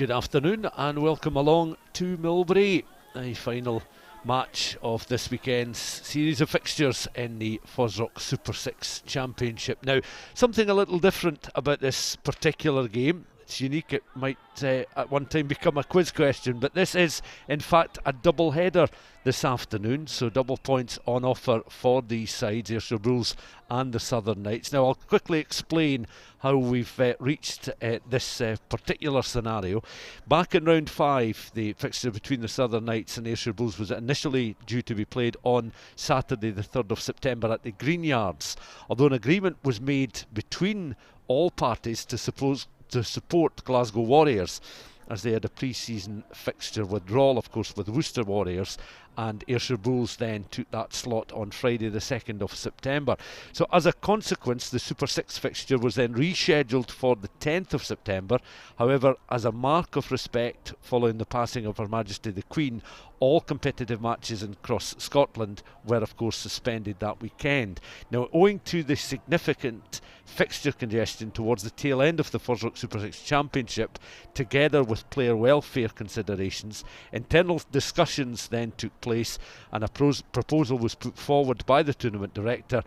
Good afternoon and welcome along to Millbrae, the final match of this weekend's series of fixtures in the FOSROC Super6 Championship. Now, something a little different about this particular game. It's unique, it might at one time become a quiz question, but this is in fact a double header this afternoon, so double points on offer for these sides, Ayrshire Bulls and the Southern Knights. Now I'll quickly explain how we've reached this particular scenario. Back in round 5, the fixture between the Southern Knights and Ayrshire Bulls was initially due to be played on Saturday the 3rd of September at the Green Yards, although an agreement was made between all parties to support Glasgow Warriors, as they had a pre-season fixture withdrawal, of course, with Worcester Warriors, and Ayrshire Bulls then took that slot on Friday the 2nd of September. So as a consequence, the Super 6 fixture was then rescheduled for the 10th of September. However, as a mark of respect following the passing of Her Majesty the Queen, all competitive matches across Scotland were of course suspended that weekend. Now, owing to the significant fixture congestion towards the tail end of the FOSROC Super 6 Championship, together with player welfare considerations, internal discussions then took place and a proposal was put forward by the tournament director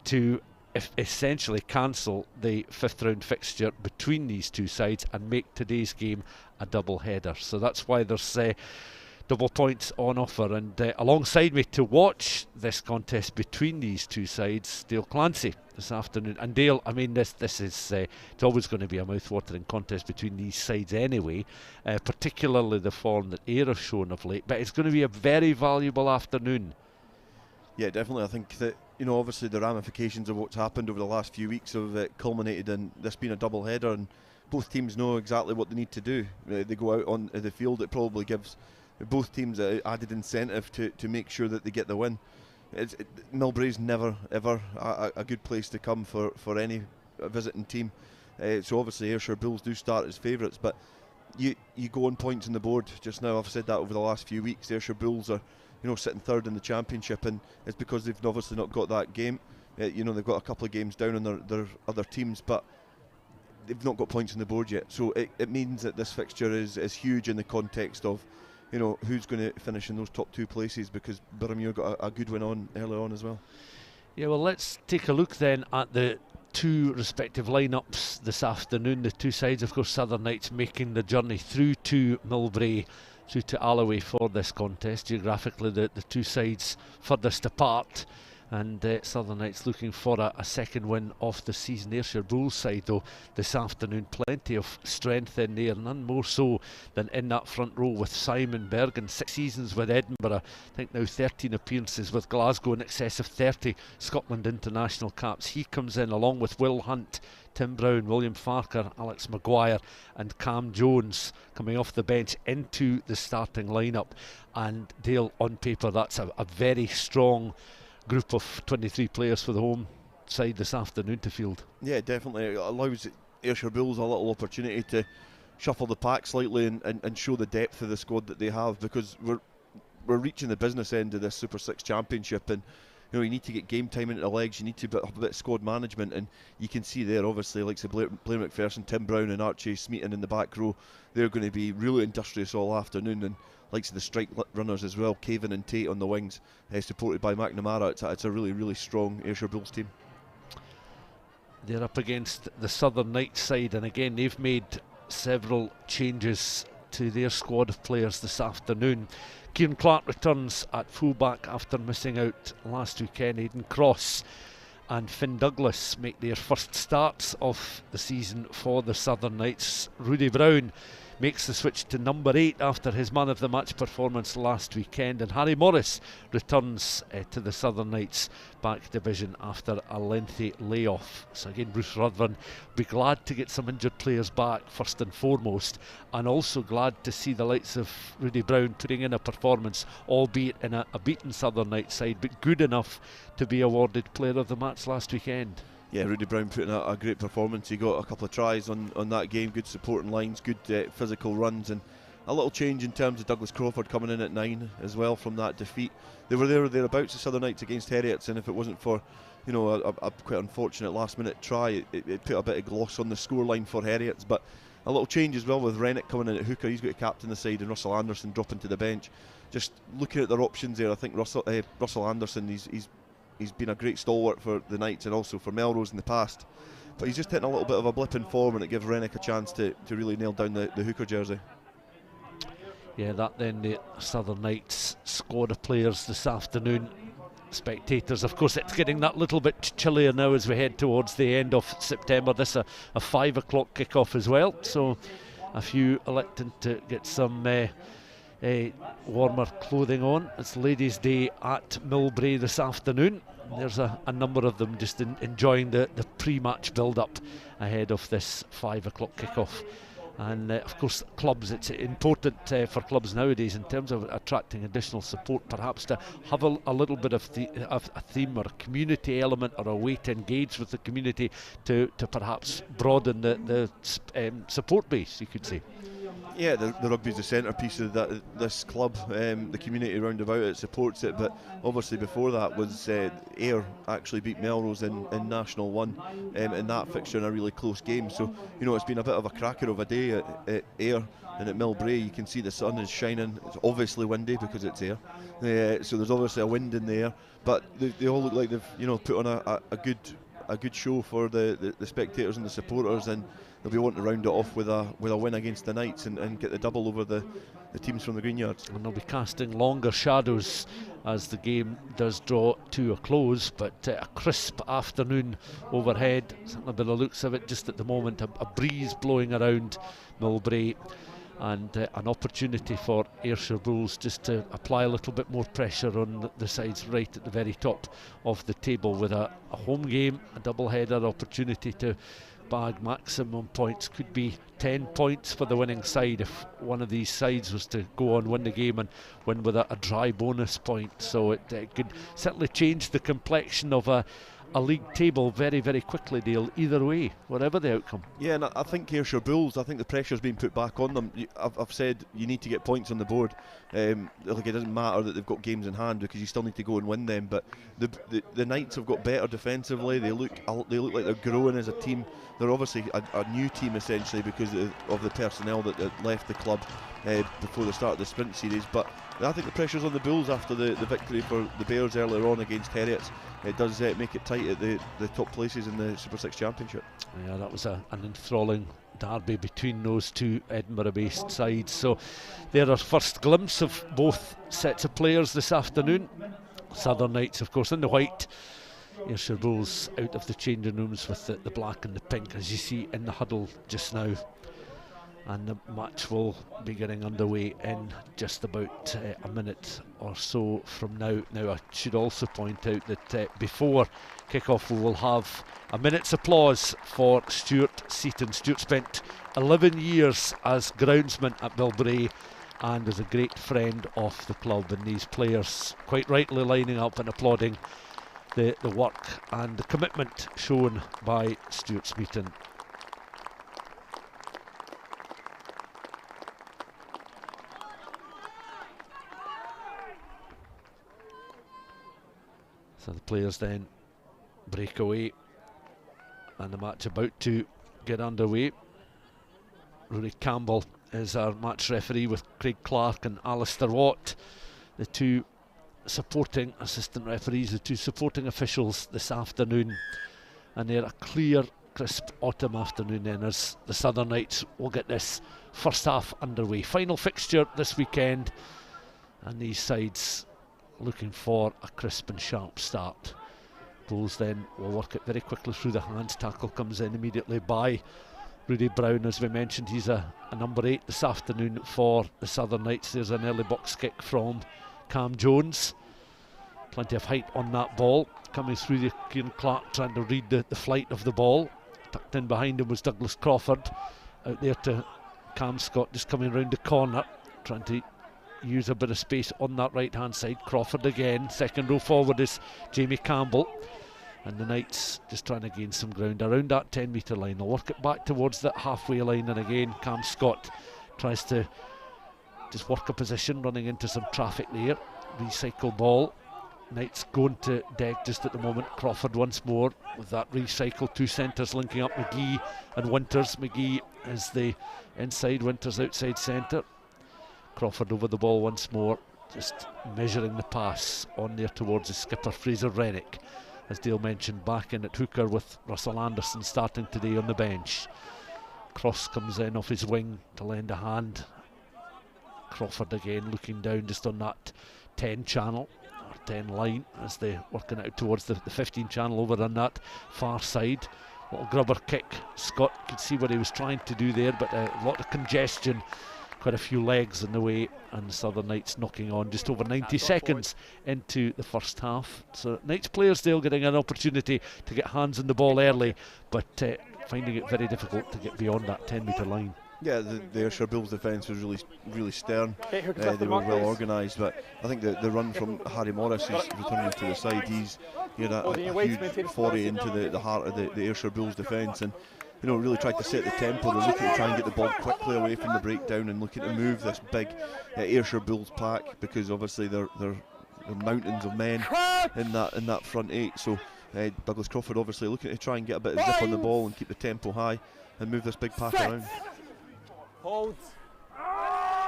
to essentially cancel the 5th round fixture between these two sides and make today's game a double header. So that's why there's double points on offer, and alongside me to watch this contest between these two sides, Dale Clancy this afternoon. And Dale, I mean, this is it's always going to be a mouth-watering contest between these sides anyway, particularly the form that Ayr have shown of late, but it's going to be a very valuable afternoon. Yeah, definitely. I think that, you know, obviously the ramifications of what's happened over the last few weeks have culminated in this being a double header, and both teams know exactly what they need to do. They go out on the field. It probably gives both teams added incentive to make sure that they get the win. Millbrae's never ever a good place to come for any visiting team, so obviously Ayrshire Bulls do start as favourites, but you go on points on the board just now. I've said that over the last few weeks. Ayrshire Bulls are, you know, sitting third in the championship, and it's because they've obviously not got that game. You know, they've got a couple of games down on their other teams, but they've not got points on the board yet, so it means that this fixture is huge in the context of, you know, who's going to finish in those top two places, because Birmingham got a good win on early on as well. Yeah, well, let's take a look then at the two respective lineups this afternoon. The two sides, of course, Southern Knights making the journey through to Millbrae, through to Alloway for this contest. Geographically, the two sides furthest apart, and Southern Knights looking for a second win of the season. Ayrshire Bulls side, though, this afternoon, plenty of strength in there, none more so than in that front row with Simon Bergen. 6 seasons with Edinburgh, I think now 13 appearances with Glasgow, in excess of 30 Scotland international caps. He comes in along with Will Hunt, Tim Brown, William Farker, Alex Maguire and Cam Jones coming off the bench into the starting lineup. And Dale, on paper, that's a very strong group of 23 players for the home side this afternoon to field. Yeah, definitely. It allows Ayrshire Bulls a little opportunity to shuffle the pack slightly and show the depth of the squad that they have, because we're reaching the business end of this Super 6 Championship, and you know, you need to get game time into the legs, you need to have a bit of squad management, and you can see there obviously like Blair McPherson, Tim Brown and Archie Smeaton in the back row. They're going to be really industrious all afternoon, and likes of the strike runners as well, Cavan and Tate on the wings, supported by McNamara. It's a really, really strong Ayrshire Bulls team. They're up against the Southern Knights side, and again they've made several changes to their squad of players this afternoon. Kieran Clark returns at fullback after missing out last weekend. Aidan Cross and Finn Douglas make their first starts of the season for the Southern Knights. Rudy Brown makes the switch to number 8 after his man of the match performance last weekend, and Harry Morris returns to the Southern Knights back division after a lengthy layoff. So again, Bruce Ruthven will be glad to get some injured players back first and foremost, and also glad to see the likes of Rudy Brown putting in a performance, albeit in a beaten Southern Knights side, but good enough to be awarded player of the match last weekend. Yeah, Rudy Brown put in a great performance. He got a couple of tries on that game, good supporting lines, good physical runs, and a little change in terms of Douglas Crawford coming in at 9 as well from that defeat. They were there or thereabouts, the Southern Knights against Heriots, and if it wasn't for, you know, a quite unfortunate last minute try, it put a bit of gloss on the scoreline for Heriots. But a little change as well with Rennick coming in at hooker. He's got to captain the side and Russell Anderson dropping to the bench. Just looking at their options there, I think Russell Anderson, he's been a great stalwart for the Knights and also for Melrose in the past. But he's just hitting a little bit of a blip in form, and it gives Rennick a chance to really nail down the hooker jersey. Yeah, that then the Southern Knights squad of players this afternoon. Spectators, of course, it's getting that little bit chillier now as we head towards the end of September. This is a 5 o'clock kickoff as well, so a few electing to get some warmer clothing on. It's Ladies' Day at Millbrae this afternoon. There's a number of them just enjoying the pre-match build-up ahead of this 5 o'clock kickoff. And of course, clubs, it's important for clubs nowadays in terms of attracting additional support, perhaps to have a little bit of a theme or a community element or a way to engage with the community to perhaps broaden the support base, you could say. Yeah, the rugby's the centrepiece of this club. The community around about it supports it, but obviously before that was Ayr actually beat Melrose in National 1 in that fixture in a really close game. So, you know, it's been a bit of a cracker of a day at Ayr, and at Millbrae you can see the sun is shining. It's obviously windy because it's Ayr, so there's obviously a wind in the air, but they all look like they've, you know, put on a good show for the spectators and the supporters, and they'll be wanting to round it off with a win against the Knights and get the double over the teams from the Greenyards. And they'll be casting longer shadows as the game does draw to a close, but a crisp afternoon overhead. Something by the looks of it just at the moment, a breeze blowing around Millbrae, and an opportunity for Ayrshire Bulls just to apply a little bit more pressure on the sides right at the very top of the table with a home game, a double-header opportunity to bag maximum points. Could be 10 points for the winning side if one of these sides was to go on, win the game and win with a dry bonus point. So it could certainly change the complexion of a league table very, very quickly, Dale, either way, whatever the outcome. Yeah, and I think Ayrshire Bulls, I think the pressure's been put back on them. I've said you need to get points on the board. Like, it doesn't matter that they've got games in hand because you still need to go and win them. But the Knights have got better defensively. They look like they're growing as a team. They're obviously a new team essentially because of the personnel that left the club before the start of the sprint series. But I think the pressure's on the Bulls after the victory for the Bears earlier on against Heriots. It does make it tight at the top places in the Super 6 Championship. Yeah, that was an enthralling derby between those two Edinburgh-based sides. So they're our first glimpse of both sets of players this afternoon. Southern Knights, of course, in the white. Ayrshire Bulls out of the changing rooms with the black and the pink, as you see in the huddle just now. And the match will be getting underway in just about a minute or so from now. Now, I should also point out that before kick-off we will have a minute's applause for Stuart Seaton. Stuart spent 11 years as groundsman at Millbrae and is a great friend of the club, and these players quite rightly lining up and applauding the work and the commitment shown by Stuart Seaton. So the players then break away and the match about to get underway. Rory Campbell is our match referee with Craig Clark and Alistair Watt, the two supporting assistant referees, the two supporting officials this afternoon. And they're a clear, crisp autumn afternoon then as the Southern Knights will get this first half underway. Final fixture this weekend, and these sides looking for a crisp and sharp start. Bulls then will work it very quickly through the hands. Tackle comes in immediately by Rudy Brown. As we mentioned, he's a number 8 this afternoon for the Southern Knights. There's an early box kick from Cam Jones. Plenty of height on that ball. Coming through the Kieran Clark trying to read the flight of the ball. Tucked in behind him was Douglas Crawford. Out there to Cam Scott, just coming round the corner, trying to use a bit of space on that right hand side. Crawford again, second row forward is Jamie Campbell, and the Knights just trying to gain some ground around that 10 metre line. They'll work it back towards that halfway line, and again Cam Scott tries to just work a position, running into some traffic there. Recycle ball. Knights going to deck just at the moment. Crawford once more with that recycle. Two centres linking up, McGee and Winters. McGee as the inside, Winters outside centre. Crawford over the ball once more, just measuring the pass on there towards the skipper Fraser Rennick. As Dale mentioned, back in at hooker with Russell Anderson starting today on the bench. Cross comes in off his wing to lend a hand. Crawford again looking down just on that 10 channel or 10 line as they're working out towards the 15 channel over on that far side. Little grubber kick. Scott could see what he was trying to do there, but a lot of congestion, quite a few legs in the way, and the Southern Knights knocking on just over 90 seconds into the first half. So Knights players still getting an opportunity to get hands on the ball early, but finding it very difficult to get beyond that 10-metre line. Yeah, the Ayrshire Bulls defence was really stern. They were well organised, but I think the run from Harry Morris is returning to the side. He had a huge foray into the heart of the Ayrshire Bulls defence, and really tried to set the tempo. They're looking to try and get the ball quickly away from the breakdown and looking to move this big Ayrshire Bulls pack, because obviously they're mountains of men in that front eight. So Douglas Crawford obviously looking to try and get a bit of zip on the ball and keep the tempo high and move this big pack around.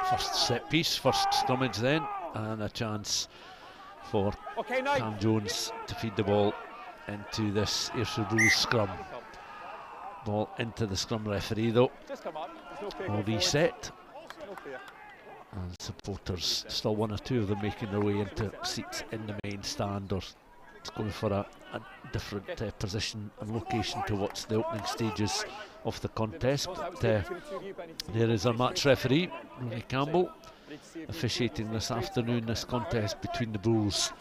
First set piece, first scrummage then, and a chance for Cam Jones to feed the ball into this Ayrshire Bulls scrum. Ball into the scrum referee though. Will reset. And supporters, still one or two of them making their way into seats in the main stand, or it's going for a different position and location to what's the opening stages of the contest. But there is our match referee, Rooney Campbell, officiating this afternoon this contest between the Bulls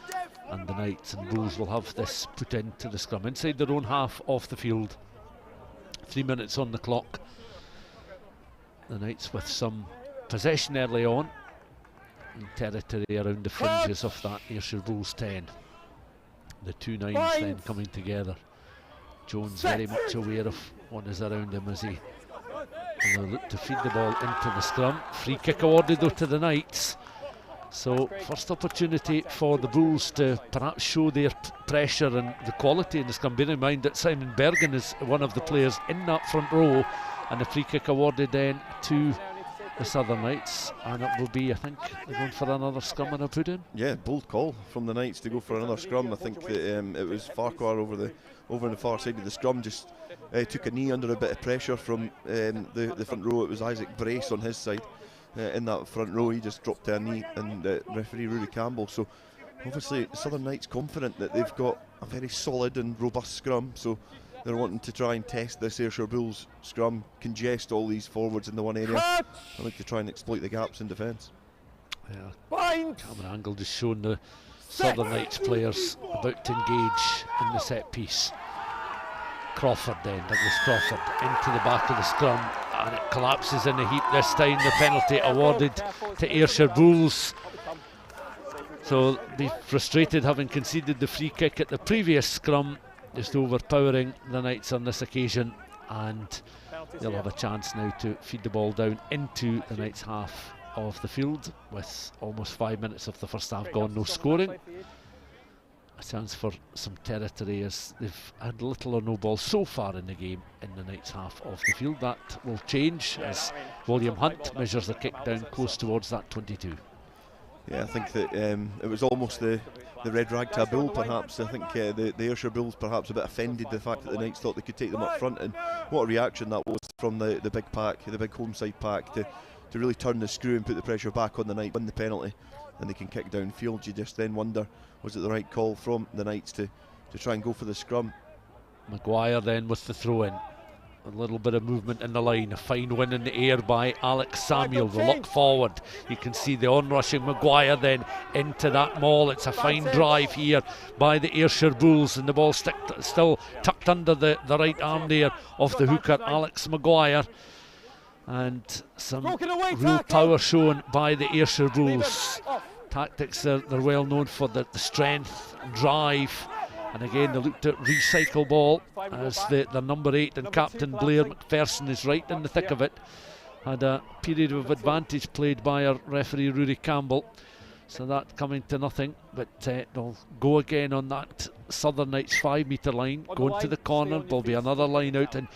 and the Knights, and Bulls will have this put into the scrum inside their own half of the field. 3 minutes on the clock. The Knights with some possession early on in territory around the fringes of that Ayrshire Bulls 10. The two nines then coming together. Jones very much aware of what is around him as he will look to feed the ball into the scrum. Free kick awarded though to the Knights. So first opportunity for the Bulls to perhaps show their pressure and the quality in the scrum. Bear in mind that Simon Bergen is one of the players in that front row, and the free kick awarded then to the Southern Knights, and it will be, I think, they're going for another scrum and a put in. Yeah, bold call from the Knights to go for another scrum. I think that it was Farquhar over on the far side of the scrum, just took a knee under a bit of pressure from the front row. It was Isaac Brace on his side. In that front row, he just dropped to a knee, and referee Rooney Campbell. So obviously Southern Knights confident that they've got a very solid and robust scrum, so they're wanting to try and test this Ayrshire Bulls scrum, congest all these forwards in the one area. I like to try and exploit the gaps in defence. Yeah, camera angle just showing the Southern Knights players about to engage in the set piece. Crawford then, Douglas Crawford into the back of the scrum, and it collapses in a heap this time. The penalty awarded to Ayrshire Bulls. So be frustrated having conceded the free kick at the previous scrum, just overpowering the Knights on this occasion, and they'll have a chance now to feed the ball down into the Knights half of the field with almost 5 minutes of the first half gone, no scoring. A chance for some territory as they've had little or no ball so far in the game in the Knights half of the field. That will change as William Hunt measures the kick down close towards that 22. Yeah, I think that it was almost the red rag to a bull, perhaps. I think the Ayrshire Bulls perhaps a bit offended the fact that the Knights thought they could take them up front, and what a reaction that was from the big pack, the big home side pack, to really turn the screw and put the pressure back on the Knights, win the penalty, and they can kick downfield. You just then wonder, was it the right call from the Knights to try and go for the scrum? Maguire then with the throw in. A little bit of movement in the line, a fine win in the air by Alex Samuel. The look forward, you can see the onrushing Maguire then into that maul. It's a fine drive here by the Ayrshire Bulls, and the ball still tucked under the right arm there of the hooker Alex Maguire, and some real power shown by the Ayrshire Bulls. Tactics, they're well known for the strength and drive. And again, they looked at recycle ball as the number 8 and captain Blair McPherson is right in the thick of it. Had a period of advantage played by our referee Rooney Campbell. So that coming to nothing, but they'll go again on that Southern Knights 5 metre line, going to the corner. There'll be another line out, and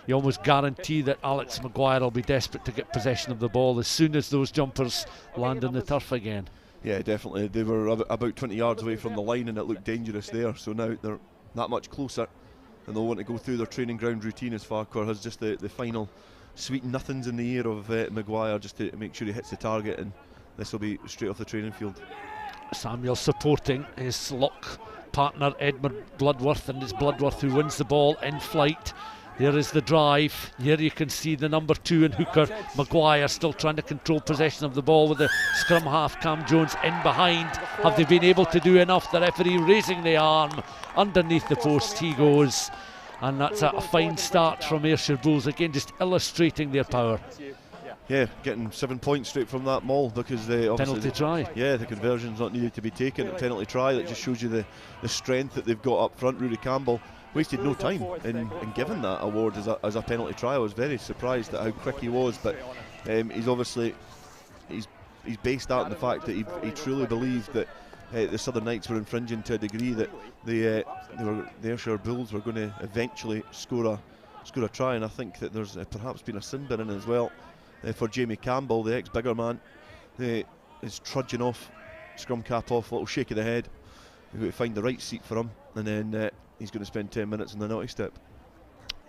you almost guarantee that Alex Maguire will be desperate to get possession of the ball as soon as those jumpers land on the turf again. Yeah, definitely. They were about 20 yards away from the line and it looked dangerous there, so now they're that much closer and they'll want to go through their training ground routine as Farquhar has just the final sweet nothings in the ear of Maguire just to make sure he hits the target, and this will be straight off the training field. Samuel supporting his lock partner Edmund Bloodworth, and it's Bloodworth who wins the ball in flight. There is the drive. Here you can see the number 2 and hooker Maguire still trying to control possession of the ball with the scrum half Cam Jones in behind. Have they been able to do enough? The referee raising the arm underneath the post. He goes, and that's a fine start from Ayrshire Bulls, again just illustrating their power. Yeah, getting 7 points straight from that maul, because penalty try. Yeah, the conversion's not needed to be taken. A penalty try, that just shows you the strength that they've got up front. Rory Campbell wasted no time in giving that award as a penalty try. I was very surprised at how quick he was, but he's obviously he's based that on the fact that he truly believed that the Southern Knights were infringing to a degree that the Ayrshire Bulls were going to eventually score a try, and I think that there's perhaps been a sin bin in as well for Jamie Campbell, the ex-bigger man. Is trudging off, scrum cap off, little shake of the head. We've got to find the right seat for him, and then he's going to spend 10 minutes in the naughty step.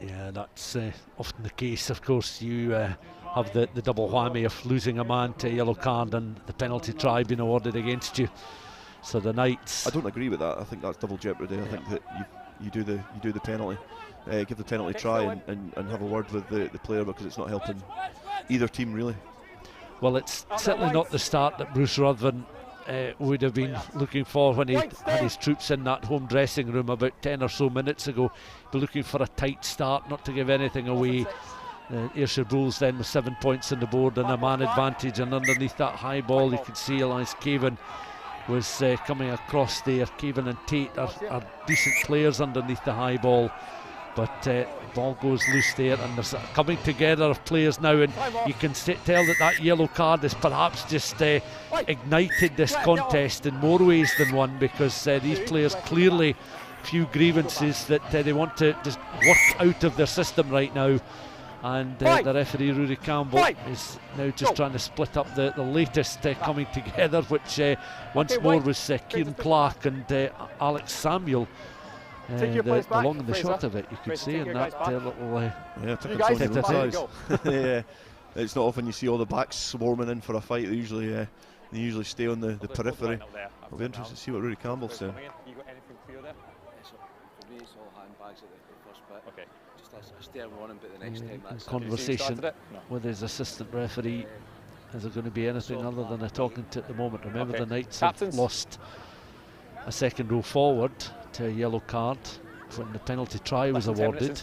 Yeah, that's often the case. Of course, you have the double whammy of losing a man to a yellow card and the penalty try being awarded against you. So the Knights... I don't agree with that. I think that's double jeopardy. I think that you do the penalty, give the penalty try and have a word with the player, because it's not helping either team really. Well, it's certainly not the start that Bruce Ruthven would have been looking for when he had his troops in that home dressing room about 10 or so minutes ago. Be looking for a tight start, not to give anything away. Ayrshire Bulls then with 7 points on the board and a man advantage, and underneath that high ball you can see Elias Cavan was coming across there. Cavan and Tate are decent players underneath the high ball, but ball goes loose there, and there's a coming together of players now, and you can tell that yellow card has perhaps just ignited this contest in more ways than one, because these players clearly few grievances that they want to just work out of their system right now, and the referee Rory Campbell is now just trying to split up the latest coming together, which once more was Kieran Clark and Alex Samuel. The long and the short of it, you could see in that little yeah, it's not often you see all the backs swarming in for a fight. They usually stay on the periphery. I'll be interested to see what Rory Campbell said. Conversation with his assistant referee. Is there going to be anything other than a talking to at the moment? Remember, the Knights have lost a second row forward to a yellow card when the penalty try was awarded.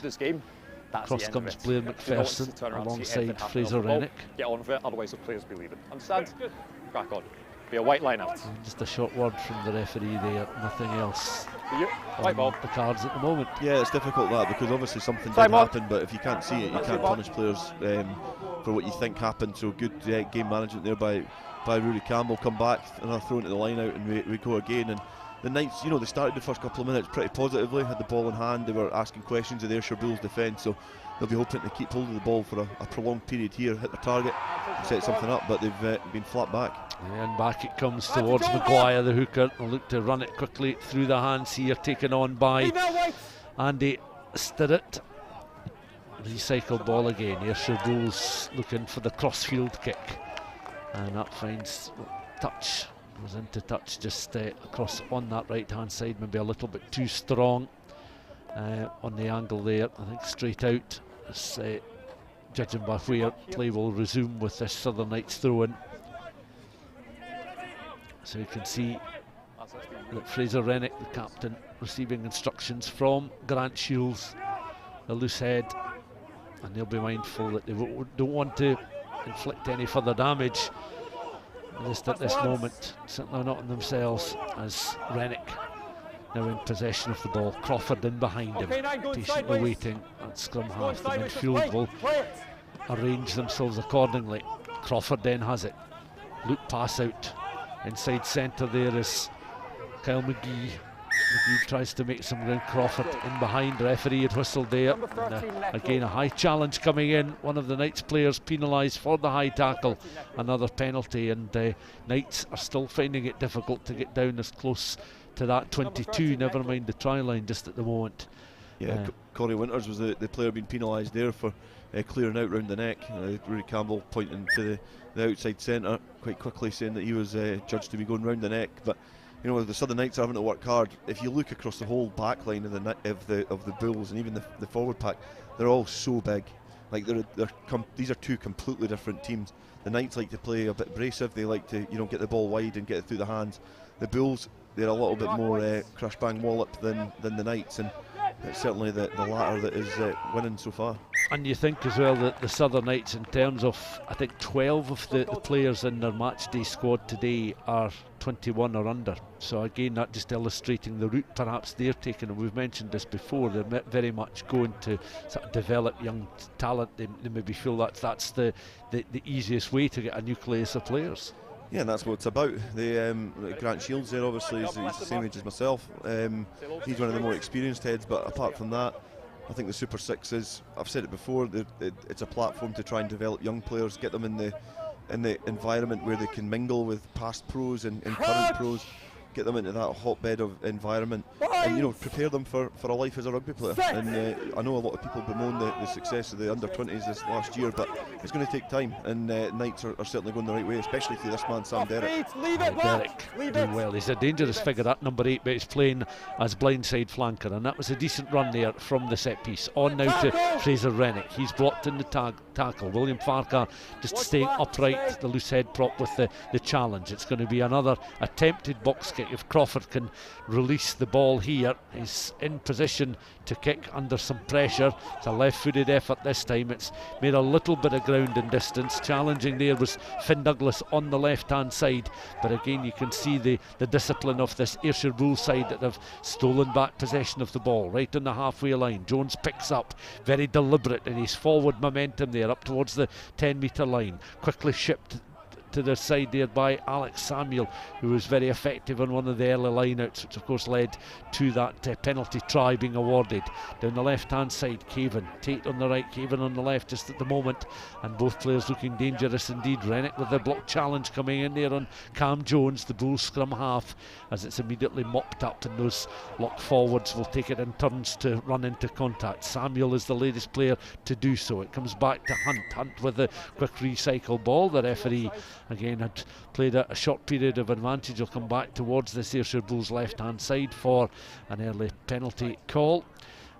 Across comes Blair McPherson alongside Fraser Rennick. Get on with it, otherwise the players be leaving. Understand? Crack on. Be a white line out. Just a short word from the referee there, nothing else. White ball. The cards at the moment. Yeah, it's difficult that, because obviously something did happen, but if you can't see it, you can't punish players for what you think happened. So good game management there by Rory Campbell. Come back and they're throwing to the line out, and we go again. And the Knights, they started the first couple of minutes pretty positively, had the ball in hand, they were asking questions of the Ayrshire Bulls defence, so they'll be hoping to keep hold of the ball for a prolonged period here, hit the target and set something up, but they've been flat back. Yeah, and back it comes towards Maguire, the hooker. They'll look to run it quickly through the hands here, taken on by Andy Stirrett. Recycled ball again. Ayrshire Bulls looking for the crossfield kick, and that finds touch. Goes into touch just across on that right hand side, maybe a little bit too strong on the angle there. I think straight out, as, judging by where play will resume with this Southern Knights throw in. So you can see that Fraser Rennick, the captain, receiving instructions from Grant Shields, the loose head, and they'll be mindful that they don't want to inflict any further damage just at this moment, certainly not on themselves, as Rennick now in possession of the ball. Crawford in behind him, patiently waiting at scrum half. The midfield will arrange themselves accordingly. Crawford then has it. Loop pass out inside centre. There is Kyle McGee McGee tries to make some ground. Crawford in behind. Referee had whistled there. And, again, a high challenge coming in. One of the Knights players penalised for the high tackle. Another penalty, and Knights are still finding it difficult to get down as close to that 22, never mind the try line just at the moment. Yeah, Corey Winters was the player being penalised there for clearing out round the neck. Rory Campbell pointing to the outside centre quite quickly, saying that he was judged to be going round the neck. But you know, the Southern Knights are having to work hard. If you look across the whole back line of the Bulls and even the forward pack, they're all so big. Like these are two completely different teams. The Knights like to play a bit abrasive. They like to get the ball wide and get it through the hands. The Bulls, they're a little bit more crash bang wallop than the Knights, and it's certainly the latter that is winning so far. And you think as well that the Southern Knights, in terms of, I think 12 of the players in their match day squad today are 21 or under. So again, that just illustrating the route perhaps they're taking. And we've mentioned this before, they're very much going to sort of develop young talent. They maybe feel that's the easiest way to get a nucleus of players. Yeah, and that's what it's about. Grant Shields there obviously he's the same age as myself. He's one of the more experienced heads, but apart from that, I think the Super 6 is, I've said it before, it's a platform to try and develop young players, get them in the environment where they can mingle with past pros and current pros, get them into that hotbed of environment, and prepare them for a life as a rugby player. And I know a lot of people bemoan the success of the under-20s this last year, but it's going to take time, and Knights are certainly going the right way, especially through this man Sam Derrick. Derrick doing well. He's a dangerous figure at number 8, but he's playing as blindside flanker, and that was a decent run there from the set piece. On now to Fraser Rennick. He's blocked in the tackle. William Farquhar just staying upright, the loose head prop with the challenge. It's going to be another attempted box kick. If Crawford can release the ball here, he's in position to kick under some pressure. It's a left-footed effort this time. It's made a little bit of ground and distance. Challenging there was Finn Douglas on the left-hand side, but again you can see the discipline of this Ayrshire Bulls side that have stolen back possession of the ball right on the halfway line. Jones picks up, very deliberate in his forward momentum there up towards the 10-metre line, quickly shipped to the side there by Alex Samuel, who was very effective on one of the early lineouts, which of course led to that penalty try being awarded. Down the left hand side, Cavan, Tate on the right, Cavan on the left just at the moment, and both players looking dangerous indeed. Rennick with the block challenge coming in there on Cam Jones, the Bulls scrum half, as it's immediately mopped up, and those lock forwards will take it in turns to run into contact. Samuel is the latest player to do so. It comes back to Hunt with the quick recycle ball. The referee again had played a short period of advantage. He'll come back towards this Ayrshire Bulls left hand side for an early penalty call,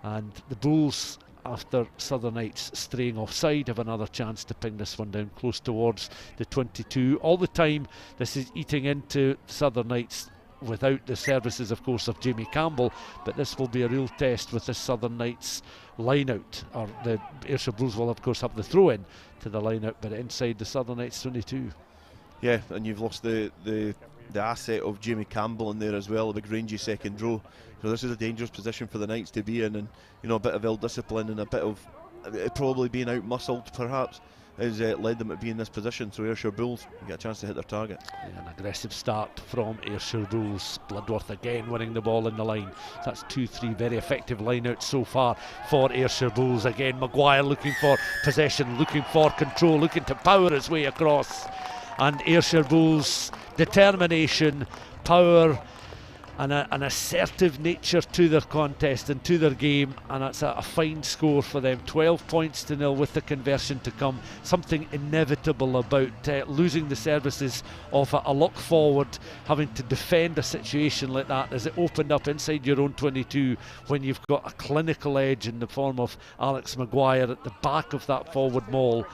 and the Bulls, after Southern Knights straying offside, have another chance to ping this one down close towards the 22. All the time this is eating into Southern Knights without the services of course of Jamie Campbell, but this will be a real test with the Southern Knights line out, or the Ayrshire Bulls will of course have the throw in to the line out, but inside the Southern Knights 22. Yeah, and you've lost the asset of Jamie Campbell in there as well, a big rangy second row. So this is a dangerous position for the Knights to be in, and a bit of ill-discipline and a bit of probably being out-muscled perhaps has led them to be in this position. So Ayrshire Bulls get a chance to hit their target. Yeah, an aggressive start from Ayrshire Bulls. Bloodworth again winning the ball in the line. So that's 2-3 very effective line outs so far for Ayrshire Bulls. Again Maguire looking for possession, looking for control, looking to power his way across, and Ayrshire Bulls determination, power and an assertive nature to their contest and to their game, and that's a fine score for them. 12 points to 0 with the conversion to come. Something inevitable about losing the services of a lock forward, having to defend a situation like that as it opened up inside your own 22 when you've got a clinical edge in the form of Alex Maguire at the back of that forward maul,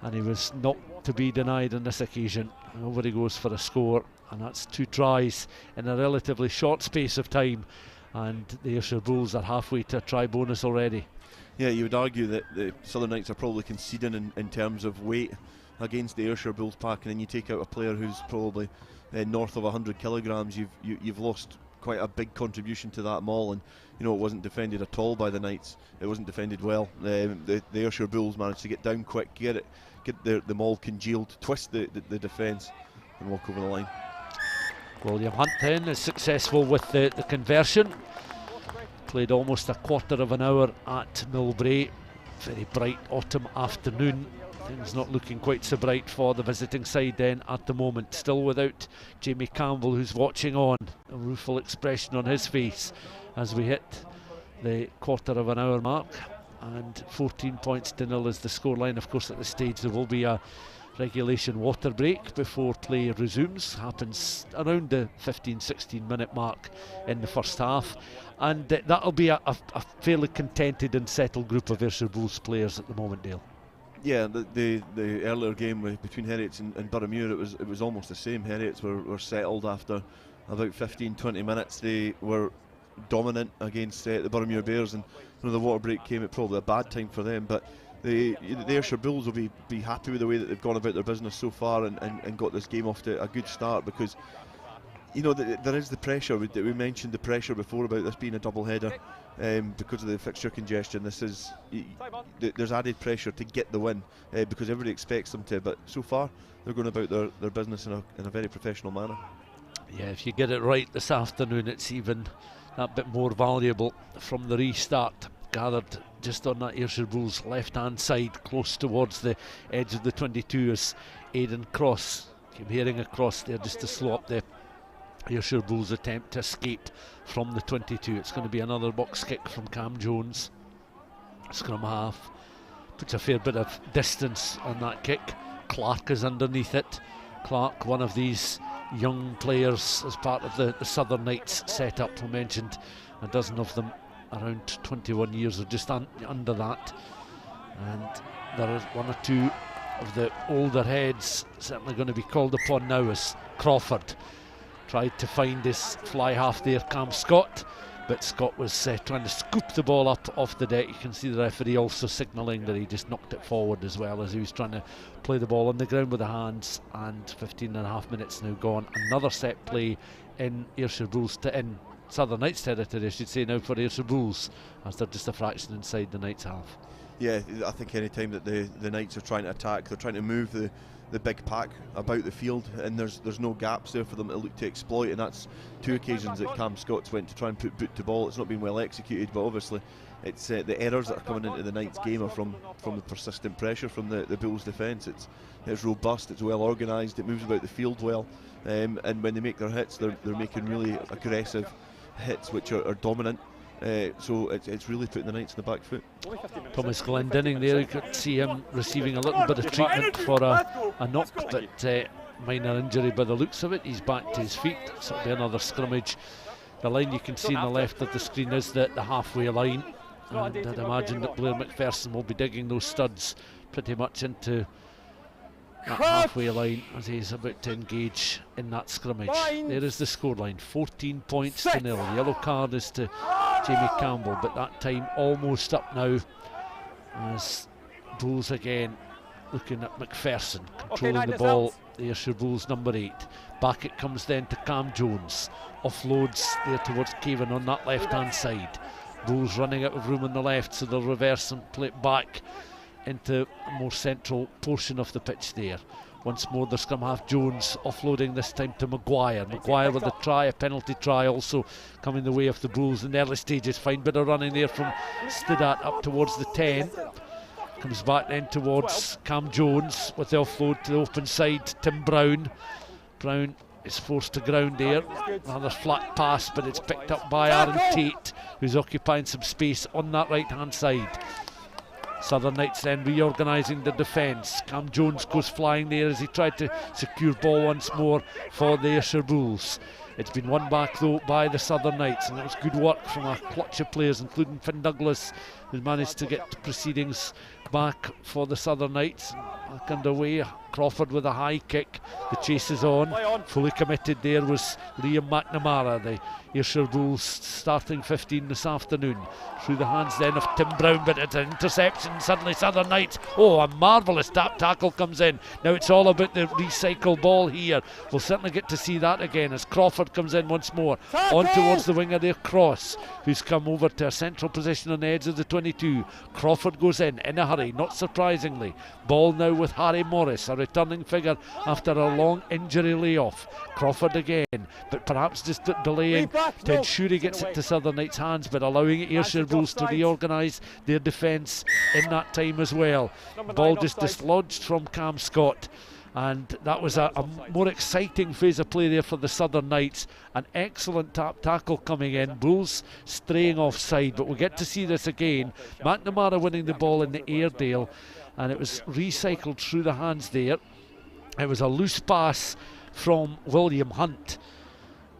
and he was not to be denied on this occasion. And over he goes for a score, and that's 2 tries in a relatively short space of time, and the Ayrshire Bulls are halfway to a try bonus already. Yeah, you would argue that the Southern Knights are probably conceding in terms of weight against the Ayrshire Bulls pack, and then you take out a player who's probably north of 100 kilograms. You've lost quite a big contribution to that maul, and it wasn't defended at all by the Knights. It wasn't defended well. The Ayrshire Bulls managed to get down quick, get the maul congealed, twist the defence and walk over the line. William Hunt then is successful with the conversion. Played almost a quarter of an hour at Millbrae. Very bright autumn afternoon. Things not looking quite so bright for the visiting side then at the moment. Still without Jamie Campbell, who's watching on. A rueful expression on his face as we hit the quarter of an hour mark. And 14 points to 0 is the scoreline. Of course, at this stage there will be a regulation water break before play resumes. Happens around the 15-16 minute mark in the first half. And that'll be a fairly contented and settled group of Ayrshire Bulls players at the moment, Dale. Yeah, the earlier game between Heriots and Boroughmuir, it was almost the same. Heriots were settled after about 15-20 minutes. They were dominant against the Boroughmuir Bears, and when the water break came, it probably a bad time for them. But the Ayrshire Bulls will be happy with the way that they've gone about their business so far and got this game off to a good start, because you know there is the pressure. We mentioned the pressure before about this being a double header because of the fixture congestion. There's added pressure to get the win because everybody expects them to, but so far they're going about their business in a very professional manner. Yeah, if you get it right this afternoon, it's even that bit more valuable. From the restart, gathered just on that Ayrshire Bulls left hand side, close towards the edge of the 22, as Aidan Cross came hearing across there just to slow up the Ayrshire Bulls attempt to escape from the 22. It's going to be another box kick from Cam Jones. Scrum half puts a fair bit of distance on that kick. Clark is underneath it. Clark, one of these young players as part of the Southern Knights setup. We mentioned a dozen of them around 21 years or just under that, and there are one or two of the older heads certainly going to be called upon now, as Crawford tried to find his fly half there, Cam Scott, but Scott was trying to scoop the ball up off the deck. You can see the referee also signalling that he just knocked it forward, as well as he was trying to play the ball on the ground with the hands. And 15.5 minutes now gone. Another set play in Ayrshire Bulls in Southern Knights territory, I should say, now for Ayrshire Bulls, as they're just a fraction inside the Knights half. Yeah, I think any time that the Knights are trying to attack, they're trying to move the big pack about the field, and there's no gaps there for them to look to exploit, and that's two occasions that Cam Scott's went to try and put boot to ball. It's not been well executed, but obviously it's the errors that are coming into the Knights game are from the persistent pressure from the Bulls defence. It's robust, it's well organised, it moves about the field well, and when they make their hits, they're making really aggressive hits which are dominant. So it's really putting the Knights in the back foot. Thomas Glendinning there, you could see him receiving a little bit of treatment for a knock, but minor injury by the looks of it. He's back to his feet, so it'll be another scrummage. The line you can see on the left of the screen is the halfway line, and I'd imagine that Blair McPherson will be digging those studs pretty much into that halfway line as he's about to engage in that scrummage. There is the scoreline, 14 points to 0. Yellow card is to Jamie Campbell, but that time almost up now, as Bulls again looking at McPherson controlling the ball. The Ayrshire Bulls number 8. Back it comes then to Cam Jones, offloads there towards Cavan on that left hand side. Bulls running out of room on the left, so they'll reverse and play it back into a more central portion of the pitch there. Once more the scrum half Jones offloading, this time to Maguire. Maguire with a try, a penalty try also coming the way of the Bulls in the early stages. Fine bit of running there from Stidat up towards the 10. Comes back then towards Cam Jones with the offload to the open side. Tim Brown. Brown is forced to ground there. Another flat pass, but it's picked up by Aaron Tate, who's occupying some space on that right hand side. Southern Knights then reorganising the defence. Cam Jones goes flying there as he tried to secure ball once more for the Ayrshire Bulls. It's been won back though by the Southern Knights, and it was good work from a clutch of players, including Finn Douglas, who managed to get proceedings back for the Southern Knights. Back underway, Crawford with a high kick. The chase is on. Fully committed there was Liam McNamara, the Ayrshire Bulls starting 15 this afternoon. Through the hands then of Tim Brown, but it's an interception. Suddenly Southern Knights, a marvellous tackle comes in. Now it's all about the recycle ball here. We'll certainly get to see that again as Crawford Crawford comes in once more. On towards the winger there, Cross, who's come over to a central position on the edge of the 22. Crawford goes in a hurry, not surprisingly. Ball now with Harry Morris, a returning figure after a long injury layoff. Crawford again, but perhaps just delaying to ensure he gets it to Southern Knights' hands, but allowing Ayrshire Bulls to reorganise their defence in that time as well. Ball just dislodged from Cam Scott, and that was a more exciting phase of play there for the Southern Knights. An excellent tackle coming in, Bulls straying offside, but we'll get to see this again. McNamara winning the ball in the Airedale, and it was recycled through the hands there. It was a loose pass from William Hunt.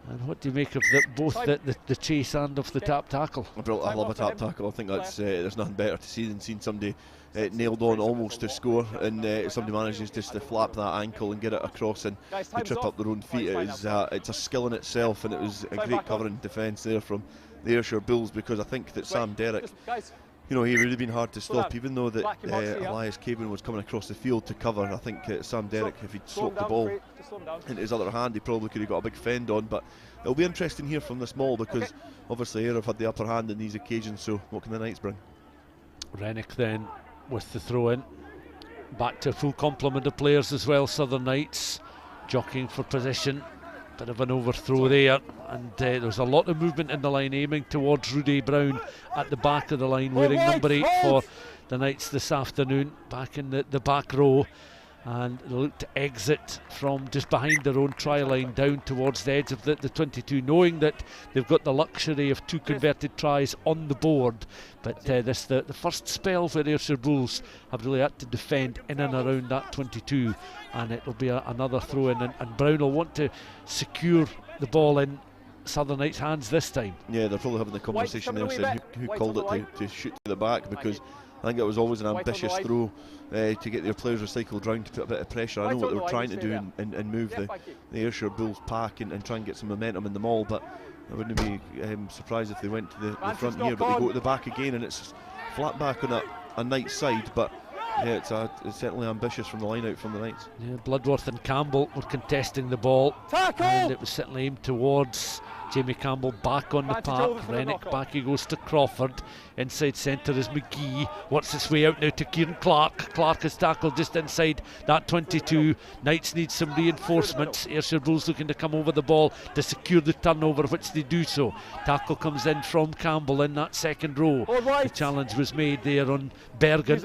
And what do you make of both the chase and of the tap tackle? I love a tap tackle. I think that's there's nothing better to see than seeing somebody nailed on almost to score, and somebody manages just to flap that ankle and get it across and to trip up their own feet. It's a skill in itself, and it was a great covering defence there from the Ayrshire Bulls, because I think that Sam Derrick, he would have been hard to stop, even though that Elias Caban was coming across the field to cover. I think Sam Derrick, if he'd sloped the ball into his other hand, he probably could have got a big fend on. But it'll be interesting here from this maul, because obviously Ayr have had the upper hand in these occasions, so what can the Knights bring? Rennick then with the throw in. Back to a full complement of players as well, Southern Knights jockeying for position. Bit of an overthrow there, and there was a lot of movement in the line, aiming towards Rudy Brown at the back of the line, wearing number 8 for the Knights this afternoon, back in the back row. And they look to exit from just behind their own try line down towards the edge of the 22, knowing that they've got the luxury of 2 converted tries on the board. But the first spell for the Ayrshire Bulls have really had to defend in and around that 22, and it'll be another throw in, and Brown will want to secure the ball in Southern Knights' hands this time. Yeah, they're probably having the conversation there, saying who called it to shoot to the back, because I think it was always an ambitious throw to get their players recycled round to put a bit of pressure. I know what they were trying to do and move the Ayrshire Bulls pack and try and get some momentum in the maul, but I wouldn't be surprised if they went to the front here, but they go to the back again, and it's flat back on a Knights side. But yeah, it's certainly ambitious from the line out from the Knights. Yeah, Bloodworth and Campbell were contesting the ball, and it was certainly aimed towards Jamie Campbell. Back on the park, Rennick back he goes to Crawford. Inside centre is McGee, works his way out now to Kieran Clark. Clark is tackled just inside that 22. Knights need some reinforcements. Ayrshire Bulls looking to come over the ball to secure the turnover, which they do so. Tackle comes in from Campbell in that second row. The challenge was made there on Bergen.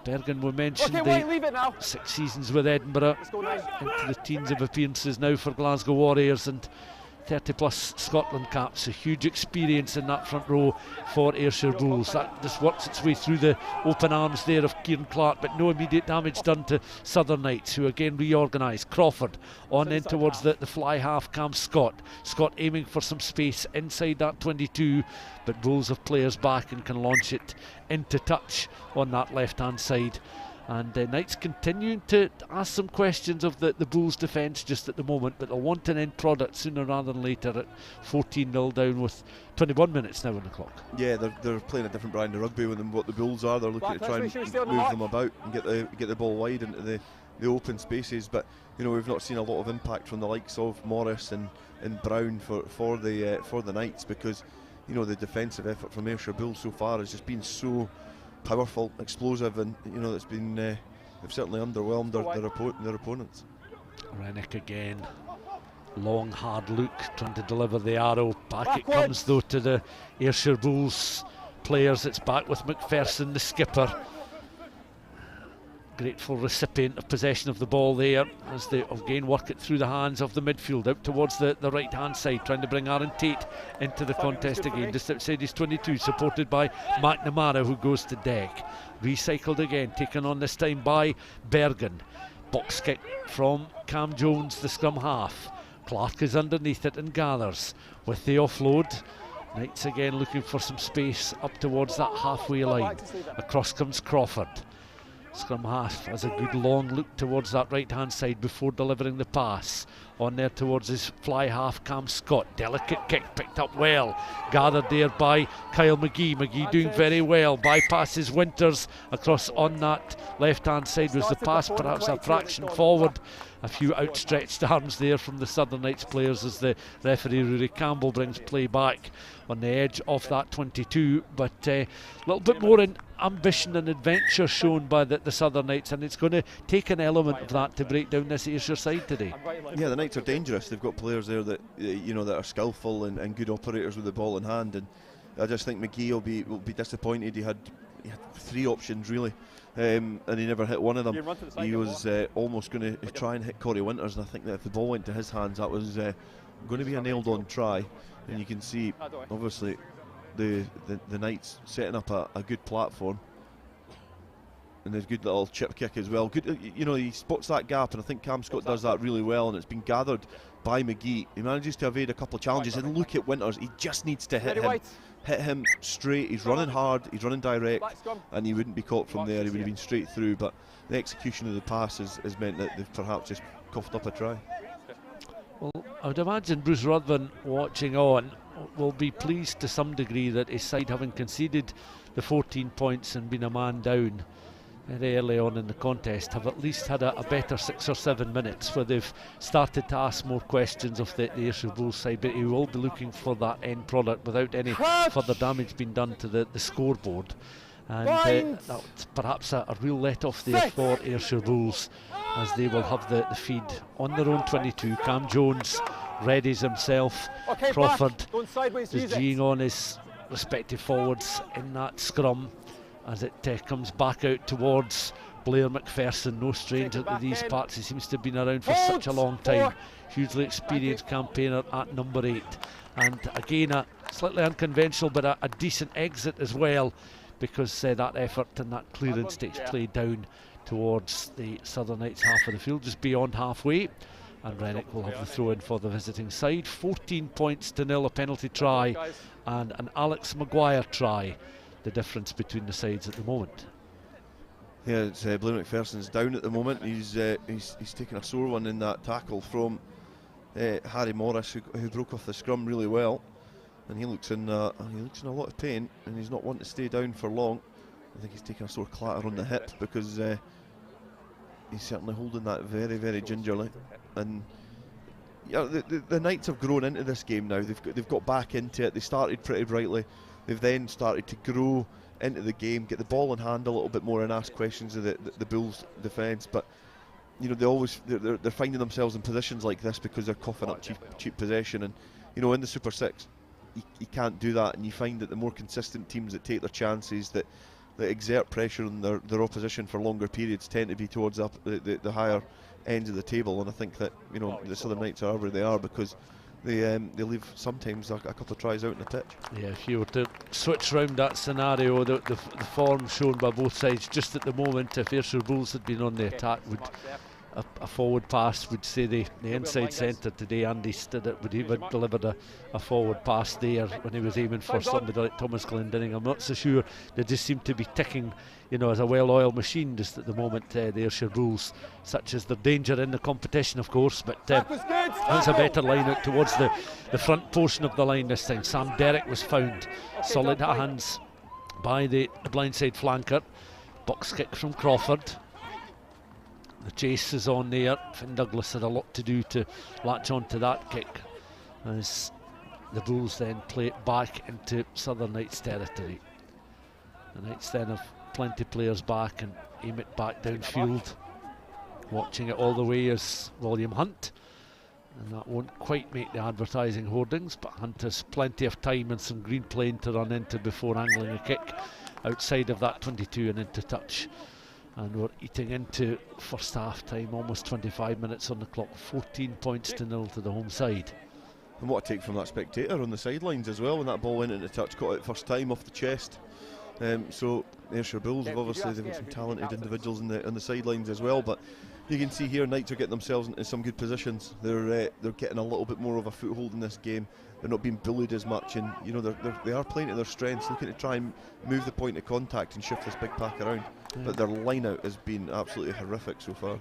Bergen, we mentioned the 6 seasons with Edinburgh, into the teens of appearances now for Glasgow Warriors, and 30 plus Scotland caps. A huge experience in that front row for Ayrshire Bulls. That just works its way through the open arms there of Kieran Clark, but no immediate damage done to Southern Knights, who again reorganise. Crawford on in towards the fly half, Cam Scott. Scott aiming for some space inside that 22, but Bulls have players back and can launch it into touch on that left hand side. And Knights continuing to ask some questions of the Bulls' defence just at the moment, but they'll want an end product sooner rather than later at 14-0 down with 21 minutes now on the clock. Yeah, they're playing a different brand of rugby than what the Bulls are. They're looking to try and move them about and get the ball wide into the open spaces. But we've not seen a lot of impact from the likes of Morris and Brown for the Knights, because the defensive effort from Ayrshire Bulls so far has just been so powerful, explosive, and it's been they've certainly underwhelmed their opponents. Rennick again, long hard look, trying to deliver the arrow. Back it comes though to the Ayrshire Bulls players. It's back with McPherson, the skipper. Grateful recipient of possession of the ball there, as they again work it through the hands of the midfield out towards the right hand side, trying to bring Aaron Tate into the contest again, just outside his 22, supported by McNamara, who goes to deck. Recycled again, taken on this time by Bergen. Box kick from Cam Jones, the scrum half. Clark is underneath it and gathers with the offload. Knights again looking for some space up towards that halfway line. Across comes Crawford. Scrum half has a good long look towards that right hand side before delivering the pass. on there towards his fly half, Cam Scott. Delicate kick picked up well, gathered there by Kyle McGee. McGee doing very well, bypasses Winters across on that left hand side was the pass, perhaps a fraction forward. A few outstretched arms there from the Southern Knights players as the referee Rory Campbell brings play back on the edge of that 22, but a little bit more in ambition and adventure shown by the Southern Knights, and it's going to take an element of that to break down this Ayrshire side today. Yeah, the Knights are dangerous. They've got players there that that are skillful and good operators with the ball in hand, and I just think McGee will be disappointed. He had 3 options really, and he never hit one of them. He was almost going to try and hit Corey Winters, and I think that if the ball went to his hands, that was going to be a nailed-on try. And you can see, obviously, the Knights setting up a good platform, and there's good little chip kick as well. Good, he spots that gap, and I think Cam Scott does that really well, and it's been gathered by McGee. He manages to evade a couple of challenges, and look at Winters. He just needs to hit him straight. He's running hard, he's running direct, and he wouldn't be caught from there. He would have been straight through, but the execution of the pass has meant that they've perhaps just coughed up a try. Well, I would imagine Bruce Ruthven, watching on, will be pleased to some degree that his side, having conceded the 14 points and been a man down very early on in the contest, have at least had a better 6 or 7 minutes where they've started to ask more questions of the Ayrshire Bulls side, but he will be looking for that end product without any further damage being done to the scoreboard. And that's perhaps a real let-off there for Ayrshire Bulls, as they will have the feed on their own 22. Cam Jones readies himself. Crawford is geeing on his respective forwards in that scrum as it comes back out towards Blair McPherson, no stranger to these parts. He seems to have been around for such a long time. Hugely experienced campaigner at number 8. And again, a slightly unconventional but a decent exit as well, because that effort and that clearance takes play down towards the Southern Knights half of the field, just beyond halfway. And Rennick will have the throw in for the visiting side. 14 points to 0, a penalty try and an Alex Maguire try, the difference between the sides at the moment. Yeah, it's Blair McPherson's down at the moment. He's taken a sore one in that tackle from Harry Morris, who broke off the scrum really well, and he looks in a lot of pain, and he's not wanting to stay down for long. I think he's taken a sore clatter on the hip, because he's certainly holding that very, very gingerly. And yeah, the Knights have grown into this game now. They've got back into it. They started pretty brightly. They've then started to grow into the game, get the ball in hand a little bit more, and ask questions of the Bulls' defence. But they're finding themselves in positions like this because they're coughing up cheap possession. And in the Super 6, you can't do that. And you find that the more consistent teams that take their chances, that exert pressure on their opposition for longer periods, tend to be towards the higher ends of the table. And I think that the Southern Knights are where they are because they leave sometimes a couple of tries out in the pitch. Yeah, if you were to switch round that scenario, the form shown by both sides just at the moment, if Ayrshire Bulls had been on the attack, would a forward pass, would say the inside centre today, Andy Stiddett, would he have delivered a forward pass there when he was aiming for somebody like Thomas Glendinning? I'm not so sure. They just seem to be ticking, as a well-oiled machine just at the moment, the Ayrshire Bulls, such as their danger in the competition, of course. But that's a better line out towards the front portion of the line this time. Sam Derrick was found solid hands by the blindside flanker. Box kick from Crawford. The chase is on there. Finn Douglas had a lot to do to latch on to that kick, as the Bulls then play it back into Southern Knights territory. The Knights then have plenty of players back and aim it back downfield. Watching it all the way is William Hunt, and that won't quite make the advertising hoardings, but Hunt has plenty of time and some green plane to run into before angling a kick outside of that 22 and into touch. And we're eating into first half time, almost 25 minutes on the clock. 14 points to 0 to the home side. And what a take from that spectator on the sidelines as well when that ball went into touch, caught it first time off the chest. So Ayrshire Bulls have obviously, they've got some talented individuals on the sidelines as well, but you can see here Knights are getting themselves into some good positions. They're getting a little bit more of a foothold in this game. They're not being bullied as much, and they are playing to their strengths, looking to try and move the point of contact and shift this big pack around. But their line out has been absolutely horrific so far.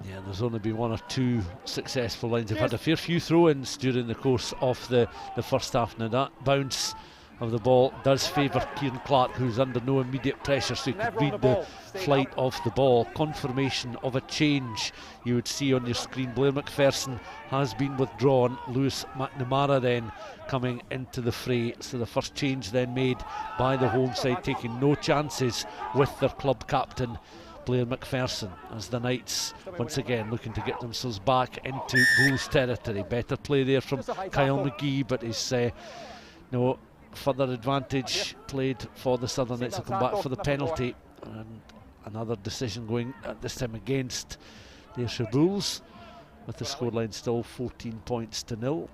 Yeah, there's only been 1 or 2 successful lines. They've had a fair few throw-ins during the course of the first half. Now that bounce of the ball does favour Kieran Clark, who's under no immediate pressure, so he could read the flight of the ball. Confirmation of a change you would see on your screen. Blair McPherson has been withdrawn. Lewis McNamara then coming into the fray. So the first change then made by the home side, taking no chances with their club captain Blair McPherson, as the Knights once again looking to get themselves back into Bulls territory. Better play there from Kyle McGee, but his no further advantage played for the Southern Knights. Will come back for the penalty, and another decision going at this time against the Ayrshire Bulls, with the scoreline still 14 points to 0.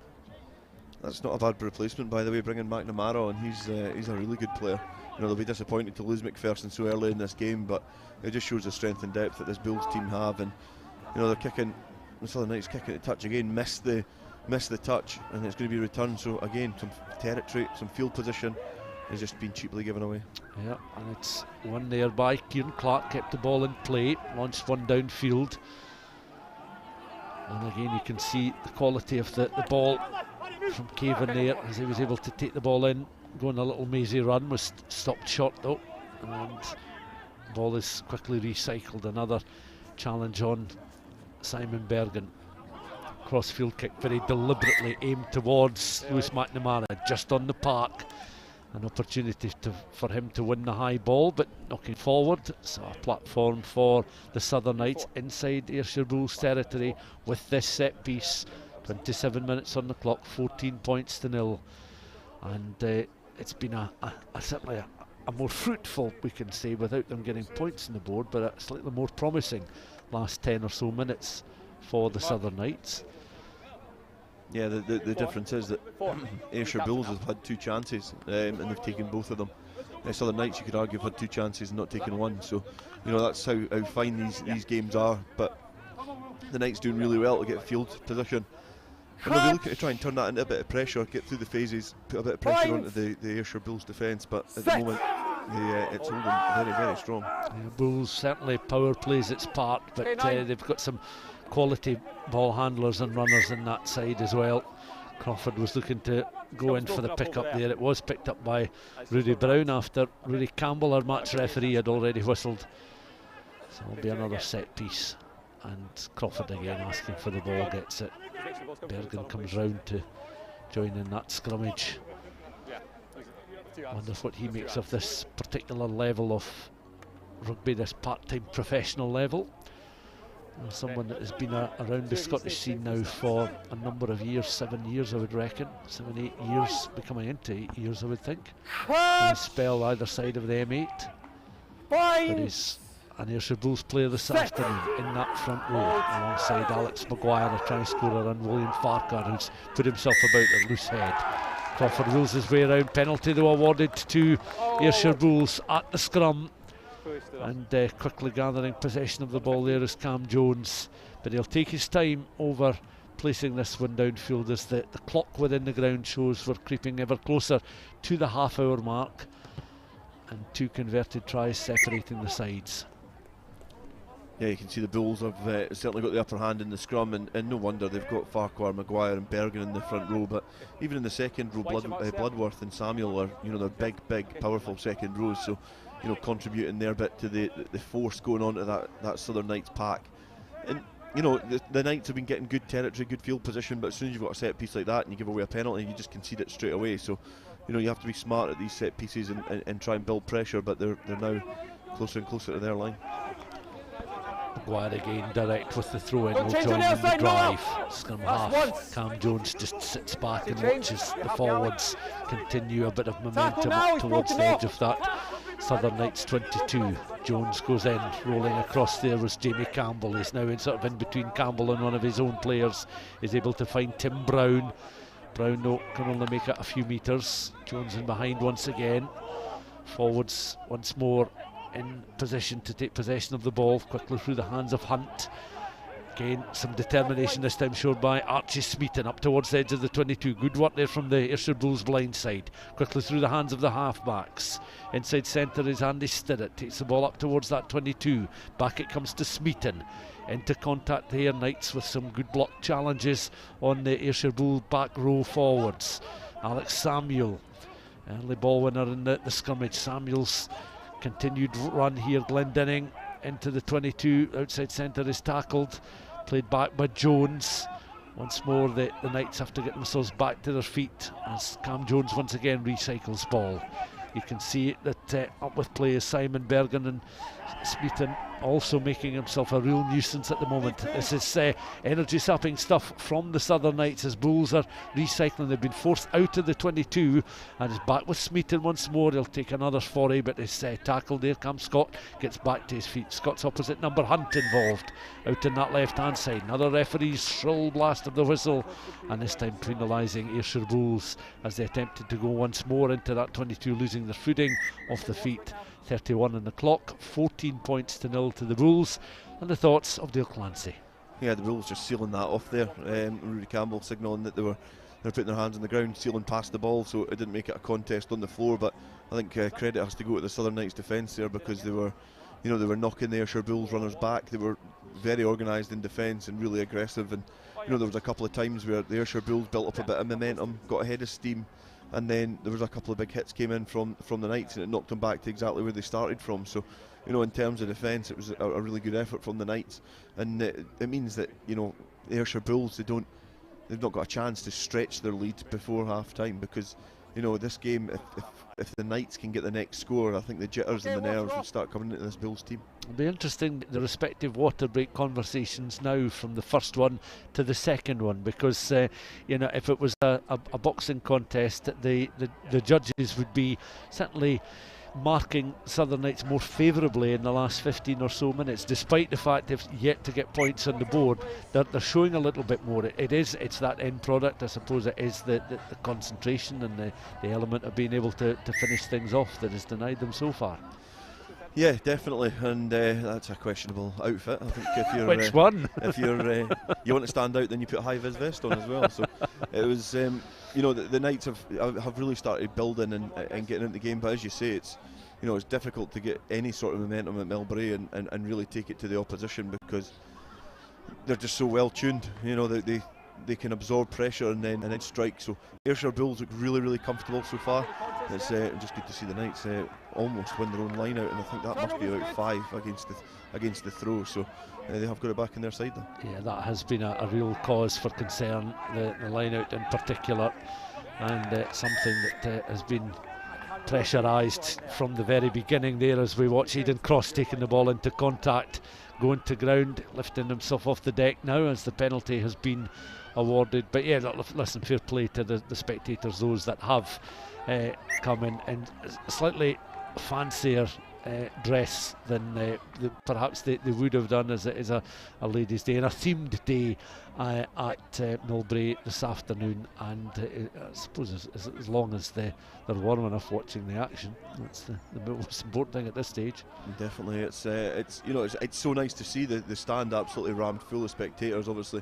That's not a bad replacement, by the way, bringing McNamara on. He's a really good player. You know, they'll be disappointed to lose McPherson so early in this game, but it just shows the strength and depth that this Bulls team have. And you know, they're kicking, the Southern Knights kicking the touch again, missed the touch, and it's going to be returned. So again, some territory, some field position has just been cheaply given away. Yeah, and it's one there by Kieran Clark, kept the ball in play, launched one downfield. And again, you can see the quality of the ball from Cavan there, as he was able to take the ball in, going a little mazy run, was stopped short though, and the ball is quickly recycled. Another challenge on Simon Bergen. Crossfield kick, very deliberately aimed towards Lewis McNamara, just on the park. An opportunity for him to win the high ball, but knocking forward. So a platform for the Southern Knights inside Ayrshire Bulls territory with this set piece. 27 minutes on the clock, 14 points to 0. And it's been certainly a more fruitful, we can say, without them getting points on the board, but a slightly more promising last 10 or so minutes for the Southern Knights. Yeah, the difference is that Ayrshire Bulls have had 2 chances and they've taken both of them. Southern Knights, you could argue, have had 2 chances and not taken one. So, you know, that's how fine these games are. But the Knights doing really well to get field position. And they'll be looking to try and turn that into a bit of pressure, get through the phases, put a bit of pressure onto the Ayrshire Bulls defence. But at the moment, it's holding very, very strong. Yeah, Bulls certainly power plays its part, but they've got some quality ball handlers and runners in that side as well. Crawford was looking to go in for the pick-up there. It was picked up by Rudy Brown after Rudy Campbell, our match referee, had already whistled. So it'll be another set piece, and Crawford again asking for the ball, gets it. Bergen comes round to join in that scrummage. Wonders what he makes of this particular level of rugby, this part-time professional level. Someone that has been around the Scottish scene now for a number of years, 7 years I would reckon, 7, 8 years, becoming into 8 years I would think. And a spell either side of the M8. But he's an Ayrshire Bulls player this afternoon in that front row, alongside Alex Maguire, a try scorer, and William Farquhar, who's put himself about a loose head. Crawford wheels his way around, penalty though awarded to Ayrshire Bulls at the scrum. And quickly gathering possession of the ball there is Cam Jones, but he'll take his time over placing this one downfield as the clock within the ground shows we're creeping ever closer to the half-hour mark, and 2 converted tries separating the sides. Yeah, you can see the Bulls have certainly got the upper hand in the scrum, and no wonder they've got Farquhar, Maguire and Bergen in the front row. But even in the second row, Bloodworth and Samuel are, you know, they're big, powerful second rows. So, you know, contributing their bit to the force going on to that Southern Knights pack. And you know, the Knights have been getting good territory, good field position, but as soon as you've got a set piece like that and you give away a penalty, you just concede it straight away. So, you know, you have to be smart at these set pieces and try and build pressure, but they're now closer and closer to their line. Maguire again direct with the throw in, will join in the drive. Scrum half, Cam Jones just sits back and watches the forwards continue a bit of momentum up towards the edge of that Southern Knights 22. Jones goes in, rolling across there was Jamie Campbell. He's now in between Campbell and one of his own players. Is able to find Tim Brown. Brown though can only make it a few metres. Jones in behind once again. Forwards once more in position to take possession of the ball, quickly through the hands of Hunt. Again, some determination this time showed by Archie Smeaton up towards the edge of the 22. Good work there from the Ayrshire Bulls blind side. Quickly through the hands of the half-backs. Inside centre is Andy Stirrett. Takes the ball up towards that 22. Back it comes to Smeaton. Into contact here, Knights with some good block challenges on the Ayrshire Bull back row forwards. Alex Samuel, early ball winner in the scrummage. Samuel's continued run here. Glendinning into the 22. Outside centre is tackled. Played back by Jones. Once more the Knights have to get themselves back to their feet as Cam Jones once again recycles ball. You can see that up with play is Simon Bergen, and Smeaton also making himself a real nuisance at the moment. This is energy sapping stuff from the Southern Knights as Bulls are recycling. They've been forced out of the 22 and is back with Smeaton once more. He'll take another foray, but it's tackled there. Cam Scott gets back to his feet. Scott's opposite number Hunt involved out in that left hand side. Another referee's shrill blast of the whistle, and this time penalising Ayrshire Bulls as they attempted to go once more into that 22, losing their footing off the feet. 31 on the clock, 14 points to 0 to the Bulls. And the thoughts of Dale Clancy. Yeah, the Bulls just sealing that off there. Rudy Campbell signalling that they were putting their hands on the ground, sealing past the ball, so it didn't make it a contest on the floor. But I think credit has to go to the Southern Knights defence there, because they were knocking the Ayrshire Bulls runners back. They were very organised in defence and really aggressive. And there was a couple of times where the Ayrshire Bulls built up a bit of momentum, got ahead of steam, and then there was a couple of big hits came in from the Knights, and it knocked them back to exactly where they started from. So, in terms of defence, it was a really good effort from the Knights, and it means that the Ayrshire Bulls they've not got a chance to stretch their lead before half time, because this game, if the Knights can get the next score, I think the jitters and the nerves would start coming into this Bulls team. It'll be interesting, the respective water break conversations now from the first one to the second one, because if it was a boxing contest, the judges would be certainly marking Southern Knights more favourably in the last 15 or so minutes, despite the fact they've yet to get points on the board. They're showing a little bit more. It's that end product, I suppose. It is the concentration and the element of being able to finish things off that has denied them so far. Yeah, definitely, and that's a questionable outfit. I think if you're which one? If you're you want to stand out, then you put a high vis vest on as well. So it was, the Knights have really started building and getting into the game. But as you say, it's difficult to get any sort of momentum at Millbrae and really take it to the opposition, because they're just so well tuned. They can absorb pressure and then strike. So Ayrshire Bulls look really, really comfortable so far. It's just good to see the Knights almost win their own line out, and I think that must be about 5 against the throw. So they have got it back on their side there. Yeah, that has been a real cause for concern, the line out in particular, and something that has been pressurised from the very beginning there, as we watch Aidan Cross taking the ball into contact, going to ground, lifting himself off the deck now as the penalty has been awarded. But yeah, listen, fair play to the spectators, those that have come in slightly fancier dress than perhaps they would have done as it is a ladies' day and a themed day at Millbrae this afternoon. And I suppose as long as they're warm enough watching the action, that's the most important thing at this stage. Definitely, it's so nice to see the stand absolutely rammed full of spectators. Obviously,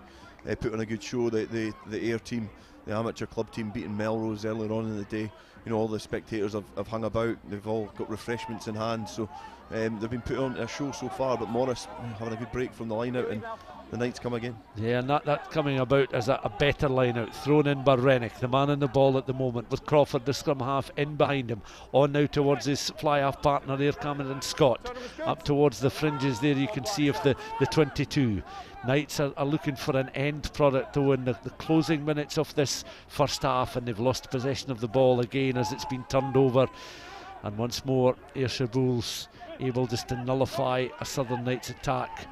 put on a good show. The Ayr team, the amateur club team, beating Melrose earlier on in the day. All the spectators have hung about. They've all got refreshments in hand, so they've been put on a show so far. But Morris having a good break from the line out, and the Knights come again. Yeah, and that coming about as a better line out, thrown in by Rennick, the man in the ball at the moment, with Crawford, the scrum half, in behind him. On now towards his fly half partner there, Cameron Scott, up towards the fringes there. You can see of the 22. Knights are looking for an end product though in the closing minutes of this first half, and they've lost possession of the ball again as it's been turned over. And once more, Ayrshire Bulls able just to nullify a Southern Knights attack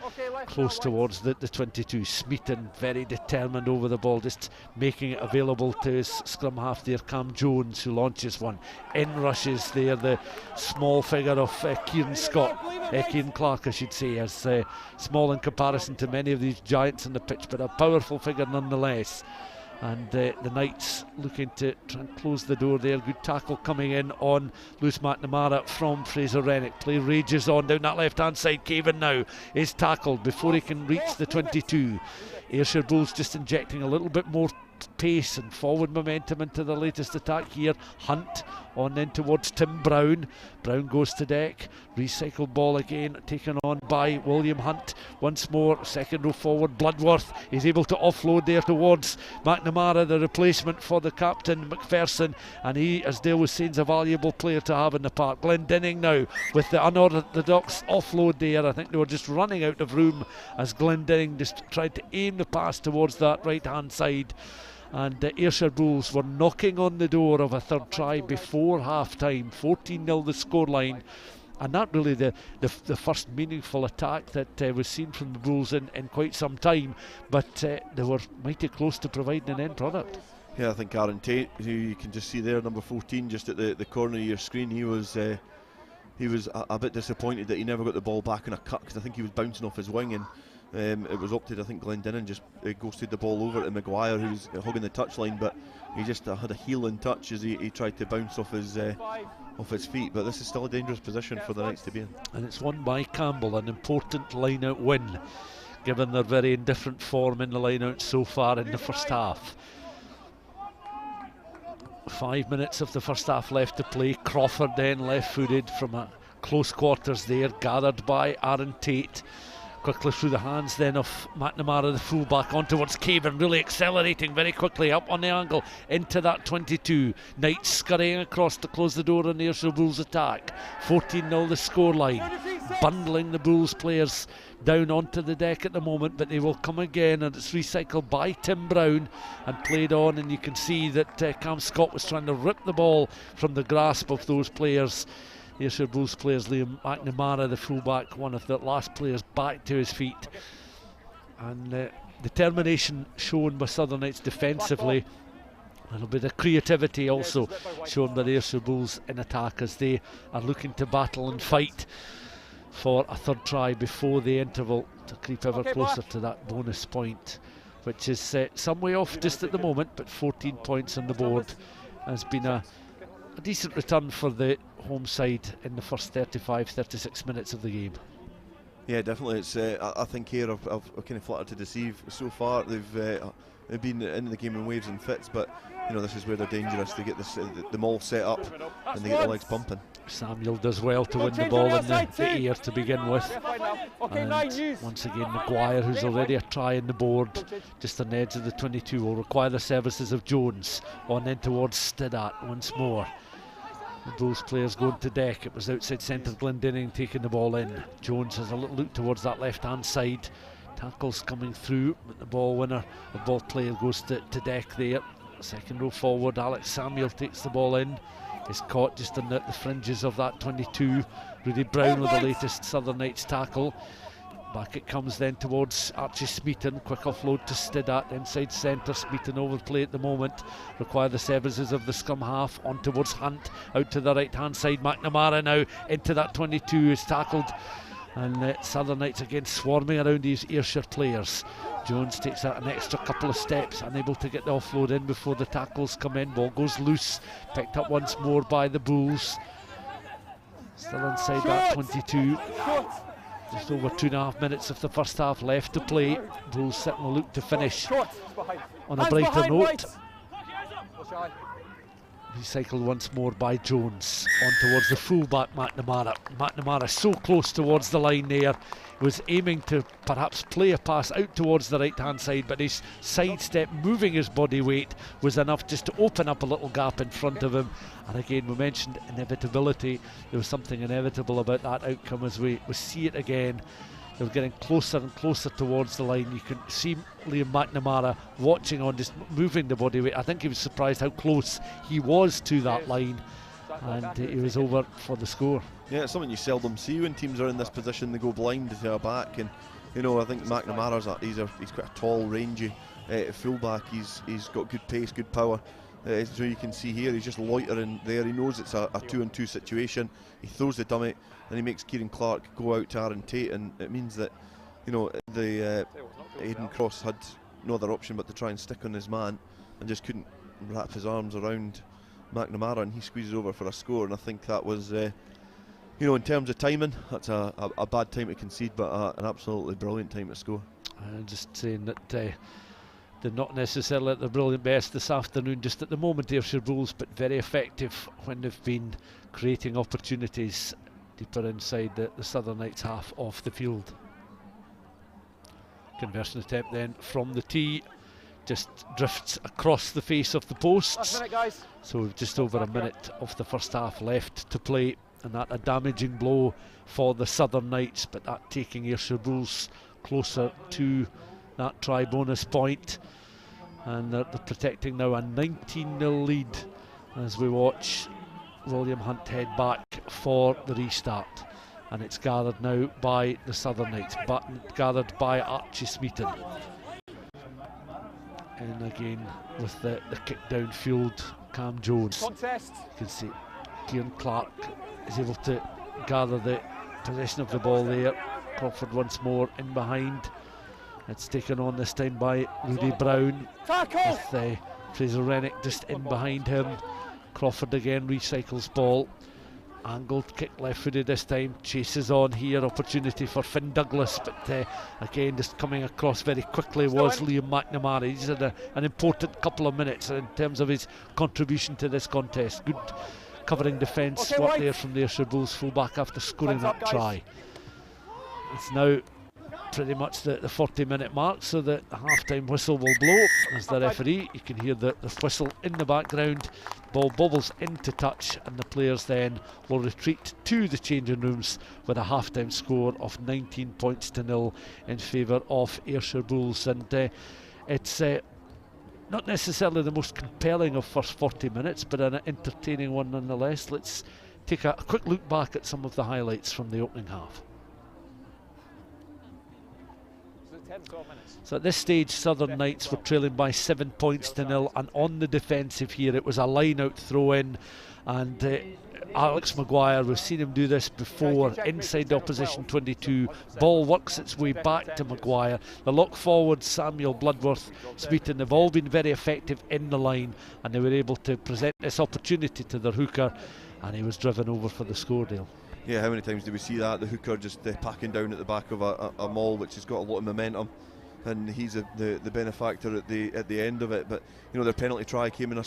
close towards the 22. Smeaton very determined over the ball, just making it available to his scrum half there, Cam Jones, who launches one. In rushes there the small figure of Kieran Clark, I should say, as small in comparison to many of these giants on the pitch, but a powerful figure nonetheless. And the Knights looking to try and close the door there. Good tackle coming in on Lewis McNamara from Fraser Rennick. Play rages on down that left hand side. Cavan now is tackled before he can reach the 22. Ayrshire Bulls just injecting a little bit more pace and forward momentum into the latest attack here. Hunt on in towards Tim Brown. Brown goes to deck. Recycled ball again taken on by William Hunt. Once more, second row forward, Bloodworth is able to offload there towards McNamara, the replacement for the captain McPherson, and he, as Dale was saying, is a valuable player to have in the park. Glendinning now with the unorthodox offload there. I think they were just running out of room as Glendinning just tried to aim the pass towards that right hand side. And the Ayrshire Bulls were knocking on the door of a third try before half time. 14-0 the scoreline, and that really the first meaningful attack that was seen from the Bulls in quite some time, but they were mighty close to providing an end product. Yeah, I think Aaron Tate, who you can just see there, number 14, just at the corner of your screen, he was a bit disappointed that he never got the ball back in a cut, because I think he was bouncing off his wing, and it was opted. I think Glendinning just ghosted the ball over to Maguire, who was hugging the touchline, but he just had a healing touch as he tried to bounce off his feet. But this is still a dangerous position for the Knights to be in. And it's won by Campbell, an important line-out win, given their very indifferent form in the line-out so far in the first half. 5 minutes of the first half left to play. Crawford then left-footed from a close quarters there, gathered by Aaron Tate. Quickly through the hands then of McNamara, the fullback, on towards Cavan, really accelerating very quickly up on the angle into that 22. Knights scurrying across to close the door on the Ayrshire Bulls attack. 14-0 the scoreline, bundling the Bulls players down onto the deck at the moment, but they will come again, and it's recycled by Tim Brown and played on, and you can see that Cam Scott was trying to rip the ball from the grasp of those players. Ayrshire Bulls players, Liam McNamara, the fullback, one of the last players back to his feet. And determination shown by Southern Knights defensively. A little bit of creativity also shown by the Ayrshire Bulls in attack, as they are looking to battle and fight for a third try before the interval to creep ever closer to that bonus point, which is some way off just at the moment, but 14 points on the board has been a decent return for the home side in the first 35-36 minutes of the game. Yeah, definitely. It's I think here I've kind of flattered to deceive so far. They've been in the game in waves and fits, but you know, this is where they're dangerous. They get them all set up and they get the legs pumping. Samuel does well to win the ball in the air to begin with, and once again Maguire, who's already a try in the board just on the edge of the 22, will require the services of Jones on in towards Stidat once more. The Bulls players going to deck. It was outside centre, Glendinning taking the ball in. Jones has a little look towards that left hand side. Tackles coming through, but the ball winner, the ball player, goes to deck there. Second row forward, Alex Samuel takes the ball in. Is caught just on the fringes of that 22. Rudy Brown with the latest Southern Knights tackle. Back it comes then towards Archie Smeaton. Quick offload to Stidat inside centre. Smeaton overplay at the moment. Require the services of the scrum half. On towards Hunt. Out to the right hand side. McNamara now into that 22 is tackled. And Southern Knights again swarming around these Ayrshire players. Jones takes out an extra couple of steps, unable to get the offload in before the tackles come in. Ball goes loose, picked up once more by the Bulls. Still inside that 22. Just over 2.5 minutes of the first half left to play. Bulls certainly look to finish on a brighter note. Recycled once more by Jones. On towards the fullback McNamara. McNamara so close towards the line there. Was aiming to perhaps play a pass out towards the right hand side, but his sidestep, moving his body weight, was enough just to open up a little gap in front of him. And again, we mentioned inevitability. There was something inevitable about that outcome as we see it again. They were getting closer and closer towards the line. You can see Liam McNamara watching on, just moving the body weight. I think he was surprised how close he was to that line, and he was over for the score. Yeah, it's something you seldom see when teams are in this position. They go blind to a back, and you know, I think McNamara's he's quite a tall, rangy fullback. He's got good pace, good power. So you can see here, he's just loitering there. He knows it's a 2-on-2 situation. He throws the dummy, and he makes Kieran Clark go out to Aaron Tate, and it means that, you know, the Aidan Cross had no other option but to try and stick on his man, and just couldn't wrap his arms around McNamara, and he squeezes over for a score. And I think that was, you know, in terms of timing, that's a bad time to concede, but an absolutely brilliant time to score. I'm just saying that they're not necessarily at their brilliant best this afternoon, just at the moment, Ayrshire Bulls, but very effective when they've been creating opportunities deeper inside the Southern Knights half of the field. Conversion attempt then from the tee, just drifts across the face of the posts. So we've just over a minute of the first half left to play, and that a damaging blow for the Southern Knights, but that taking Ayrshire Bulls closer to that try bonus point, and they're protecting now a 19-0 lead as we watch William Hunt head back for the restart. And it's gathered now by the Southern Knights, but gathered by Archie Smeaton. And again with the kick downfield, Cam Jones. Contest. You can see Kieran Clark is able to gather the possession of the ball there. Crawford once more in behind. It's taken on this time by Rudy Brown, with Fraser Rennick just in behind him. Crawford again recycles ball. Angled kick left footed this time, chases on here, opportunity for Finn Douglas, but again just coming across very quickly was Liam McNamara. He's had an important couple of minutes in terms of his contribution to this contest. Good covering defence work there from the Ayrshire Bulls fullback after scoring that try. It's now pretty much the 40-minute mark, so the half-time whistle will blow as the referee. You can hear the whistle in the background. Ball bobbles into touch, and the players then will retreat to the changing rooms with a half-time score of 19 points to 0 in favour of Ayrshire Bulls. And it's not necessarily the most compelling of first 40 minutes, but an entertaining one nonetheless. Let's take a quick look back at some of the highlights from the opening half. So at this stage, Southern Knights were trailing by 7 points to 0, and on the defensive here it was a line-out throw-in, and Alex Maguire, we've seen him do this before, inside the opposition 22, ball works its way back to Maguire. The lock forward, Samuel, Bloodworth, Smeaton, they've all been very effective in the line, and they were able to present this opportunity to their hooker, and he was driven over for the score, Dale. Yeah, how many times do we see that? The hooker just packing down at the back of a maul, which has got a lot of momentum, and he's the benefactor at the end of it. But you know, their penalty try came in a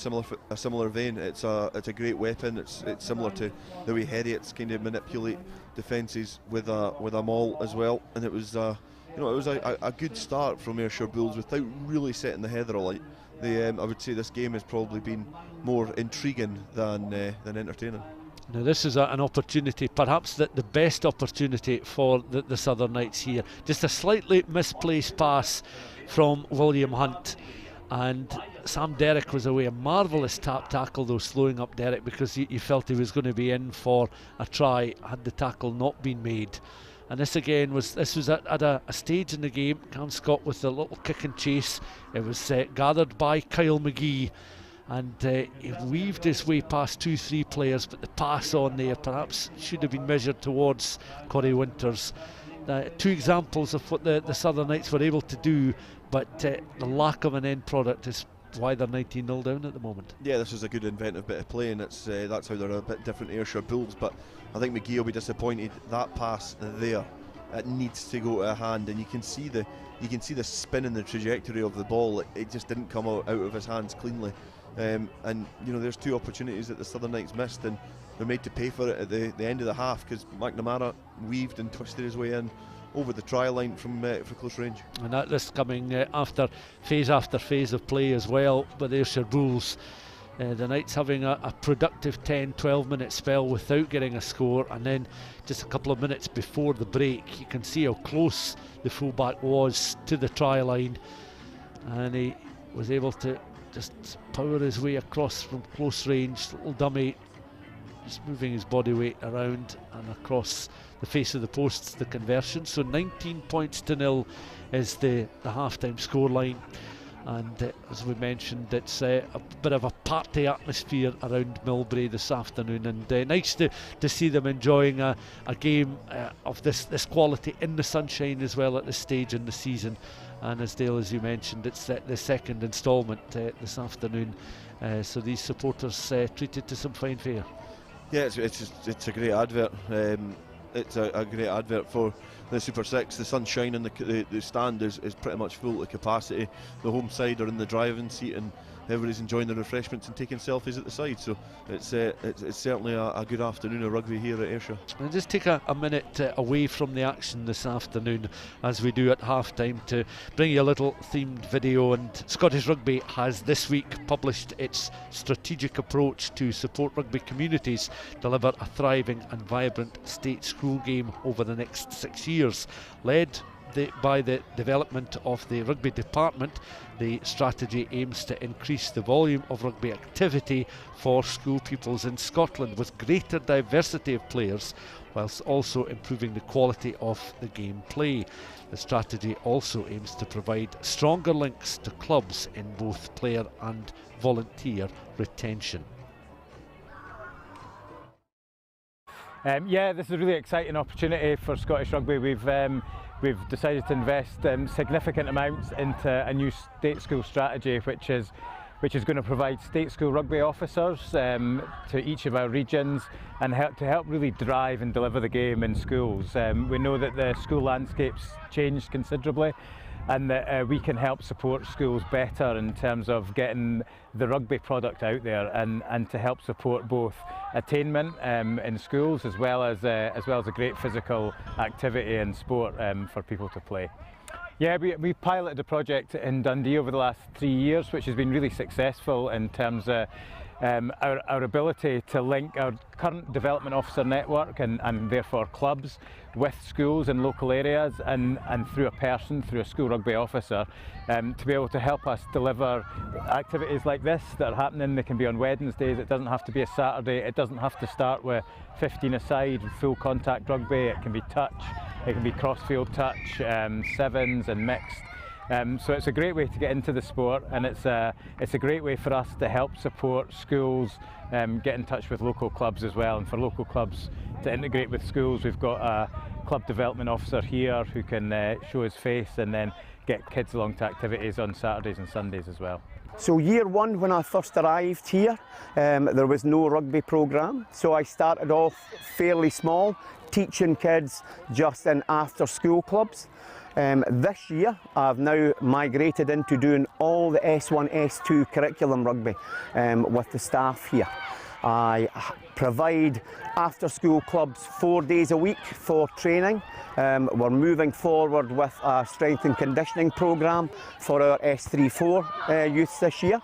similar vein. It's a great weapon. It's similar to the way Heriots kind of manipulate defences with a maul as well. And it was you know, it was a good start from Ayrshire Bulls without really setting the heather alight. I would say this game has probably been more intriguing than entertaining. Now this is an opportunity, perhaps the best opportunity for the Southern Knights here. Just a slightly misplaced pass from William Hunt, and Sam Derrick was away. A marvellous tap tackle though, slowing up Derrick, because you felt he was going to be in for a try had the tackle not been made. And this again was at a stage in the game. Cam Scott with the little kick and chase. It was gathered by Kyle McGee, and he weaved his way past 2-3 players, but the pass on there perhaps should have been measured towards Corey Winters. Two examples of what the Southern Knights were able to do, but the lack of an end product is why they're 19-0 down at the moment. Yeah, this was a good inventive bit of play, and that's how they're a bit different Ayrshire Bulls, but I think McGee will be disappointed. That pass there, it needs to go to a hand, and you can see the spin and the trajectory of the ball. It just didn't come out of his hands cleanly. And you know, there's two opportunities that the Southern Knights missed, and they're made to pay for it at the end of the half, because McNamara weaved and twisted his way in over the try line from close range. And this coming after phase of play as well with Ayrshire Bulls. The Knights having a productive 10-12 minute spell without getting a score, and then just a couple of minutes before the break you can see how close the fullback was to the try line, and he was able to just power his way across from close range. Little dummy, just moving his body weight around and across the face of the posts, the conversion. So 19 points to 0 is the half-time scoreline, and as we mentioned, it's a bit of a party atmosphere around Millbrae this afternoon, and nice to see them enjoying a game of this quality in the sunshine as well at this stage in the season. And as Dale, as you mentioned, it's the second instalment this afternoon, so these supporters treated to some fine fare. Yeah, it's a great advert. It's a great advert for the Super 6. The sun's shining, the stand is pretty much full to capacity. The home side are in the driving seat, and everybody's enjoying the refreshments and taking selfies at the side. So it's certainly a good afternoon of rugby here at Ayrshire. And just take a minute away from the action this afternoon, as we do at half time, to bring you a little themed video. And Scottish Rugby has this week published its strategic approach to support rugby communities deliver a thriving and vibrant state school game over the next 6 years. Led by the development of the rugby department, the strategy aims to increase the volume of rugby activity for school pupils in Scotland with greater diversity of players, whilst also improving the quality of the game play. The strategy also aims to provide stronger links to clubs in both player and volunteer retention. Yeah, this is a really exciting opportunity for Scottish Rugby. We've decided to invest significant amounts into a new state school strategy, which is going to provide state school rugby officers to each of our regions, and to help really drive and deliver the game in schools. We know that the school landscape's changed considerably, and that we can help support schools better in terms of getting the rugby product out there, and to help support both attainment in schools as well as a great physical activity and sport for people to play. Yeah, we piloted a project in Dundee over the last 3 years, which has been really successful in terms of our ability to link our current development officer network and therefore clubs with schools in local areas, and through a school rugby officer, to be able to help us deliver activities like this that are happening. They can be on Wednesdays, it doesn't have to be a Saturday, it doesn't have to start with 15-a-side full contact rugby, it can be touch, it can be cross-field touch, sevens and mixed. So it's a great way to get into the sport, and it's a great way for us to help support schools get in touch with local clubs as well. And for local clubs to integrate with schools, we've got a club development officer here who can show his face and then get kids along to activities on Saturdays and Sundays as well. So year one, when I first arrived here, there was no rugby programme, so I started off fairly small, teaching kids just in after school clubs. This year I've now migrated into doing all the S1, S2 curriculum rugby with the staff here. I provide after school clubs 4 days a week for training. We're moving forward with a strength and conditioning programme for our S3-4 youths this year.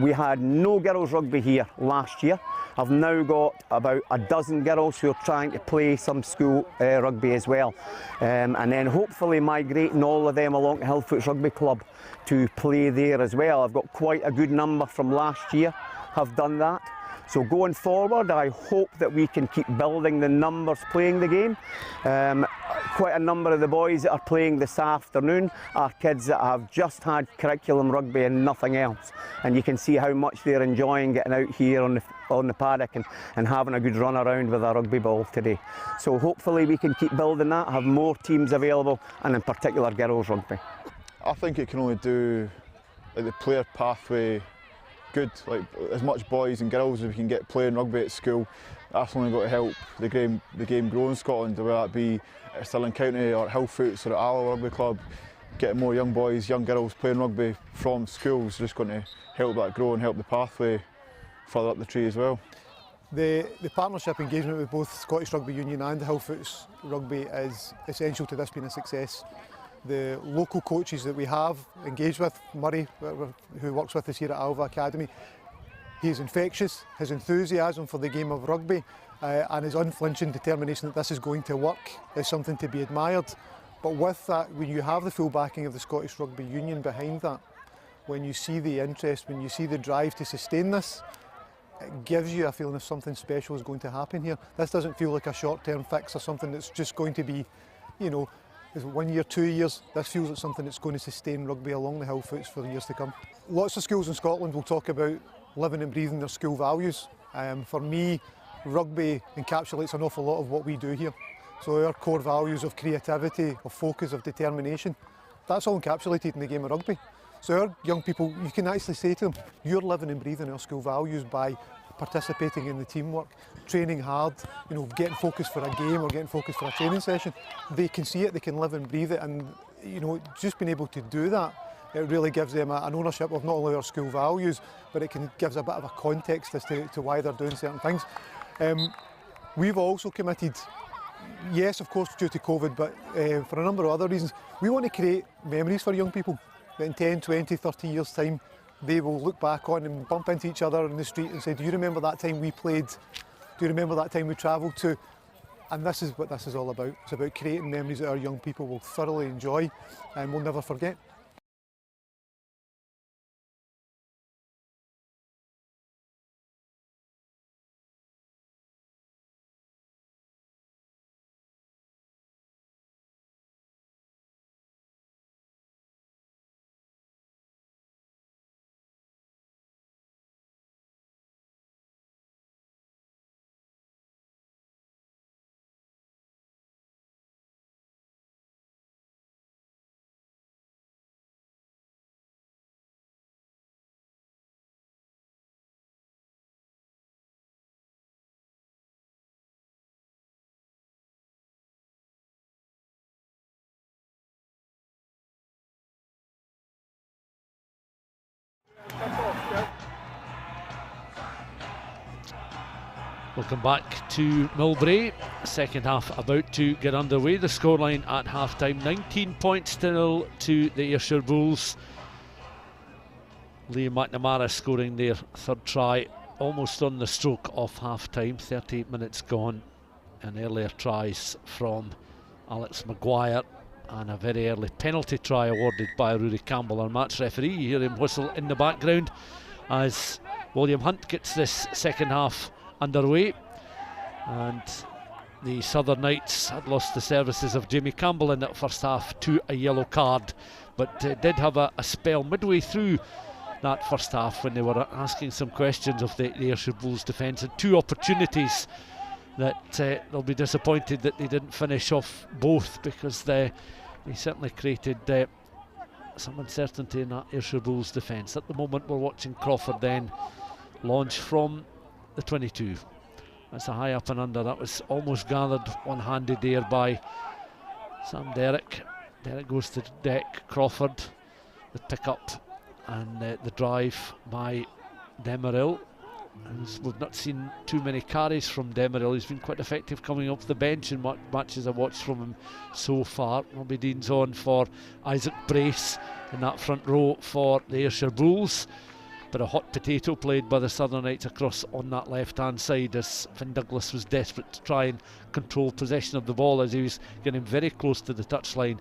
We had no girls rugby here last year. I've now got about a dozen girls who are trying to play some school rugby as well, and then hopefully migrating all of them along to Hillfoot Rugby Club to play there as well. I've got quite a good number from last year have done that. So going forward, I hope that we can keep building the numbers playing the game. Quite a number of the boys that are playing this afternoon are kids that have just had curriculum rugby and nothing else. And you can see how much they're enjoying getting out here on the paddock and having a good run around with a rugby ball today. So hopefully we can keep building that, have more teams available, and in particular girls rugby. I think it can only do the player pathway good, like as much boys and girls as we can get playing rugby at school. That's only got to help the game grow in Scotland, whether that be at Stirling County or Hillfoot or at Alloa Rugby Club. Getting more young boys, young girls playing rugby from schools is just going to help that grow and help the pathway further up the tree as well. The partnership engagement with both Scottish Rugby Union and Hillfoot's Rugby is essential to this being a success. The local coaches that we have engaged with, Murray, who works with us here at Alva Academy, he is infectious. His enthusiasm for the game of rugby and his unflinching determination that this is going to work is something to be admired. But with that, when you have the full backing of the Scottish Rugby Union behind that, when you see the interest, when you see the drive to sustain this, it gives you a feeling of something special is going to happen here. This doesn't feel like a short-term fix or something that's just going to be, you know, is it 1 year, 2 years? This feels like something that's going to sustain rugby along the Hillfoots for the years to come. Lots of schools in Scotland will talk about living and breathing their school values. For me, rugby encapsulates an awful lot of what we do here. So our core values of creativity, of focus, of determination, that's all encapsulated in the game of rugby. So our young people, you can actually say to them, you're living and breathing our school values by participating in the teamwork, training hard, you know, getting focused for a game or getting focused for a training session. They can see it, they can live and breathe it, and you know, just being able to do that, it really gives them an ownership of not only our school values, but it gives a bit of a context as to why they're doing certain things. We've also committed, yes, of course, due to COVID, but for a number of other reasons, we want to create memories for young people that in 10, 20, 30 years' time, they will look back on and bump into each other in the street and say, do you remember that time we played? Do you remember that time we travelled to? And this is what this is all about. It's about creating memories that our young people will thoroughly enjoy and will never forget. Welcome back to Millbrae. Second half about to get underway. The scoreline at half time, 19 points still to the Ayrshire Bulls. Liam McNamara scoring their third try almost on the stroke of half time, 38 minutes gone, and earlier tries from Alex Maguire and a very early penalty try awarded by Rory Campbell, our match referee. You hear him whistle in the background as William Hunt gets this second half underway, and the Southern Knights had lost the services of Jamie Campbell in that first half to a yellow card, but did have a spell midway through that first half when they were asking some questions of the Ayrshire Bulls defence, and two opportunities that they'll be disappointed that they didn't finish off both, because they certainly created some uncertainty in that Ayrshire Bulls defence. At the moment we're watching Crawford then launch from the 22. That's a high up and under. That was almost gathered one-handed there by Sam Derrick. Derrick goes to the deck. Crawford, the pick-up and the drive by Demeril. We've not seen too many carries from Demeril. He's been quite effective coming off the bench in matches I've watched from him so far. Robbie Dean's on for Isaac Brace in that front row for the Ayrshire Bulls. But a hot potato played by the Southern Knights across on that left hand side, as Finn Douglas was desperate to try and control possession of the ball as he was getting very close to the touchline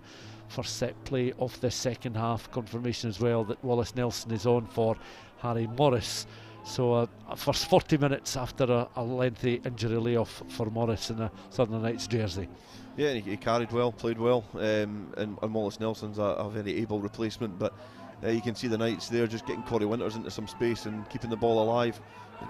for set play of the second half. Confirmation as well that Wallace Nelson is on for Harry Morris. So first 40 minutes after a lengthy injury layoff for Morris in a Southern Knights jersey. Yeah, he carried well, played well, and Wallace Nelson's a very able replacement, but you can see the Knights there just getting Corey Winters into some space and keeping the ball alive.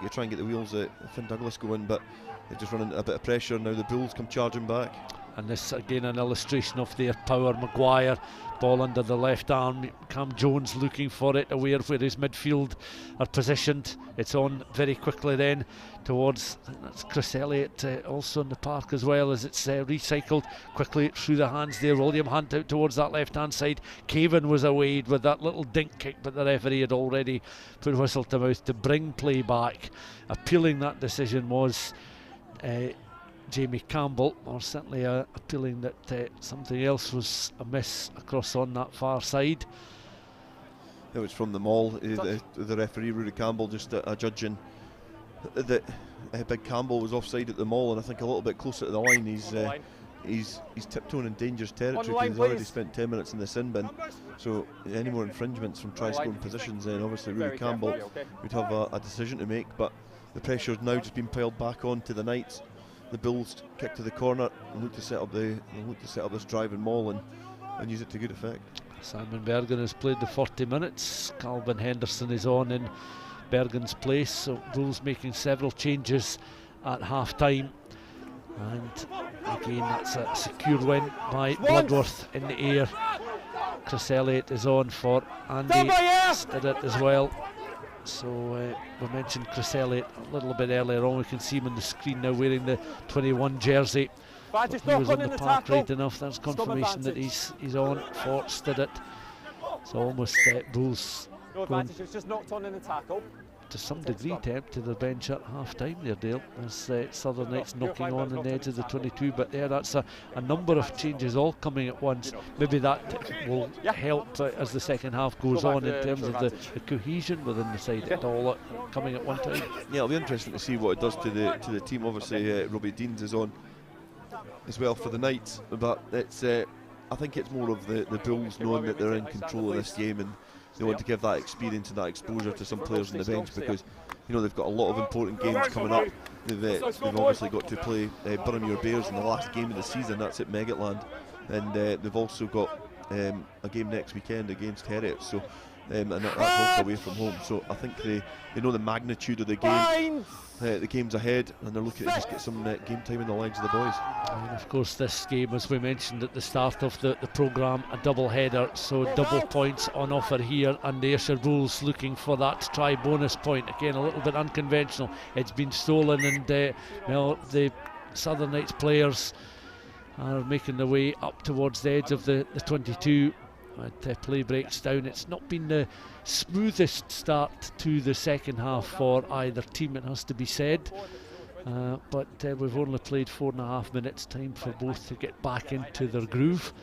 You try and get the wheels at Finn Douglas going, but they're just running a bit of pressure. Now the Bulls come charging back. And this again an illustration of their power. Maguire, ball under the left arm. Cam Jones looking for it, aware where his midfield are positioned. It's on very quickly then towards, I think that's Chris Elliott also in the park as well, as it's recycled quickly through the hands there. William Hunt out towards that left hand side. Cavan was away with that little dink kick, but the referee had already put whistle to mouth to bring play back. Appealing that decision was Jamie Campbell, or certainly appealing that something else was amiss across on that far side. It was from the maul. The referee, Rory Campbell, just judging that Big Campbell was offside at the maul, and I think a little bit closer to the line. He's tiptoeing in dangerous territory because he's already spent 10 minutes in the sin bin. So any more infringements from try-scoring positions, then obviously Rory Campbell would have a decision to make. But the pressure's now just been piled back onto the Knights. the Bulls kick to the corner and look to set up this driving maul and use it to good effect. Simon Bergen has played the 40 minutes. Calvin Henderson is on in Bergen's place, so Bulls making several changes at half time. And again, that's a secure win by Bloodworth in the air. Chris Elliott is on for Andy Stiddett as well. So we mentioned Chris Elliott a little bit earlier on. We can see him on the screen now wearing the 21 jersey. But he was on the park right enough. That's confirmation that he's on for Stiddett. So almost Bulls going just knocked on in the tackle. to some degree to the bench at half time there, Dale, as Southern Knights knocking on the edge of the 22. But that's a number of changes all coming at once. Maybe that will help as the second half goes on in terms of the cohesion within the side. It all coming at one time. Yeah, it'll be interesting to see what it does to the team. Obviously Robbie Deans is on as well for the Knights, but it's I think it's more of the Bulls knowing that they're in control of this game, and they want to give that experience and that exposure to some players on the bench, because they've got a lot of important games coming up. They've obviously got to play Boroughmuir Bears in the last game of the season. That's at Megatland, and they've also got a game next weekend against Heriot. So and that's also away from home. So I think they know the magnitude of the game, the games ahead, and they're looking to just get some game time in the legs of the boys. And of course this game, as we mentioned at the start of the programme, a double header, so double points on offer here, and the Ayrshire Bulls looking for that try bonus point. Again, a little bit unconventional. It's been stolen, and the Southern Knights players are making their way up towards the edge of the 22. But play breaks down. It's not been the smoothest start to the second half for either team, it has to be said. But we've only played 4.5 minutes. Time for both to get back into their groove.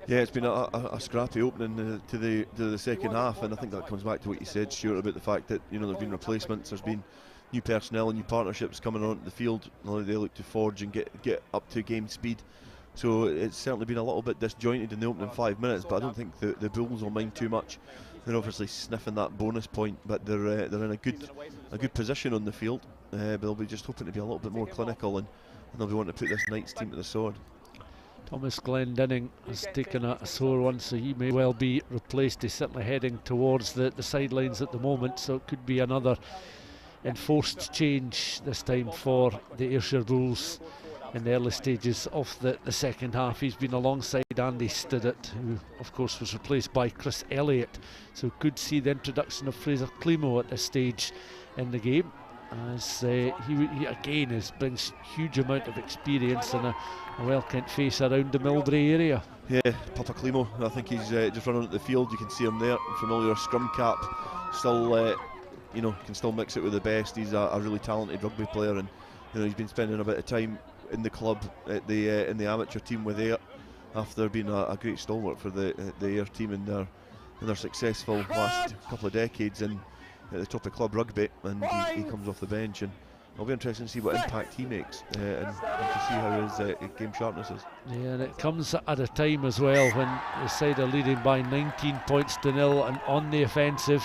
Yeah, it's been a scrappy opening to the second half, and I think that comes back to what you said, Stuart, about the fact that there've been replacements, there's been new personnel and new partnerships coming onto the field. They look to forge and get up to game speed. So it's certainly been a little bit disjointed in the opening 5 minutes, but I don't think the Bulls will mind too much. They're obviously sniffing that bonus point, but they're in a good position on the field. But they'll be just hoping to be a little bit more clinical, and they'll be wanting to put this Knights team to the sword. Thomas Glendinning has taken a sore one, so he may well be replaced. He's certainly heading towards the sidelines at the moment, so it could be another enforced change this time for the Ayrshire Bulls in the early stages of the second half. He's been alongside Andy Stiddett, who of course was replaced by Chris Elliott, so could see the introduction of Fraser Climo at this stage in the game, as he again brings huge amount of experience and a well-kent face around the Millbrae area. Yeah, Papa Climo, I think he's just running at the field. You can see him there, familiar scrum cap, still can still mix it with the best. He's a really talented rugby player, and he's been spending a bit of time in the club at in the amateur team with Ayr, after being a great stalwart for the Ayr team in their successful last couple of decades and at the top of club rugby, and he comes off the bench, and it'll be interesting to see what impact he makes and to see how his game sharpness is. Yeah, and it comes at a time as well when the side are leading by 19 points to 0 and on the offensive,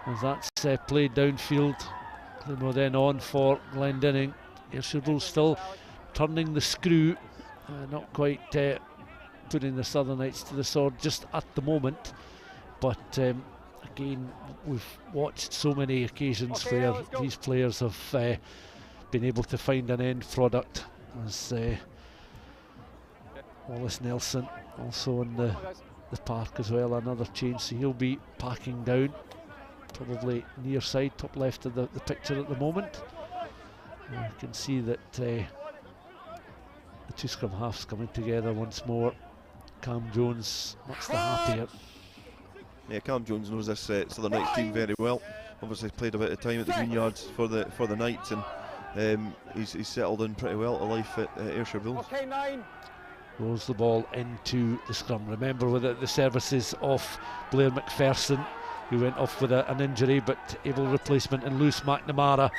as that's played downfield. Climo then on for Glendinning. Ayrshire Bulls still turning the screw, not quite putting the Southern Knights to the sword just at the moment, but again, we've watched so many occasions where these players have been able to find an end product, as Wallace Nelson also in the park as well, another change, so he'll be packing down, probably near side, top left of the picture at the moment. You can see that the two scrum halves coming together once more. Cam Jones much the happier. Yeah, Cam Jones knows this Southern Knights team very well. Obviously played a bit of time at the Green Yards for the Knights, and he's settled in pretty well to life at Ayrshire Bulls. Rolls the ball into the scrum. Remember, with the services of Blair McPherson, who went off with an injury, but able replacement in Lewis McNamara,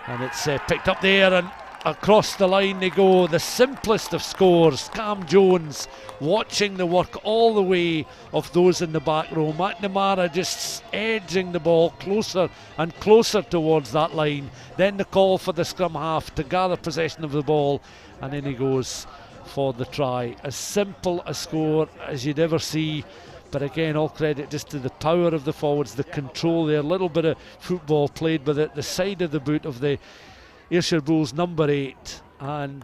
and it's picked up there, and across the line they go. The simplest of scores. Cam Jones watching the work all the way of those in the back row. McNamara just edging the ball closer and closer towards that line. Then the call for the scrum half to gather possession of the ball, and then he goes for the try. As simple a score as you'd ever see. But again, all credit just to the power of the forwards, the control there, a little bit of football played with it, the side of the boot of the Ayrshire Bulls number 8, and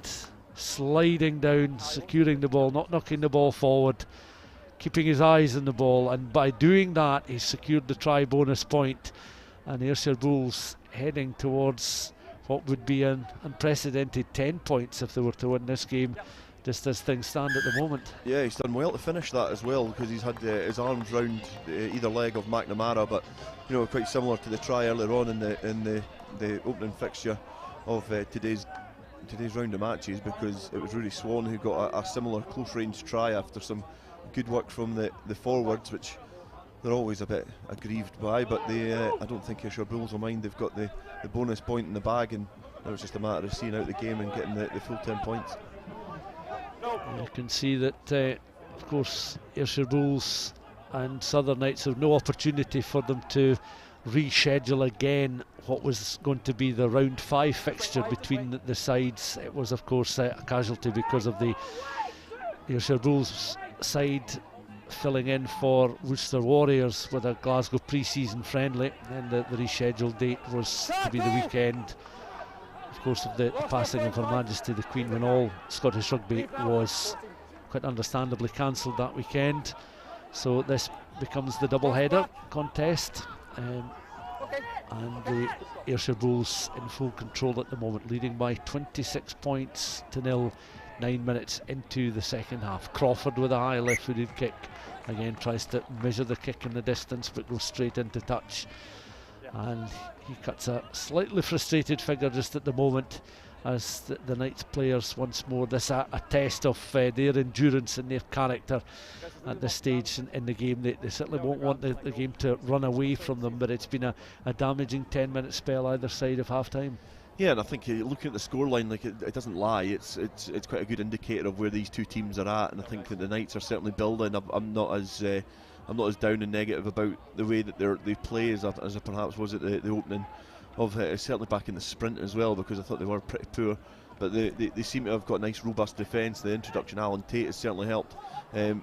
sliding down, securing the ball, not knocking the ball forward, keeping his eyes on the ball, and by doing that he secured the try bonus point, and Ayrshire Bulls heading towards what would be an unprecedented 10 points if they were to win this game, just as things stand at the moment. Yeah, he's done well to finish that as well, because he's had his arms round either leg of McNamara, but you know, quite similar to the try earlier on in the opening fixture of today's round of matches, because it was Rudy Swan who got a similar close range try after some good work from the forwards, which they're always a bit aggrieved by, but I don't think Ayrshire Bulls will mind. They've got the bonus point in the bag, and now it's just a matter of seeing out the game and getting the full 10 points. You can see that, of course, Ayrshire Bulls and Southern Knights have no opportunity for them to reschedule again what was going to be the round 5 fixture between the sides. It was, of course, a casualty because of the Ayrshire Bulls side filling in for Worcester Warriors with a Glasgow pre-season friendly, and the rescheduled date was to be the weekend, of course, of the passing of Her Majesty the Queen, when all Scottish rugby was quite understandably cancelled that weekend. So this becomes the double header contest, and the Ayrshire Bulls in full control at the moment, leading by 26 points to nil, 9 minutes into the second half. Crawford with a high left-footed kick, again tries to measure the kick in the distance but goes straight into touch, and he cuts a slightly frustrated figure just at the moment, as the Knights players once more, this a test of their endurance and their character at this stage in the game. They certainly won't want the game to run away from them, but it's been a damaging 10-minute spell either side of half time. Yeah, and I think looking at the scoreline, like it doesn't lie. It's quite a good indicator of where these two teams are at, and I think that the Knights are certainly building. I'm not as down and negative about the way that they play as I perhaps was at the opening of certainly back in the sprint as well, because I thought they were pretty poor. But they seem to have got a nice robust defence. The introduction of Alan Tate has certainly helped,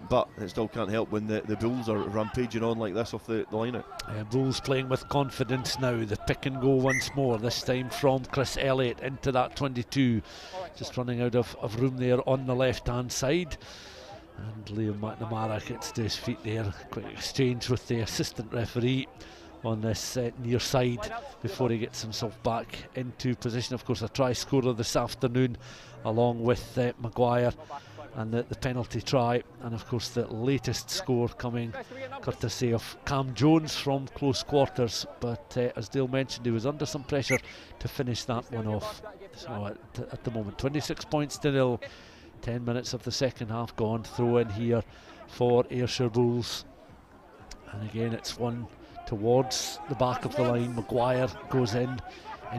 but it still can't help when the Bulls are rampaging on like this off the line-out. Bulls playing with confidence now. The pick and go once more, this time from Chris Elliott into that 22, just running out of room there on the left hand side, and Liam McNamara gets to his feet there. Quick exchange with the assistant referee on this near side before he gets himself back into position. Of course, a try scorer this afternoon along with Maguire, and the penalty try, and of course the latest score coming courtesy of Cam Jones from close quarters, but as Dale mentioned, he was under some pressure to finish that one off. So at the moment 26 points to nil, 10 minutes of the second half gone. Throw in here for Ayrshire Bulls, and again it's one towards the back of the line. Maguire goes in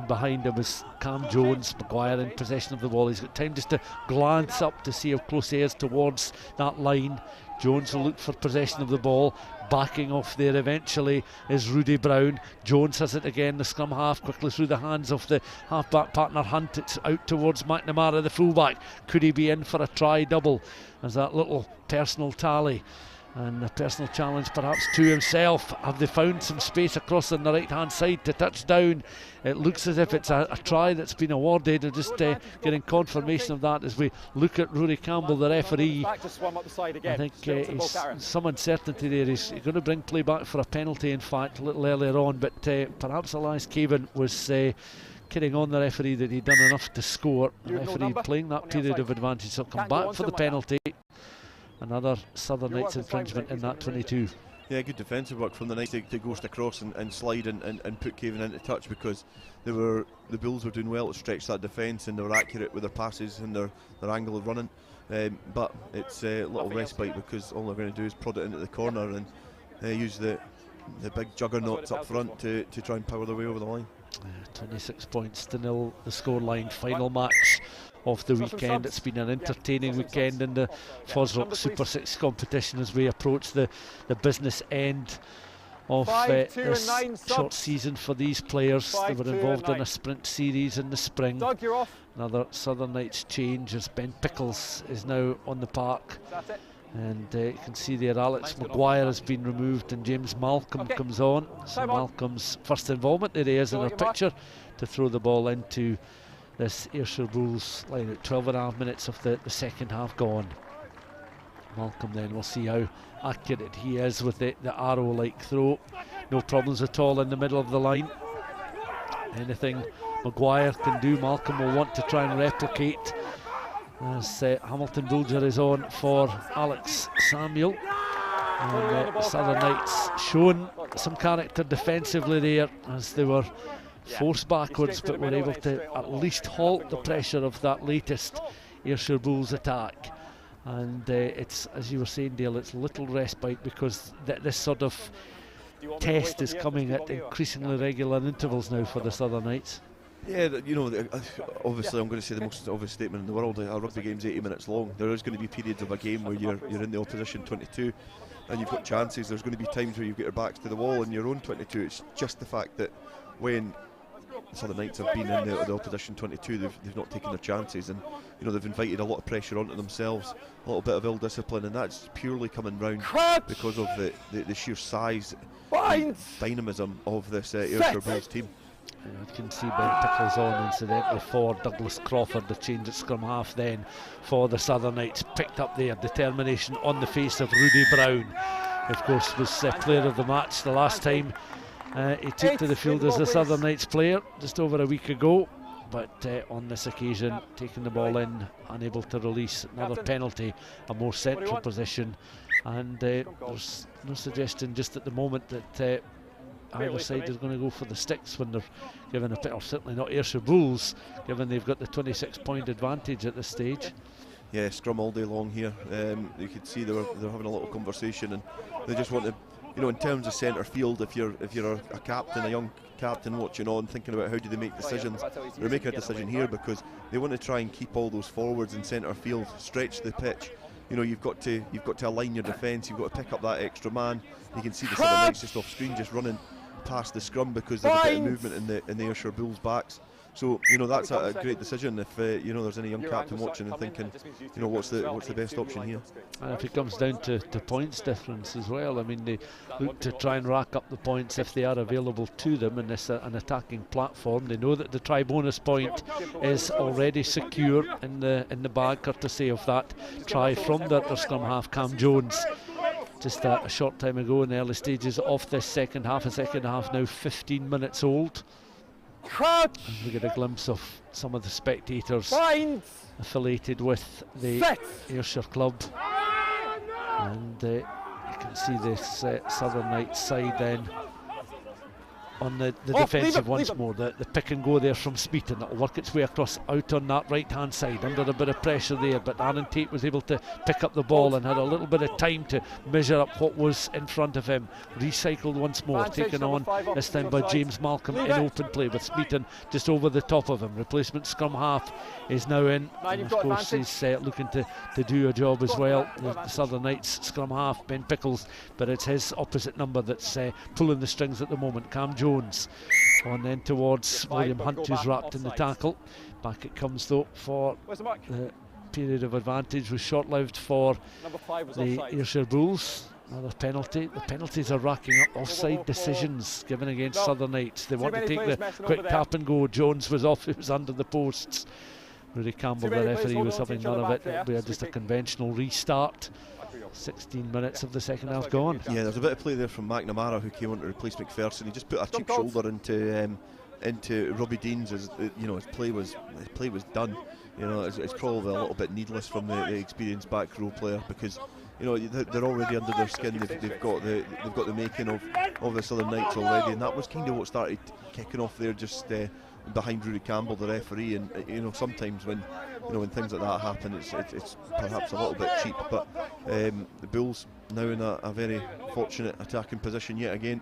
behind him is Cam Jones. Maguire in possession of the ball. He's got time just to glance up to see how close he is towards that line. Jones will look for possession of the ball. Backing off there eventually is Rudy Brown. Jones has it again, the scrum half, quickly through the hands of the half-back partner Hunt. It's out towards McNamara, the fullback. Could he be in for a try double? As that little personal tally and a personal challenge perhaps to himself. Have they found some space across on the right hand side to touch down? It looks as if it's a try that's been awarded. They're just getting confirmation of that as we look at Rory Campbell, the referee. I think he's some uncertainty there. He's going to bring play back for a penalty, in fact, a little earlier on, but perhaps Elias Cavan was kidding on the referee that he'd done enough to score. The referee playing that period of advantage, so come back for the penalty. Another Southern Knights infringement in that 22. Yeah, good defensive work from the Knights to ghost across and slide and put Cavan into touch, because the Bulls were doing well to stretch that defence, and they were accurate with their passes and their angle of running. But it's a little respite, because all they're going to do is prod it into the corner and use the big juggernauts up front to try and power their way over the line. 26 points to 0 the scoreline. Final match of the weekend. It's been an entertaining weekend in the FOSROC Super 6 competition as we approach the business end of this short season for these players. They were involved in a sprint series in the spring. Another Southern Knights change as Ben Pickles is now on the park. And you can see there Alex Maguire has been removed and James Malcolm comes on. So Malcolm's first involvement, there he is in our picture, to throw the ball into this Ayrshire Bulls line at 12.5 minutes of the second half gone. Malcolm then, we'll see how accurate he is with the arrow-like throw. No problems at all in the middle of the line. Anything Maguire can do, Malcolm will want to try and replicate. As Hamilton Bulger is on for Alex Samuel. And the Southern Knights showing some character defensively there as they were forced backwards, but were able to at least halt the pressure of that latest Ayrshire Bulls attack. And it's, as you were saying, Dale, it's little respite because this sort of test is coming at increasingly regular intervals now for the Southern Knights. Yeah, you know, obviously I'm going to say the most obvious statement in the world. A rugby game's 80 minutes long. There is going to be periods of a game where you're in the opposition 22 and you've got chances. There's going to be times where you've got your backs to the wall in your own 22. It's just the fact that when the Southern Knights have been in the opposition 22, they've not taken their chances, and you know, they've invited a lot of pressure onto themselves, a little bit of ill discipline, and that's purely coming round because of the sheer size and dynamism of this Ayrshire Bulls team. You can see Ben Pickles on incidentally for Douglas Crawford. The change at scrum half then for the Southern Knights, picked up their determination on the face of Rudy Brown. Of course, was player of the match the last time he took to the field as a Southern Knights player just over a week ago, but on this occasion taking the ball in, unable to release. Another penalty, a more central position, and there's no suggestion just at the moment that either side is going to go for the sticks when they're given a bit, or certainly not Ayrshire Bulls, given they've got the 26-point advantage at this stage. Yeah, scrum all day long here. You could see they're having a little conversation, and they just want to, you know, in terms of centre field, if you're a captain, a young captain watching on, thinking about how do they make decisions, they're making a decision here because they want to try and keep all those forwards in centre field, stretch the pitch. You know, you've got to align your defence. You've got to pick up that extra man. You can see the Southern Knights just off screen, just running past the scrum because there's a bit of movement in the Ayrshire Bulls' backs. So you know, that's a great decision if you know, there's any young captain watching and thinking, you know, what's the best option here. And if it comes down to points difference as well, I mean, they look to try and rack up the points if they are available to them in this an attacking platform. They know that the try bonus point is already secure in the bag, courtesy of that try from their scrum half Cam Jones just a short time ago in the early stages of this second half. A second half now 15 minutes old. And we get a glimpse of some of the spectators affiliated with the Ayrshire club, and you can see this Southern Knights side then on the defensive once more. The pick and go there from Smeaton, that'll work its way across out on that right hand side under a bit of pressure there, but Aaron Tate was able to pick up the ball and had a little bit of time to measure up what was in front of him. Recycled once more, taken on this time by James Malcolm in open play with Smeaton just over the top of him. Replacement scrum half is now in, and of course he's looking to do a job as well, the Southern Knights scrum half Ben Pickles, but it's his opposite number that's pulling the strings at the moment, Cam Jones. On then towards William Hunt, who's wrapped in the tackle. Back it comes though for the period of advantage was short-lived for the Ayrshire Bulls. Another penalty. The penalties are racking up. Offside decisions given against Southern Knights. They want to take the quick tap and go. Jones was off, it was under the posts. Rudy Campbell, the referee, was having none of it. It'll be just a conventional restart. 16 minutes of the second half gone. Yeah, there's a bit of play there from McNamara, who came on to replace McPherson. He just put a cheap shoulder into Robbie Deans. As you know, his play was done. You know, it's probably a little bit needless from the experienced back row player because you know they're already under their skin. They've got the making of the Southern Knights already, and that was kind of what started kicking off there, just behind Rudy Campbell, the referee. And you know, sometimes when things like that happen, it's perhaps a little bit cheap. But the Bulls now in a very fortunate attacking position yet again.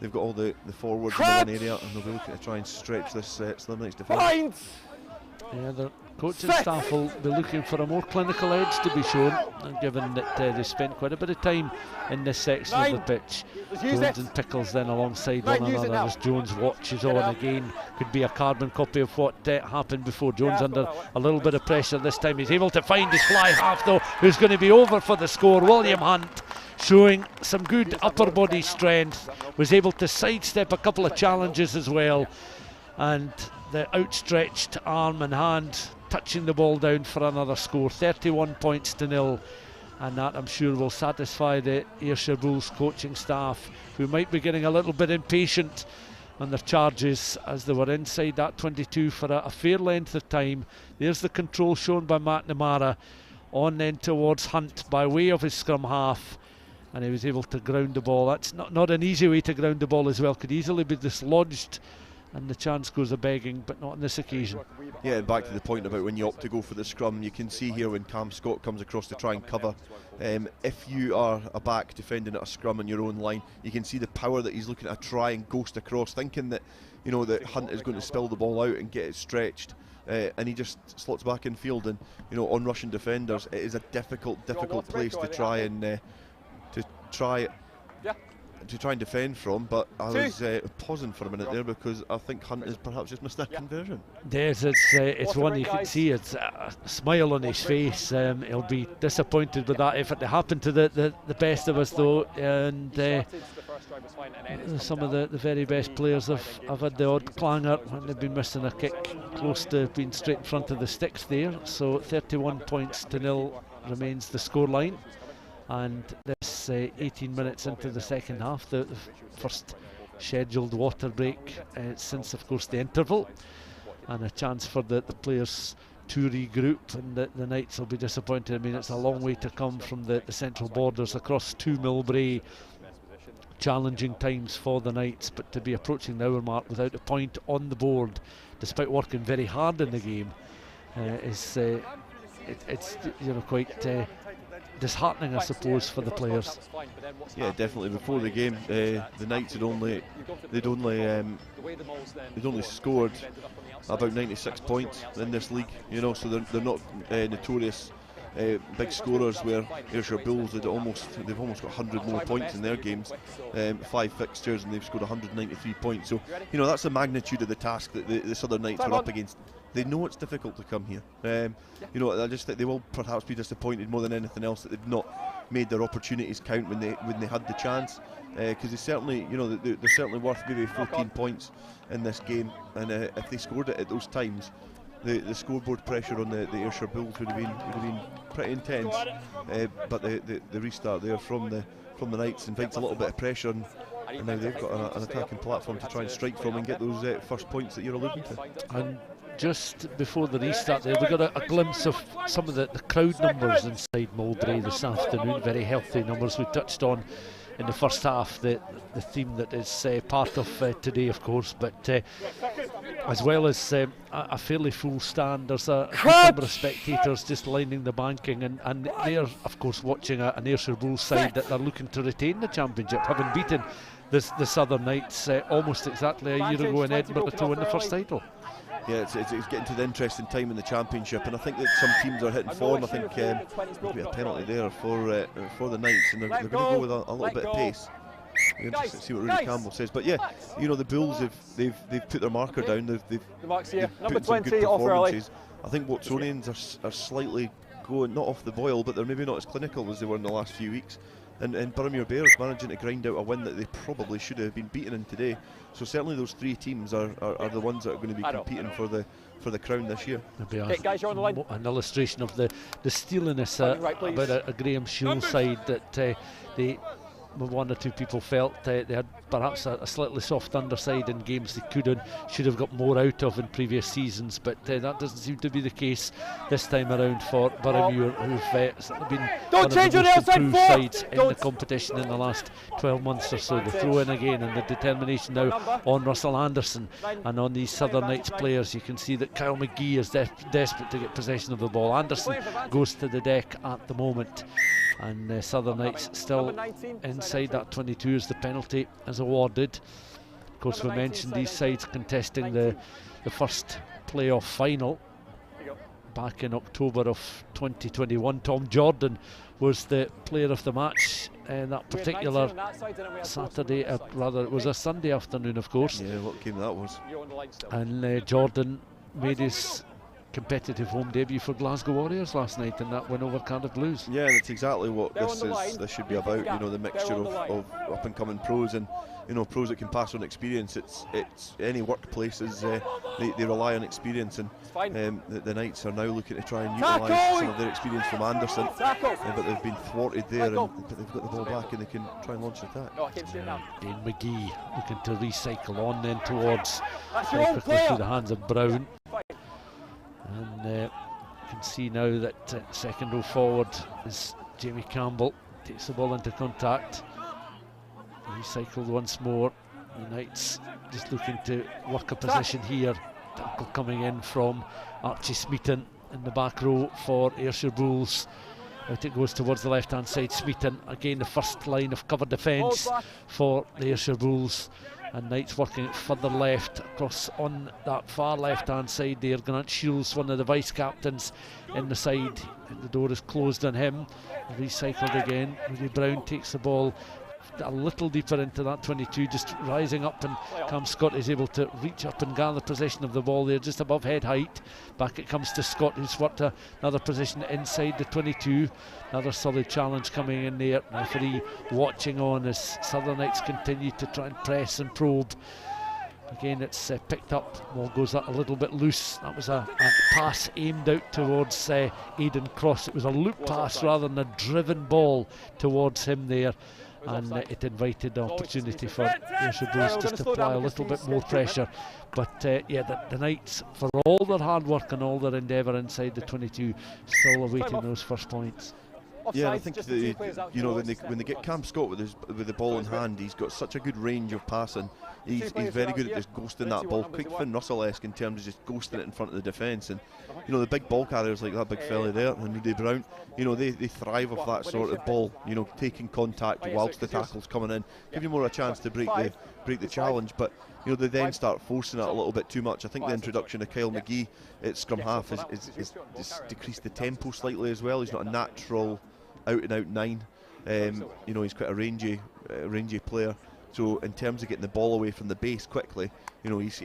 they've got all the forwards in the one area, and they'll be looking to try and stretch this Slim Knights defence. Yeah, the coaching staff will be looking for a more clinical edge to be shown, and given that they spent quite a bit of time in this section of the pitch. Jones and Pickles then alongside one another as Jones watches on again. Could be a carbon copy of what happened before. Jones under a little bit of pressure this time. He's able to find his fly half though, who's going to be over for the score. William Hunt, showing some good upper body strength, was able to sidestep a couple of challenges as well, and the outstretched arm and hand touching the ball down for another score. 31 points to 0, and that I'm sure will satisfy the Ayrshire Bulls coaching staff, who might be getting a little bit impatient on their charges as they were inside that 22 for a fair length of time. There's the control shown by Matt Namara, on then towards Hunt by way of his scrum half, and he was able to ground the ball. That's not an easy way to ground the ball as well, could easily be dislodged, and the chance goes a begging, but not on this occasion. Yeah, and back to the point about when you opt to go for the scrum, you can see here when Cam Scott comes across to try and cover, if you are a back defending at a scrum in your own line, you can see the power that he's looking to try and ghost across, thinking that, you know, that Hunt is going to spill the ball out and get it stretched, and he just slots back in field. And you know, on Russian defenders, it is a difficult place to try and defend from, but I was pausing for a minute there because I think Hunt has perhaps just missed that conversion. Yes, it's one you can see. It's a smile on his face. He'll be disappointed with that effort. It happened to the best of us though, and some of the very best players have had the odd clanger when they've been missing a kick close to being straight in front of the sticks there. So 31 points to 0 remains the scoreline. And this 18 minutes into the second half, the first scheduled water break since of course the interval, and a chance for the players to regroup, and the Knights will be disappointed. I mean, it's a long way to come from the central borders across to Millbrae. Challenging times for the Knights, but to be approaching the hour mark without a point on the board, despite working very hard in the game, is it's you know, quite disheartening, I suppose, for the players. Yeah, definitely. Before the game, the Knights had only scored about 96 points in this league. You know, so they're not notorious big scorers, where Ayrshire Bulls they've almost got 100 more points in their games, 5 fixtures, and they've scored 193 points. So you know, that's the magnitude of the task that the Southern Knights were up against. They know it's difficult to come here. You know, I just think they will perhaps be disappointed more than anything else that they've not made their opportunities count when they had the chance. Because they certainly, you know, they're certainly worth maybe 14 points in this game, and if they scored it at those times, the scoreboard pressure on the Ayrshire Bulls would have been pretty intense. But the restart there from the Knights invites a little bit of pressure, and now they've got an attacking platform to try and strike from and get those first points that you're alluding to. And just before the restart there, we got a glimpse of some of the crowd numbers inside Millbrae this afternoon. Very healthy numbers. We touched on in the first half the theme that is part of today, of course, but as well as a fairly full stand, there's a number of spectators just lining the banking, and they're of course watching an Ayrshire Bulls side that they're looking to retain the championship, having beaten the Southern Knights almost exactly a year ago in Edinburgh to win the first title. Yeah, it's getting to the interesting time in the championship, and I think that some teams are hitting form. I think there'll be a penalty there for the Knights, and they're going to go with a little bit of pace. We're interested to see what Rudy Campbell says. But yeah, you know, the Bulls they've put their marker down. They've put in some good performances. I think Watsonians are slightly going not off the boil, but they're maybe not as clinical as they were in the last few weeks. And Boroughmuir Bears managing to grind out a win that they probably should have been beaten in today. So certainly those three teams are the ones that are going to be competing for the crown this year. There'll be an illustration of the steeliness about a Graham Shield side that one or two people felt they had perhaps a slightly soft underside in games they could and should have got more out of in previous seasons, but that doesn't seem to be the case this time around for Boroughmuir, who've been one of the most improved sides in the competition in the last 12 months or so. The throw in again, and the determination now on Russell Anderson and on these Southern Knights players. You can see that Kyle McGee is desperate to get possession of the ball. Anderson goes to the deck at the moment. and Southern Knights still inside that 22 as the penalty is awarded. Of course, we mentioned these sides contesting the first playoff final back in October of 2021. Tom Jordan was the player of the match that particular Saturday, rather it was a Sunday afternoon, of course. Yeah, what game that was. And Jordan made his competitive home debut for Glasgow Warriors last night in that win over Cardiff Blues. Yeah, and it's exactly what this should be about, you know, the mixture of up and coming pros and, you know, pros that can pass on experience. It's any workplace they rely on experience, and the Knights are now looking to try and utilise some of their experience from Anderson, but they've been thwarted there, but they've got the ball back and they can try and launch an attack. Dane McGee looking to recycle on then towards quickly through the hands of Brown. And you can see now that second row forward is Jamie Campbell, takes the ball into contact, recycled once more. The Knights just looking to work a position here. Tackle coming in from Archie Smeaton in the back row for Ayrshire Bulls. Out it goes towards the left hand side. Smeaton again, the first line of cover defence for the Ayrshire Bulls. And Knights working it further left across on that far left hand side there. Grant Shields, one of the vice captains, in the side. The door is closed on him. Recycled again. Rudy Brown takes the ball a little deeper into that 22, just rising up, and Cam Scott is able to reach up and gather possession of the ball there just above head height. Back it comes to Scott, who's worked another position inside the 22. Another solid challenge coming in there. Referee watching on as Southern Knights continue to try and press and probe. Again, it's picked up. Ball goes a little bit loose. That was a pass aimed out towards Aidan Cross. It was a loop pass rather than a driven ball towards him there. And it invited the opportunity for Ayrshire Bulls just to apply a little bit more pressure. But yeah, the Knights, for all their hard work and all their endeavour inside the 22, still awaiting those first points. Yeah, and I think you know, when they get Cam Scott with the ball in hand, he's got such a good range of passing. He's very good at just ghosting that ball, quick Finn Russell-esque in terms of just ghosting it in front of the defence. And you know, the big ball carriers like that big fella there and Rudy Brown, you know, they thrive off that sort of ball, you know, taking contact whilst the tackle's coming in, give you more a chance to break the challenge. But you know, they then start forcing it a little bit too much. I think the introduction of Kyle McGee at scrum half is decreased the tempo slightly as well. He's not a natural out-and-out 9. You know, he's quite a rangy player. So in terms of getting the ball away from the base quickly, you know, he's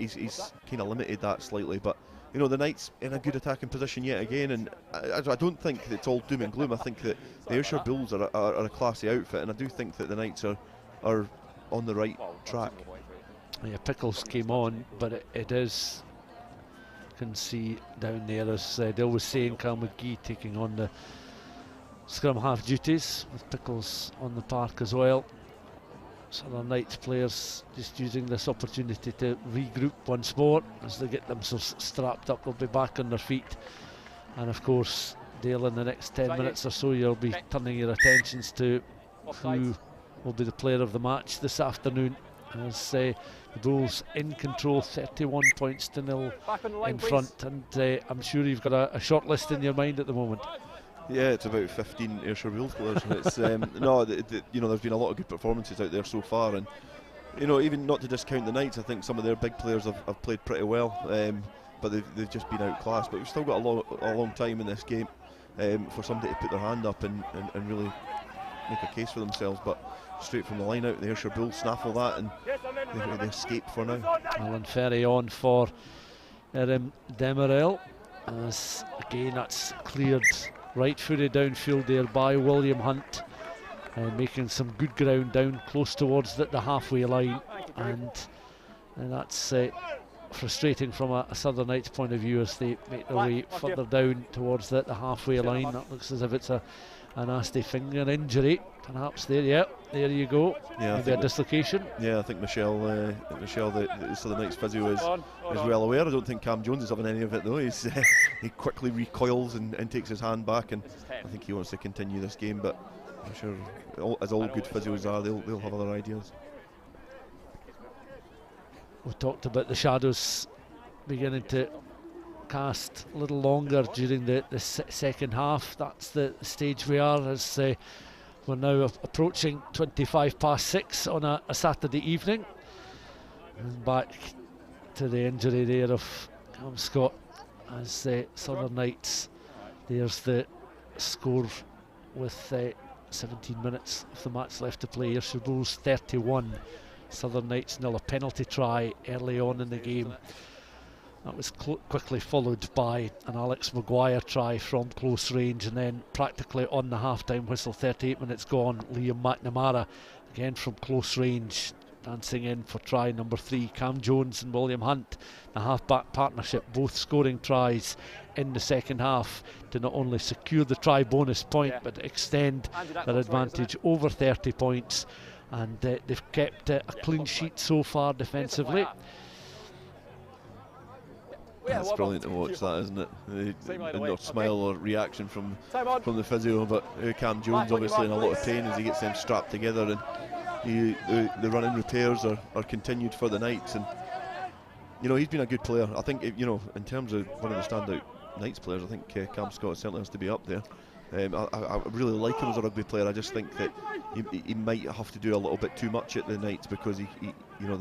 kind of limited that slightly. But you know, the Knights in a good attacking position yet again, and I don't think it's all doom and gloom. I think that the Ayrshire Bulls are a classy outfit, and I do think that the Knights are on the right track. Yeah, Pickles came on, but it is, you can see down there, as Dale was saying, Cal McGee taking on the scrum half duties with Pickles on the park as well. Southern Knights players just using this opportunity to regroup once more as they get themselves strapped up. They'll be back on their feet, and of course, Dale, in the next 10 minutes or so, you'll be turning your attentions to who will be the player of the match this afternoon, as the Bulls in control, 31 points to 0 in front, and I'm sure you've got a short list in your mind at the moment. Yeah, it's about 15 Ayrshire Bulls players. It's no, you know, there's been a lot of good performances out there so far, and you know, even not to discount the Knights, I think some of their big players have played pretty well, but they've just been outclassed. But we've still got a long time in this game for somebody to put their hand up and really make a case for themselves. But straight from the line out, the Ayrshire Bulls snaffle that, and they escape for now. Alan Ferry on for Erin Demerel, as again that's cleared right footed downfield there by William Hunt, making some good ground down close towards the halfway line, and that's frustrating from a Southern Knights point of view as they make their way further down towards the halfway line. That looks as if it's a nasty finger injury perhaps there. Yeah, there you go. Yeah, maybe a dislocation. Yeah, I think Michelle, the Southern Knights physio is well aware. I don't think Cam Jones is having any of it though. He quickly recoils and takes his hand back, and I think he wants to continue this game, but I'm sure, as all good physios are, they'll have other ideas. We talked about the shadows beginning to broadcast a little longer during the second half. That's the stage we are, as we're now approaching 6:25 on a Saturday evening. And back to the injury there of Cam Scott as Southern Knights. There's the score with 17 minutes of the match left to play. Ayrshire Bulls 31, Southern Knights 0. A penalty try early on in the game. That was quickly followed by an Alex Maguire try from close range, and then practically on the half-time whistle, 38 minutes gone, Liam McNamara again from close range, dancing in for try number 3. Cam Jones and William Hunt, the half-back partnership, both scoring tries in the second half to not only secure the try bonus point but extend their advantage over 30 points, and they've kept a clean sheet so far defensively. It's brilliant to watch that, isn't it? And no smile or reaction from the physio, but Cam Jones obviously in a lot of pain as he gets them strapped together, and the running repairs are continued for the Knights. And you know, he's been a good player. I think, you know, in terms of one of the standout Knights players, I think Cam Scott certainly has to be up there. I really like him as a rugby player. I just think that he might have to do a little bit too much at the Knights, because he you know,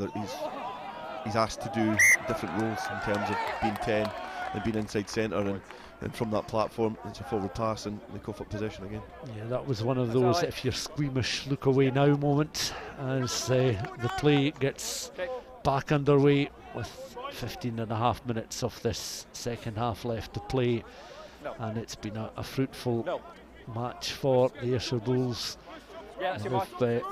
he's asked to do different roles in terms of being 10 and being inside centre, and from that platform it's a forward pass and they go for possession again. Yeah, that was one of those if you're squeamish look away now moments as the play gets back underway with 15.5 minutes of this second half left to play, and it's been a fruitful match for the Ayrshire Bulls. They've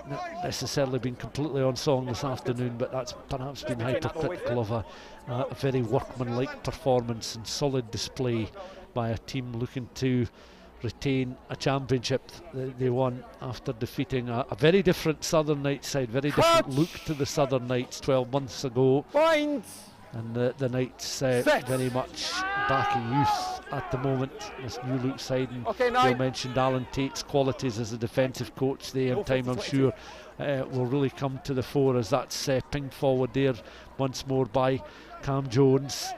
not necessarily been completely on song this afternoon, but that's perhaps been hypercritical of a very workmanlike performance and solid display by a team looking to retain a championship. They won after defeating a very different Southern Knights side, very different look to the Southern Knights 12 months ago. And the Knights very much backing youth at the moment, this new look side. And you mentioned Alan Tate's qualities as a defensive coach there in time, I'm sure will really come to the fore as that's pinged forward there once more by Cam Jones.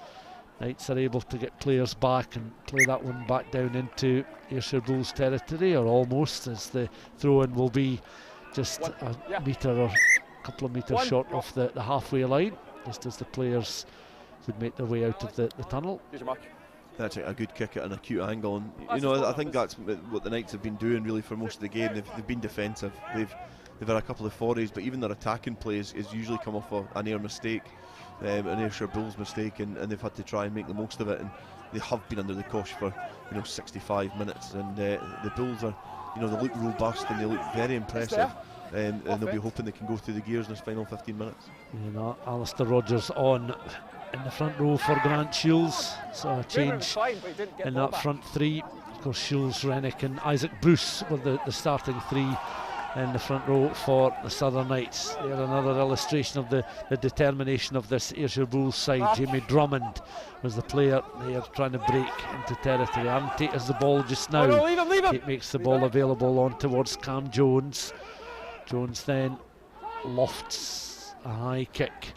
Knights are able to get players back and play that one back down into Ayrshire Bulls territory, or almost, as the throw-in will be just a metre or a couple of metres short off the halfway line, just as the players would make their way out of the tunnel. That's a good kick at an acute angle, and you know, I think that's what the Knights have been doing really for most of the game. They've been defensive. They've had a couple of forays, but even their attacking plays is usually come off an Ayr mistake, an Ayrshire Bulls mistake, and they've had to try and make the most of it. And they have been under the cosh for 65 minutes, and the Bulls are, they look robust and they look very impressive. And they'll be hoping they can go through the gears in this final 15 minutes. Alistair Rogers on in the front row for Grant Shields, so a change in that front three. Of course, Shields, Rennick and Isaac Bruce were the starting three in the front row for the Southern Knights. They're another illustration of the determination of this Ayrshire Bulls side. Jamie Drummond was the player they are trying to break into territory. Aaron Tate has the ball just now. Tate makes the ball available on towards Cam Jones. Jones then lofts a high kick.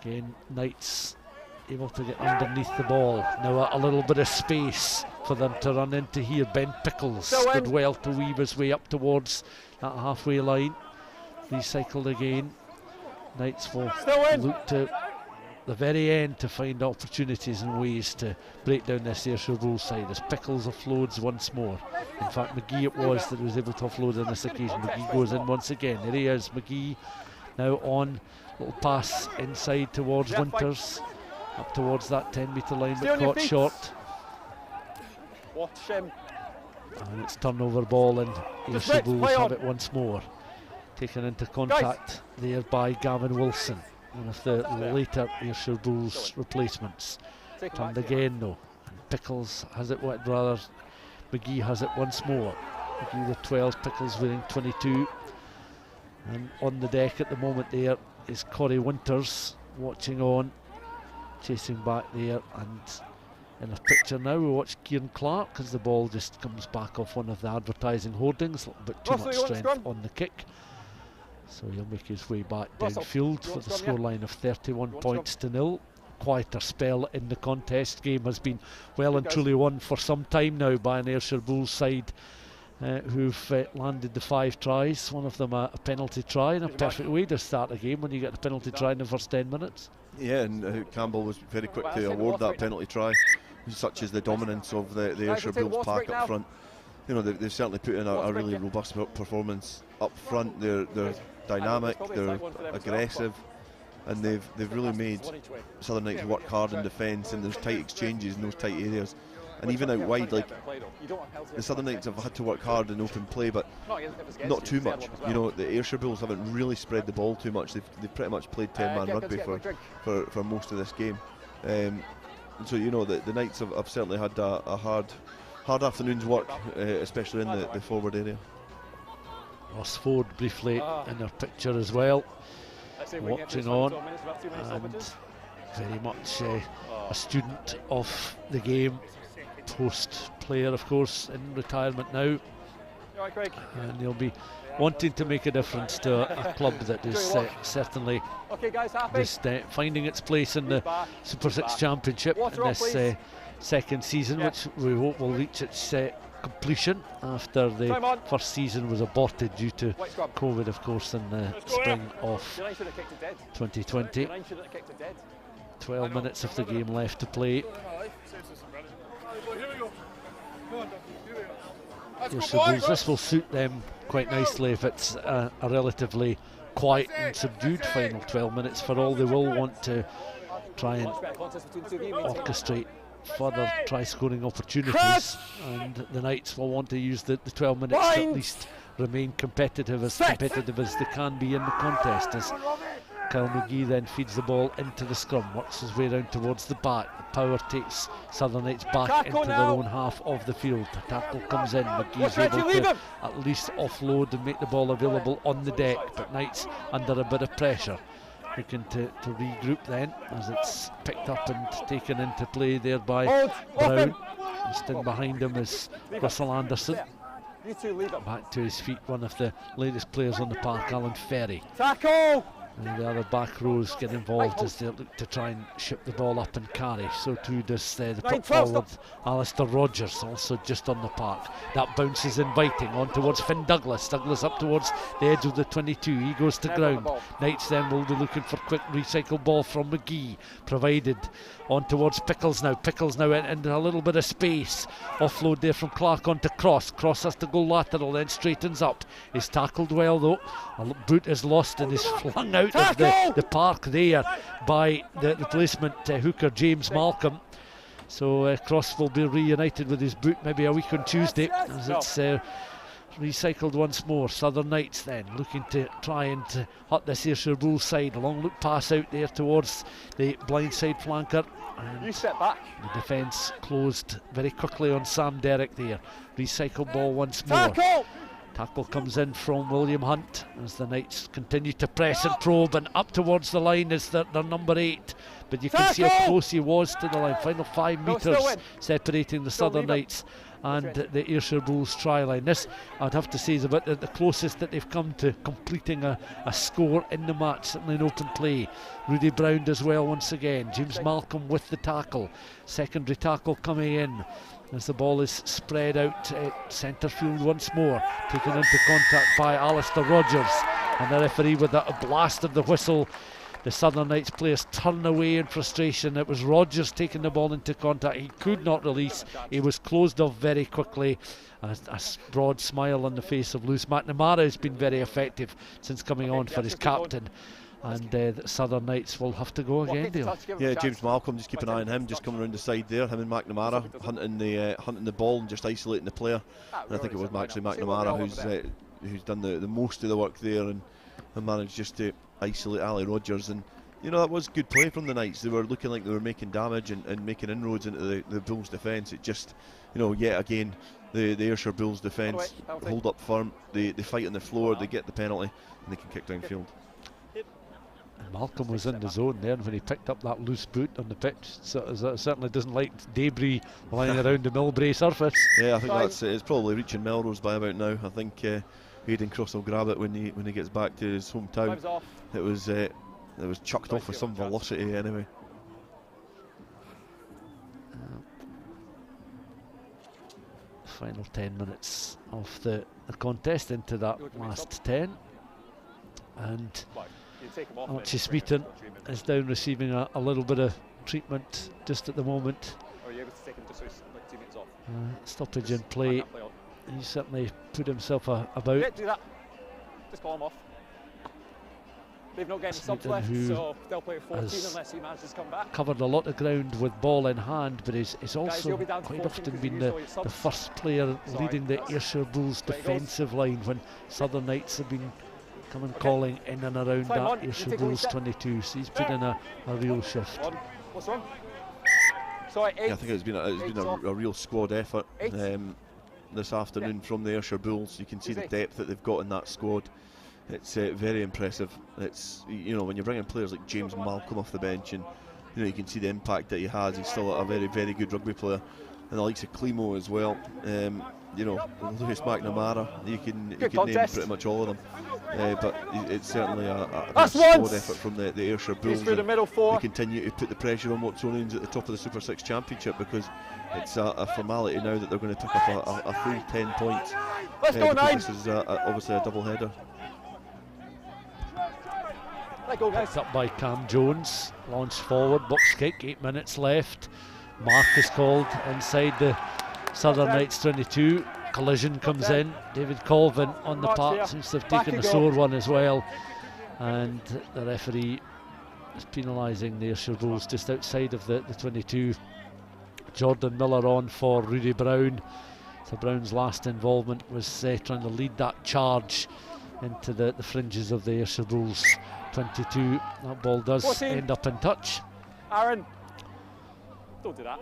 Again, Knights able to get underneath the ball. Now a little bit of space for them to run into here. Ben Pickles did well to weave his way up towards that halfway line. Recycled again. Knights will look to the very end to find opportunities and ways to break down this Ayrshire Bulls side as Pickles offloads once more. In fact, McGee it was that was able to offload on this occasion. McGee goes in once again. There he is, McGee now on. Little pass inside towards Winters, up towards that 10-metre line, but caught short. And it's turnover ball, and Ayrshire Bulls have it once more. Taken into contact there by Gavin Wilson, one of the later Ayrshire Bulls replacements. Turned again though, and Pickles has it, McGee has it once more. McGee with 12, Pickles winning 22. And on the deck at the moment there is Corey Winters, watching on, chasing back there, and in a picture now we watch Kieran Clark as the ball just comes back off one of the advertising hoardings. A little bit too much strength on the kick, so he'll make his way back downfield for the scoreline of 31 points to 0. quieter spell in the contest. Game has been well and truly won for some time now by an Ayrshire Bulls side who've landed the 5 tries, one of them a penalty try, and a perfect way to start a game when you get a penalty try in the first 10 minutes. Yeah, and Campbell was very quick to award that penalty try, such as the dominance of the Ayrshire Bulls pack up front. You know, they've certainly put in a really robust performance up front. They're dynamic, they're aggressive, and they've really made Southern Knights work hard in defence, and there's tight exchanges in those tight areas. And even out wide, like, the Southern Knights have had to work hard in open play, but not too much. You know, the Ayrshire Bulls haven't really spread the ball too much. They've pretty much played 10-man rugby for most of this game. And so, you know, the Knights have certainly had a hard afternoon's work, especially in the forward area. Ross Ford briefly in their picture as well, watching on, and very much a student of the game. Post-player, of course, in retirement now, and he'll be wanting to make a difference to a club that is certainly just finding its place in the Super 6 Championship in this second season, which we hope will reach its completion after the first season was aborted due to COVID, of course, in the spring of 2020. 12 minutes of the game left to play. This will suit them quite nicely if it's a relatively quiet and subdued final 12 minutes. For all, they will want to try and orchestrate further try-scoring opportunities, and the Knights will want to use the 12 minutes to at least remain competitive as they can be in the contest, as Kyle McGee then feeds the ball into the scrum, works his way round towards the back. The power takes Southern Knights back into their own half of the field. The tackle comes in, McGee's able to at least offload and make the ball available on the deck, but Knights under a bit of pressure, looking to regroup then, as it's picked up and taken into play there by Brown. Just in behind him is Russell Anderson. Back to his feet, one of the latest players on the park, Alan Ferry. Tackle! And the other back rows get involved as they look to try and ship the ball up and carry. So too does the prop forward Alistair Rogers, also just on the park. That bounces inviting on towards Finn Douglas. Douglas up towards the edge of the 22. He goes to ground. Knights then will be looking for quick recycle ball from McGee, provided on towards Pickles now. Pickles now in a little bit of space. Offload there from Clark onto Cross. Cross has to go lateral, then straightens up. He's tackled well though. A boot is lost and is flung out of the park there by the replacement hooker James Malcolm. So Cross will be reunited with his boot maybe a week on Tuesday, as it's recycled once more. Southern Knights then looking to try and hut this Ayrshire Bulls side. A long look pass out there towards the blindside flanker. And you step back. The defence closed very quickly on Sam Derrick there. Recycle ball once more. Tackle comes in from William Hunt as the Knights continue to press and probe, and up towards the line is their number 8. But you can see how close he was to the line. Final 5 metres separating the Southern Knights and the Ayrshire Bulls try line. This, I'd have to say, is about the closest that they've come to completing a score in the match, certainly in open play. Rudy Brown does well once again. James Malcolm with the tackle. Secondary tackle coming in as the ball is spread out centre field once more. Taken into contact by Alistair Rogers, and the referee with a blast of the whistle. The Southern Knights players turn away in frustration. It was Rogers taking the ball into contact. He could not release. He was closed off very quickly. A broad smile on the face of Lewis McNamara has been very effective since coming on for his captain. And the Southern Knights will have to go again, Dale. Yeah, James Malcolm, just keep an eye on him, just coming around the side there. Him and McNamara hunting the ball and just isolating the player. And I think it was actually McNamara who's done the most of the work there and managed just to isolate Ali Rogers. And you know, that was good play from the Knights. They were looking like they were making damage and making inroads into the Bulls' defence. It just, you know, yet again, the Ayrshire Bulls' defence hold up firm. They fight on the floor, they get the penalty, and they can kick downfield. Malcolm was in the zone there when he picked up that loose boot on the pitch, so it certainly doesn't like debris lying around the Millbrae surface. Yeah, I think it's probably reaching Melrose by about now. I think Hayden Cross will grab it when he gets back to his hometown. It was chucked off with some velocity anyway. final 10 minutes of the contest into that last 10. And Archie Smeaton is down receiving a little bit of treatment just at the moment. Stoppage in play. He certainly put himself about. Just call him off. They've not got any subs left, so they'll play 14 unless he manages to come back. Covered a lot of ground with ball in hand, but he's also quite often been the first player leading the Ayrshire Bulls defensive line when Southern Knights have been coming calling in and around that Ayrshire Bulls 22. So he's put in a real shift. What's wrong? Sorry, yeah, I think it's been a real squad effort this afternoon from the Ayrshire Bulls. You can see the depth that they've got in that squad. It's very impressive. It's, you know, when you're bringing players like James Malcolm off the bench, and you know, you can see the impact that he has. He's still a very, very good rugby player, and the likes of Climo as well. You know, Lewis McNamara. You can name pretty much all of them. But it's certainly a squad effort from the Ayrshire Bulls. They continue to put the pressure on Watsonians at the top of the Super6 Championship, because it's a formality now that they're going to pick up a full 10 points. Let's go, 9. This is obviously a double header. Picked up by Cam Jones, launched forward, box kick, 8 minutes left. Mark is called inside the Southern Knights 22. Collision comes in. David Colvin on the part seems to have taken a sore one as well, and the referee is penalising the Ayrshire Bulls just outside of the 22. Jordan Miller on for Rudy Brown. So Brown's last involvement was trying to lead that charge into the fringes of the Ayrshire Bulls 22. That ball does 14. End up in touch. Aaron, don't do that.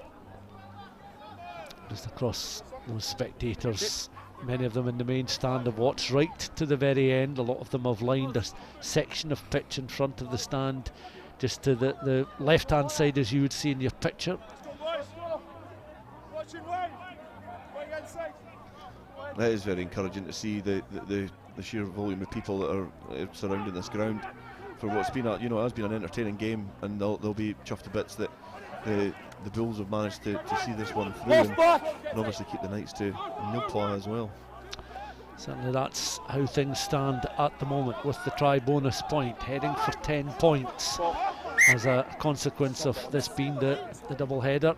Just across those spectators, many of them in the main stand have watched right to the very end. A lot of them have lined a section of pitch in front of the stand, just to the left hand side, as you would see in your picture. That is very encouraging to see the sheer volume of people that are surrounding this ground for what's been it has been an entertaining game, and they'll be chuffed to bits that the Bulls have managed to see this one through, and obviously keep the Knights to Millbrae as well. Certainly that's how things stand at the moment, with the try bonus point heading for 10 points as a consequence of this being the double header.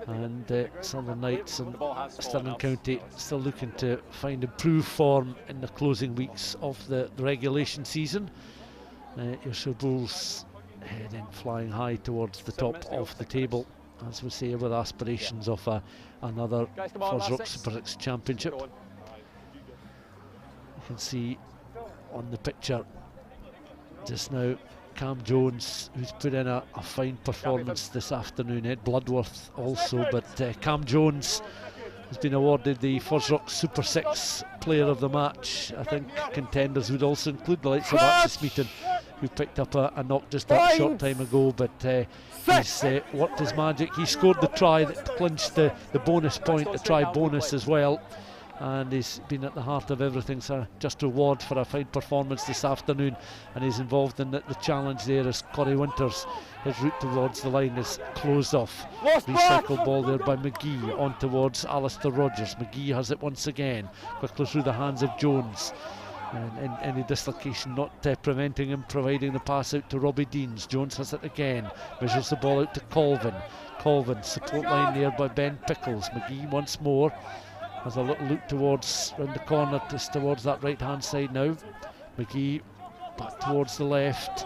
And Southern Knights and Stirling County still looking to find improved form in the closing weeks of the regulation season. Ayrshire Bulls heading flying high towards the top of the table, as we say, with aspirations of another FOSROC Super6 Championship. You can see on the picture just now Cam Jones, who's put in a fine performance this afternoon. Ed Bloodworth also, but Cam Jones has been awarded the FOSROC Super6 Player of the Match. I think contenders would also include the likes of Archie Smeaton, who picked up a knock just that short time ago, but he's worked his magic. He scored the try that clinched the bonus point, the try bonus as well, and he's been at the heart of everything. So just reward for a fine performance this afternoon, and he's involved in the challenge there as Corey Winters, his route towards the line is closed off. Recycled ball there by McGee on towards Alistair Rogers. McGee has it once again, quickly through the hands of Jones, and any dislocation not preventing him providing the pass out to Robbie Deans. Jones has it again, measures the ball out to Colvin. Colvin, support line there by Ben Pickles. McGee once more has a little look towards round the corner, just towards that right hand side now. McGee back towards the left.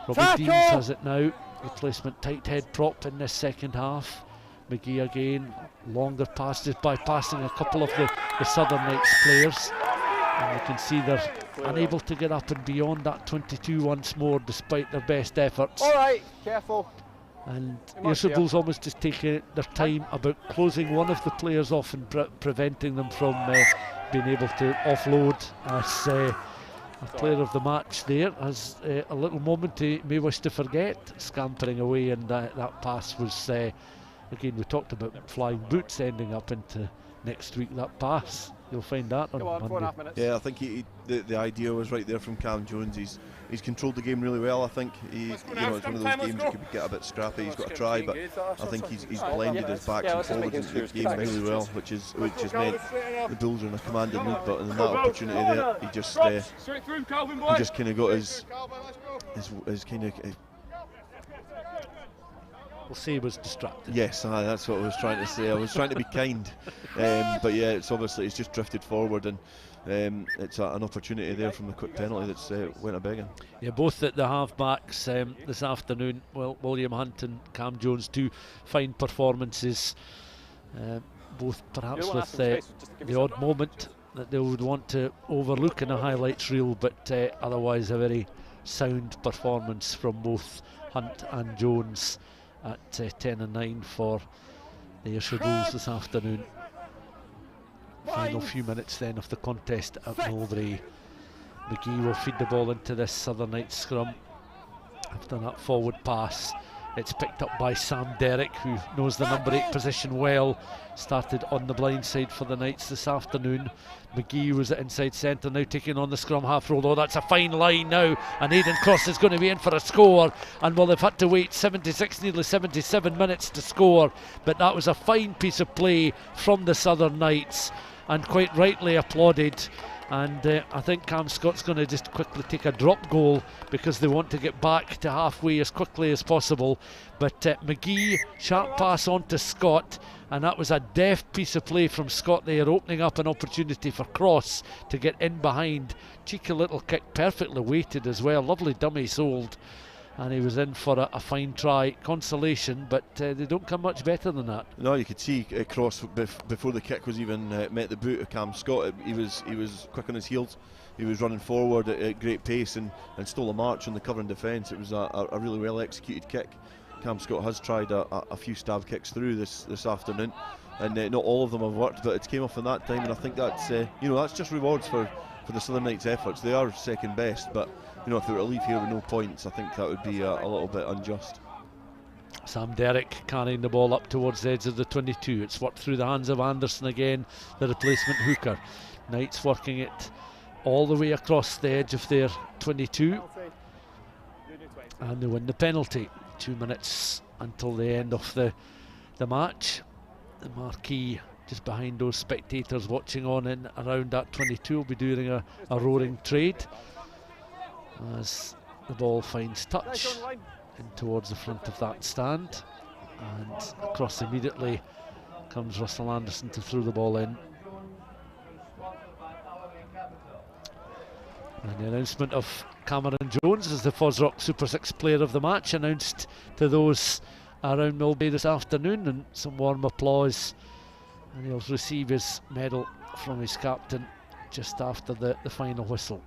Robbie Deans has it now. Replacement tight head prop in this second half. McGee again, longer passes, bypassing a couple of the Southern Knights players. And you can see they're unable to get up and beyond that 22 once more, despite their best efforts. All right, careful. And Ayrshire Bulls almost just taking their time about closing one of the players off and preventing them from being able to offload, as a player of the match there has a little moment he may wish to forget, scampering away, and that pass was, again, we talked about flying boots ending up into next week. That pass you'll find that on Monday. 4.5 minutes. Yeah, I think the idea was right there from Cam Jones. He's controlled the game really well. I think it's one of those games that could get a bit scrappy. He's got to try, but I think he's blended his backs and forwards into the game really well, which has meant the Bulls are in a commanding lead. But in that opportunity there, he just kind of got his kind of. We'll say he was distracted. Yes, that's what I was trying to say. I was trying to be kind, but yeah, it's just drifted forward, and it's an opportunity there from the quick penalty that's went a begging. Yeah, both at the half-backs this afternoon. Well, William Hunt and Cam Jones, 2 fine performances, both perhaps with the odd moment that they would want to overlook in a highlights reel, but otherwise a very sound performance from both Hunt and Jones at 10 and 9 for the Ayrshire Bulls this afternoon. Final few minutes then of the contest at Millbrae. McGee will feed the ball into this Southern Knights scrum. After that forward pass, it's picked up by Sam Derrick, who knows the number 8 position well. Started on the blind side for the Knights this afternoon. McGee was at inside centre, now taking on the scrum half roll. Oh, that's a fine line now, and Aidan Cross is going to be in for a score, and well, they've had to wait 76, nearly 77 minutes to score, but that was a fine piece of play from the Southern Knights, and quite rightly applauded. And I think Cam Scott's going to just quickly take a drop goal because they want to get back to halfway as quickly as possible. But McGee, sharp pass on to Scott, and that was a deft piece of play from Scott there, opening up an opportunity for Cross to get in behind. Cheeky little kick, perfectly weighted as well, lovely dummy sold, and he was in for a fine try. Consolation, but they don't come much better than that. No, you could see Cross before the kick was even met the boot of Cam Scott. He was quick on his heels. He was running forward at great pace and stole a march on the cover and defence. It was a really well executed kick. Cam Scott has tried a few stab kicks through this afternoon, and not all of them have worked, but it came off in that time, and I think that's that's just rewards for the Southern Knights' efforts. They are second best, but if they were to leave here with no points, I think that would be a little bit unjust. Sam Derrick carrying the ball up towards the edge of the 22. It's worked through the hands of Anderson again, the replacement hooker. Knights working it all the way across the edge of their 22, and they win the penalty. 2 minutes until the end of the match. The marquee just behind those spectators watching on in around that 22 will be doing a roaring trade as the ball finds touch in towards the front of that stand, and across immediately comes Russell Anderson to throw the ball in. And the announcement of Cameron Jones as the FOSROC Super 6 player of the match announced to those around Millbrae this afternoon, and some warm applause, and he'll receive his medal from his captain just after the final whistle.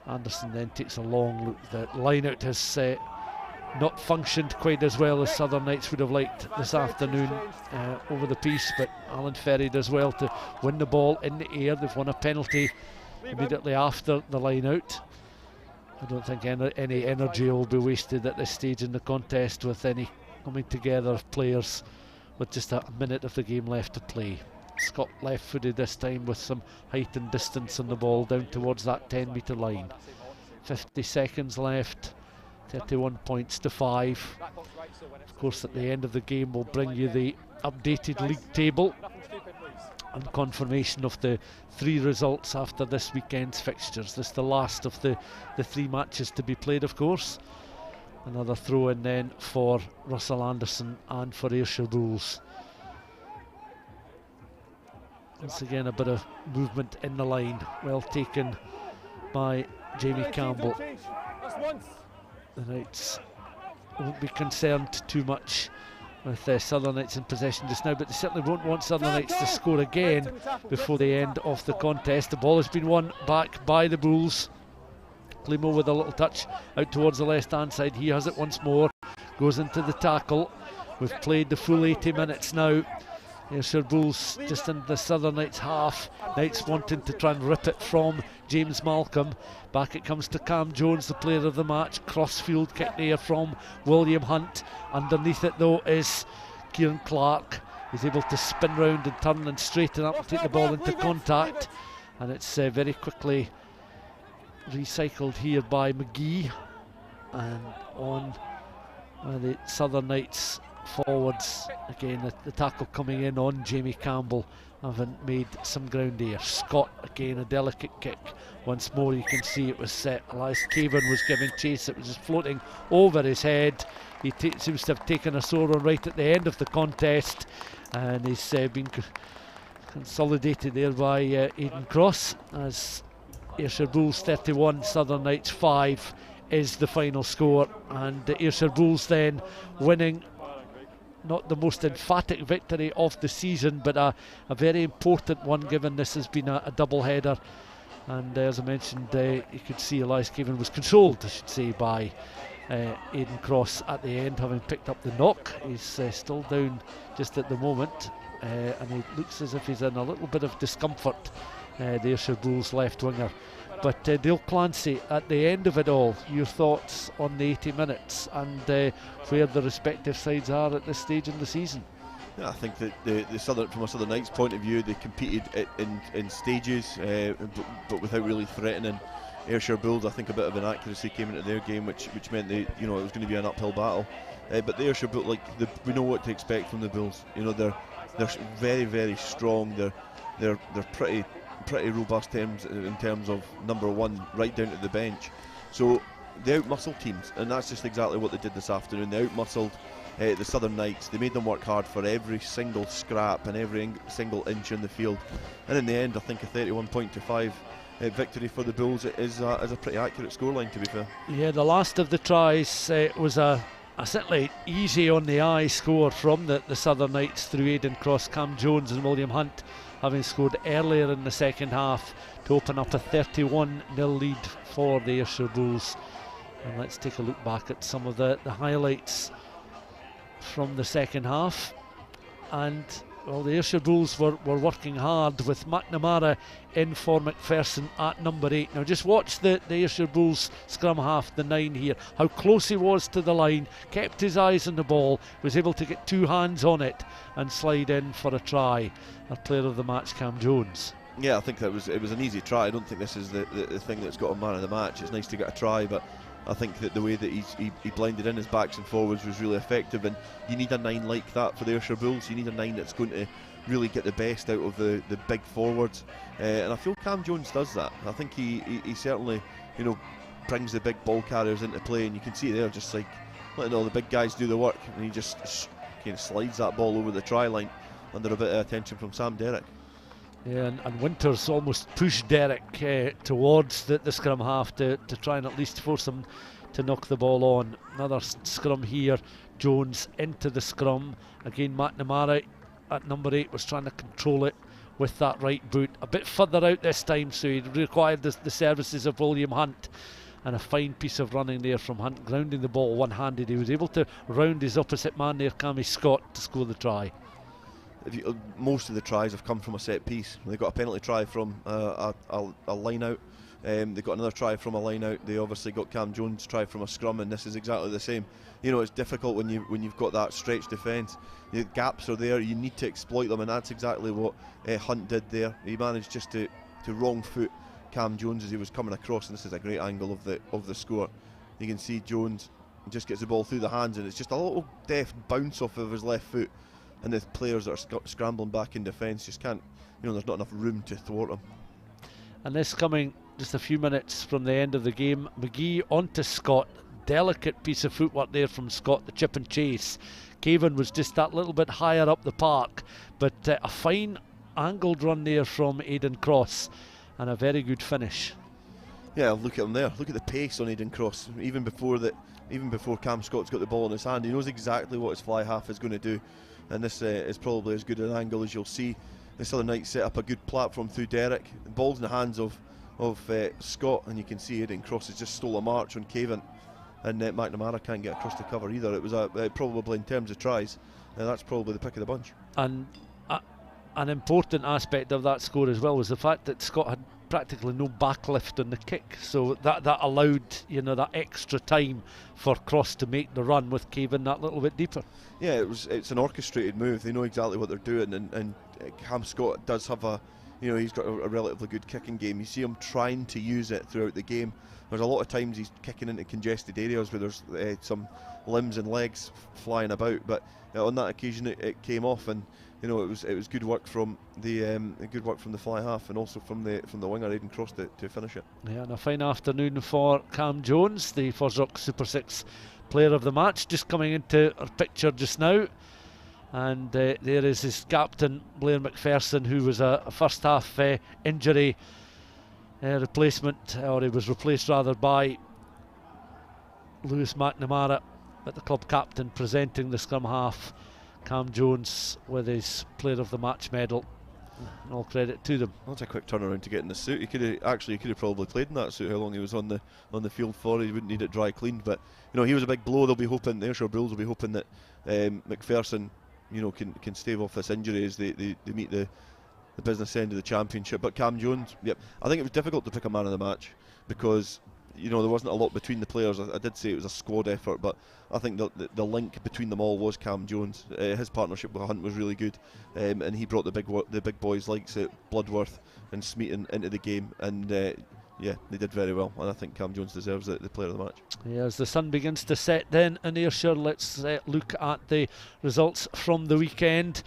Anderson then takes a long look. The line out has not functioned quite as well as Southern Knights would have liked this afternoon over the piece, but Alan Ferry does well to win the ball in the air. They've won a penalty immediately after the line out. I don't think any energy will be wasted at this stage in the contest with any coming together of players with just a minute of the game left to play. Scott left-footed this time with some height and distance on the ball down towards that 10-metre line. 50 seconds left, 31 points to 5. Of course, at the end of the game we'll bring you the updated league table and confirmation of the 3 results after this weekend's fixtures. This is the last of the 3 matches to be played, of course. Another throw in then for Russell Anderson and for Ayrshire Bulls. Once again a bit of movement in the line, well taken by Jamie Campbell. The Knights won't be concerned too much with Southern Knights in possession just now, but they certainly won't want Southern Knights to score again before the end of the contest. The ball has been won back by the Bulls. Climo with a little touch out towards the left hand side. He has it once more, goes into the tackle. We've played the full 80 minutes now. Ayrshire Bulls just in the Southern Knights half. Knights wanting to try and rip it from James Malcolm. Back it comes to Cam Jones, the player of the match. Crossfield kick there from William Hunt. Underneath it though is Kieran Clark. he's able to spin round and turn and straighten up and take the ball into contact, and it's very quickly recycled here by McGee, and on the Southern Knights forwards again, the tackle coming in on Jamie Campbell, having made some ground there. Scott again, a delicate kick. Once more you can see it was Elias Cavan was giving chase. It was just floating over his head. He seems to have taken a sore one right at the end of the contest, and he's been consolidated there by Aidan Cross, as Ayrshire Bulls 31, Southern Knights 5 is the final score, and the Ayrshire Bulls then winning not the most emphatic victory of the season, but a very important one, given this has been a double header. And as I mentioned, you could see Elias Cavan was controlled, I should say, by Aidan Cross at the end, having picked up the knock. He's still down just at the moment, and he looks as if he's in a little bit of discomfort, the Ayrshire Bulls left winger. But Dale Clancy, at the end of it all, your thoughts on the 80 minutes and where the respective sides are at this stage in the season? Yeah, I think that from a Southern Knights point of view, they competed in stages, but without really threatening Ayrshire Bulls. I think a bit of inaccuracy came into their game, which meant it was going to be an uphill battle. But the Ayrshire Bulls, we know what to expect from the Bulls. They're very, very strong. They're pretty robust in terms of number one, right down to the bench. So they outmuscle teams, and that's just exactly what they did this afternoon. They outmuscled the Southern Knights. They made them work hard for every single scrap and every single inch in the field. And in the end, I think a 31-5 victory for the Bulls is a pretty accurate scoreline, to be fair. Yeah, the last of the tries was a certainly easy on the eye score from the Southern Knights through Aidan Cross, Cam Jones and William Hunt, having scored earlier in the second half to open up a 31-0 lead for the Ayrshire Bulls. And let's take a look back at some of the highlights from the second half. And well, the Ayrshire Bulls were working hard, with McNamara in for McPherson at number 8. Now just watch the Ayrshire Bulls scrum half, the 9 here, how close he was to the line, kept his eyes on the ball, was able to get two hands on it and slide in for a try. Our player of the match, Cam Jones. Yeah, I think it was an easy try. I don't think this is the thing that's got a man of the match. It's nice to get a try, but I think that the way that he blended in his backs and forwards was really effective, and you need a 9 like that for the Ayrshire Bulls. You need a 9 that's going to really get the best out of the big forwards, and I feel Cam Jones does that. I think he certainly brings the big ball carriers into play, and you can see there just like letting all the big guys do the work, and he just kind of slides that ball over the try line under a bit of attention from Sam Derrick. Yeah, and Winters almost pushed Derrick towards the scrum half to try and at least force him to knock the ball on. Another scrum here, Jones into the scrum. Again, McNamara at number 8 was trying to control it with that right boot. A bit further out this time, so he required the services of William Hunt. And a fine piece of running there from Hunt, grounding the ball one-handed. He was able to round his opposite man there, Cammy Scott, to score the try. Most of the tries have come from a set piece. They got a penalty try from a line out. They got another try from a line out. They obviously got Cam Jones' try from a scrum, and this is exactly the same. It's difficult when you've got that stretched defence. The gaps are there. You need to exploit them, and that's exactly what Hunt did there. He managed just to wrong foot Cam Jones as he was coming across, and this is a great angle of the score. You can see Jones just gets the ball through the hands, and it's just a little deft bounce off of his left foot. And the players that are scrambling back in defence just can't, there's not enough room to thwart them. And this coming just a few minutes from the end of the game. McGee onto Scott. Delicate piece of footwork there from Scott, the chip and chase. Cavan was just that little bit higher up the park, but a fine angled run there from Aidan Cross, and a very good finish. Yeah, look at him there. Look at the pace on Aidan Cross. Even before Cam Scott's got the ball in his hand, he knows exactly what his fly half is going to do. And this is probably as good an angle as you'll see. The Southern Knights set up a good platform through Derrick. The ball's in the hands of Scott, and you can see Aidan Cross has just stole a march on Cavan, and McNamara can't get across the cover either. It was probably, in terms of tries, that's probably the pick of the bunch. And an important aspect of that score as well was the fact that Scott had practically no backlift on the kick, so that allowed, you know, that extra time for Cross to make the run with Cavan that little bit deeper. Yeah, it's an orchestrated move. They know exactly what they're doing, and Cam Scott does have he's got a relatively good kicking game. You see him trying to use it throughout the game. There's a lot of times he's kicking into congested areas where there's some limbs and legs flying about, but on that occasion it came off, and you know, it was good work from the fly half and also from the winger Aidan Cross to finish it. Yeah, and a fine afternoon for Cam Jones, the FOSROC Super 6 player of the match, just coming into our picture just now. And there is his captain, Blair McPherson, who was a first half injury replacement, or he was replaced rather by Lewis McNamara, but the club captain presenting the scrum half, Cam Jones, with his player of the match medal. All credit to them. That's a quick turnaround to get in the suit. He could have probably played in that suit. How long he was on the field for? He wouldn't need it dry cleaned. But you know, he was a big blow. They'll be hoping, the Ayrshire Bulls will be hoping that McPherson, you know, can stave off this injury as they meet the business end of the championship. But Cam Jones, yep, I think it was difficult to pick a man of the match because, you know, there wasn't a lot between the players. I did say it was a squad effort, but I think the link between them all was Cam Jones. His partnership with Hunt was really good, and he brought the big boys like Bloodworth and Smeaton into the game, and yeah, they did very well, and I think Cam Jones deserves the player of the match. Yeah, as the sun begins to set then in Ayrshire, let's look at the results from the weekend.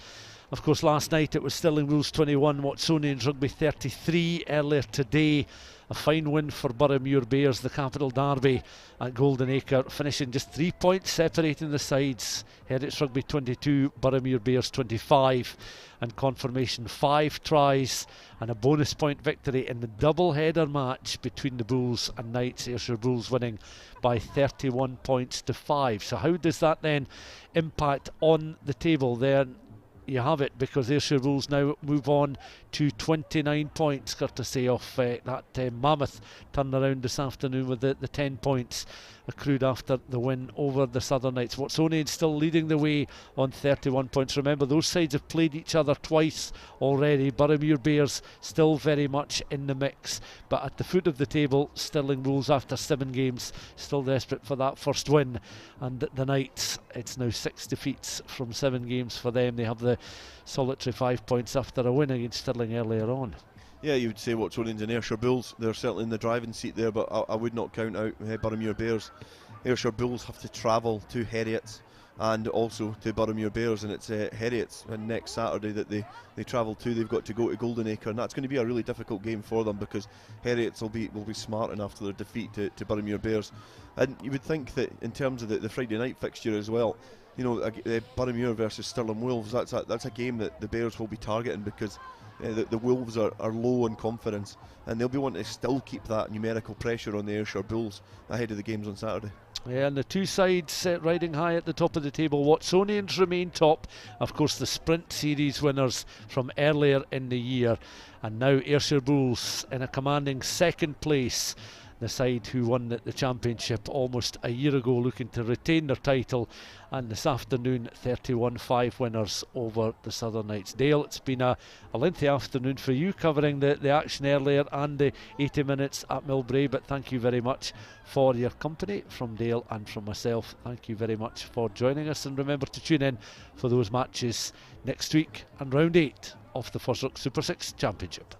Of course, last night it was Stirling Rules 21, Watsonians Rugby 33. Earlier today, a fine win for Boroughmuir Bears, the capital derby at Golden Acre, finishing just 3 points separating the sides. Heriots Rugby 22, Boroughmuir Bears 25, and confirmation 5 tries and a bonus point victory in the double header match between the Bulls and Knights. Ayrshire Bulls winning by 31 points to 5. So how does that then impact on the table there? You have it, because Ayrshire Bulls now move on to 29 points, courtesy of that mammoth turnaround this afternoon with the 10 points accrued after the win over the Southern Knights. Watsonians still leading the way on 31 points. Remember, those sides have played each other twice already. Boroughmuir Bears still very much in the mix, but at the foot of the table, Stirling Rules, after 7 games, still desperate for that first win. And the Knights, it's now 6 defeats from 7 games for them. They have the solitary 5 points after a win against Stirling earlier on. Yeah, you would say Watsonians and Ayrshire Bulls, they're certainly in the driving seat there, but I would not count out Boroughmuir Bears. Ayrshire Bulls have to travel to Heriots and also to Boroughmuir Bears, and it's Heriots and next Saturday that they travel to. They've got to go to Golden Acre, and that's going to be a really difficult game for them, because Heriots will be smarting after their defeat to Boroughmuir Bears. And you would think that in terms of the Friday night fixture as well, you know, Boroughmuir versus Stirling Wolves, that's a game that the Bears will be targeting, because the Wolves are low on confidence, and they'll be wanting to still keep that numerical pressure on the Ayrshire Bulls ahead of the games on Saturday. Yeah, and the two sides riding high at the top of the table. Watsonians remain top, of course, the Sprint Series winners from earlier in the year, and now Ayrshire Bulls in a commanding second place, the side who won the championship almost a year ago, looking to retain their title, and this afternoon 31-5 winners over the Southern Knights. Dale, it's been a lengthy afternoon for you, covering the action earlier and the 80 minutes at Millbrae, but thank you very much for your company from Dale and from myself. Thank you very much for joining us, and remember to tune in for those matches next week and round 8 of the FOSROC Super 6 Championship.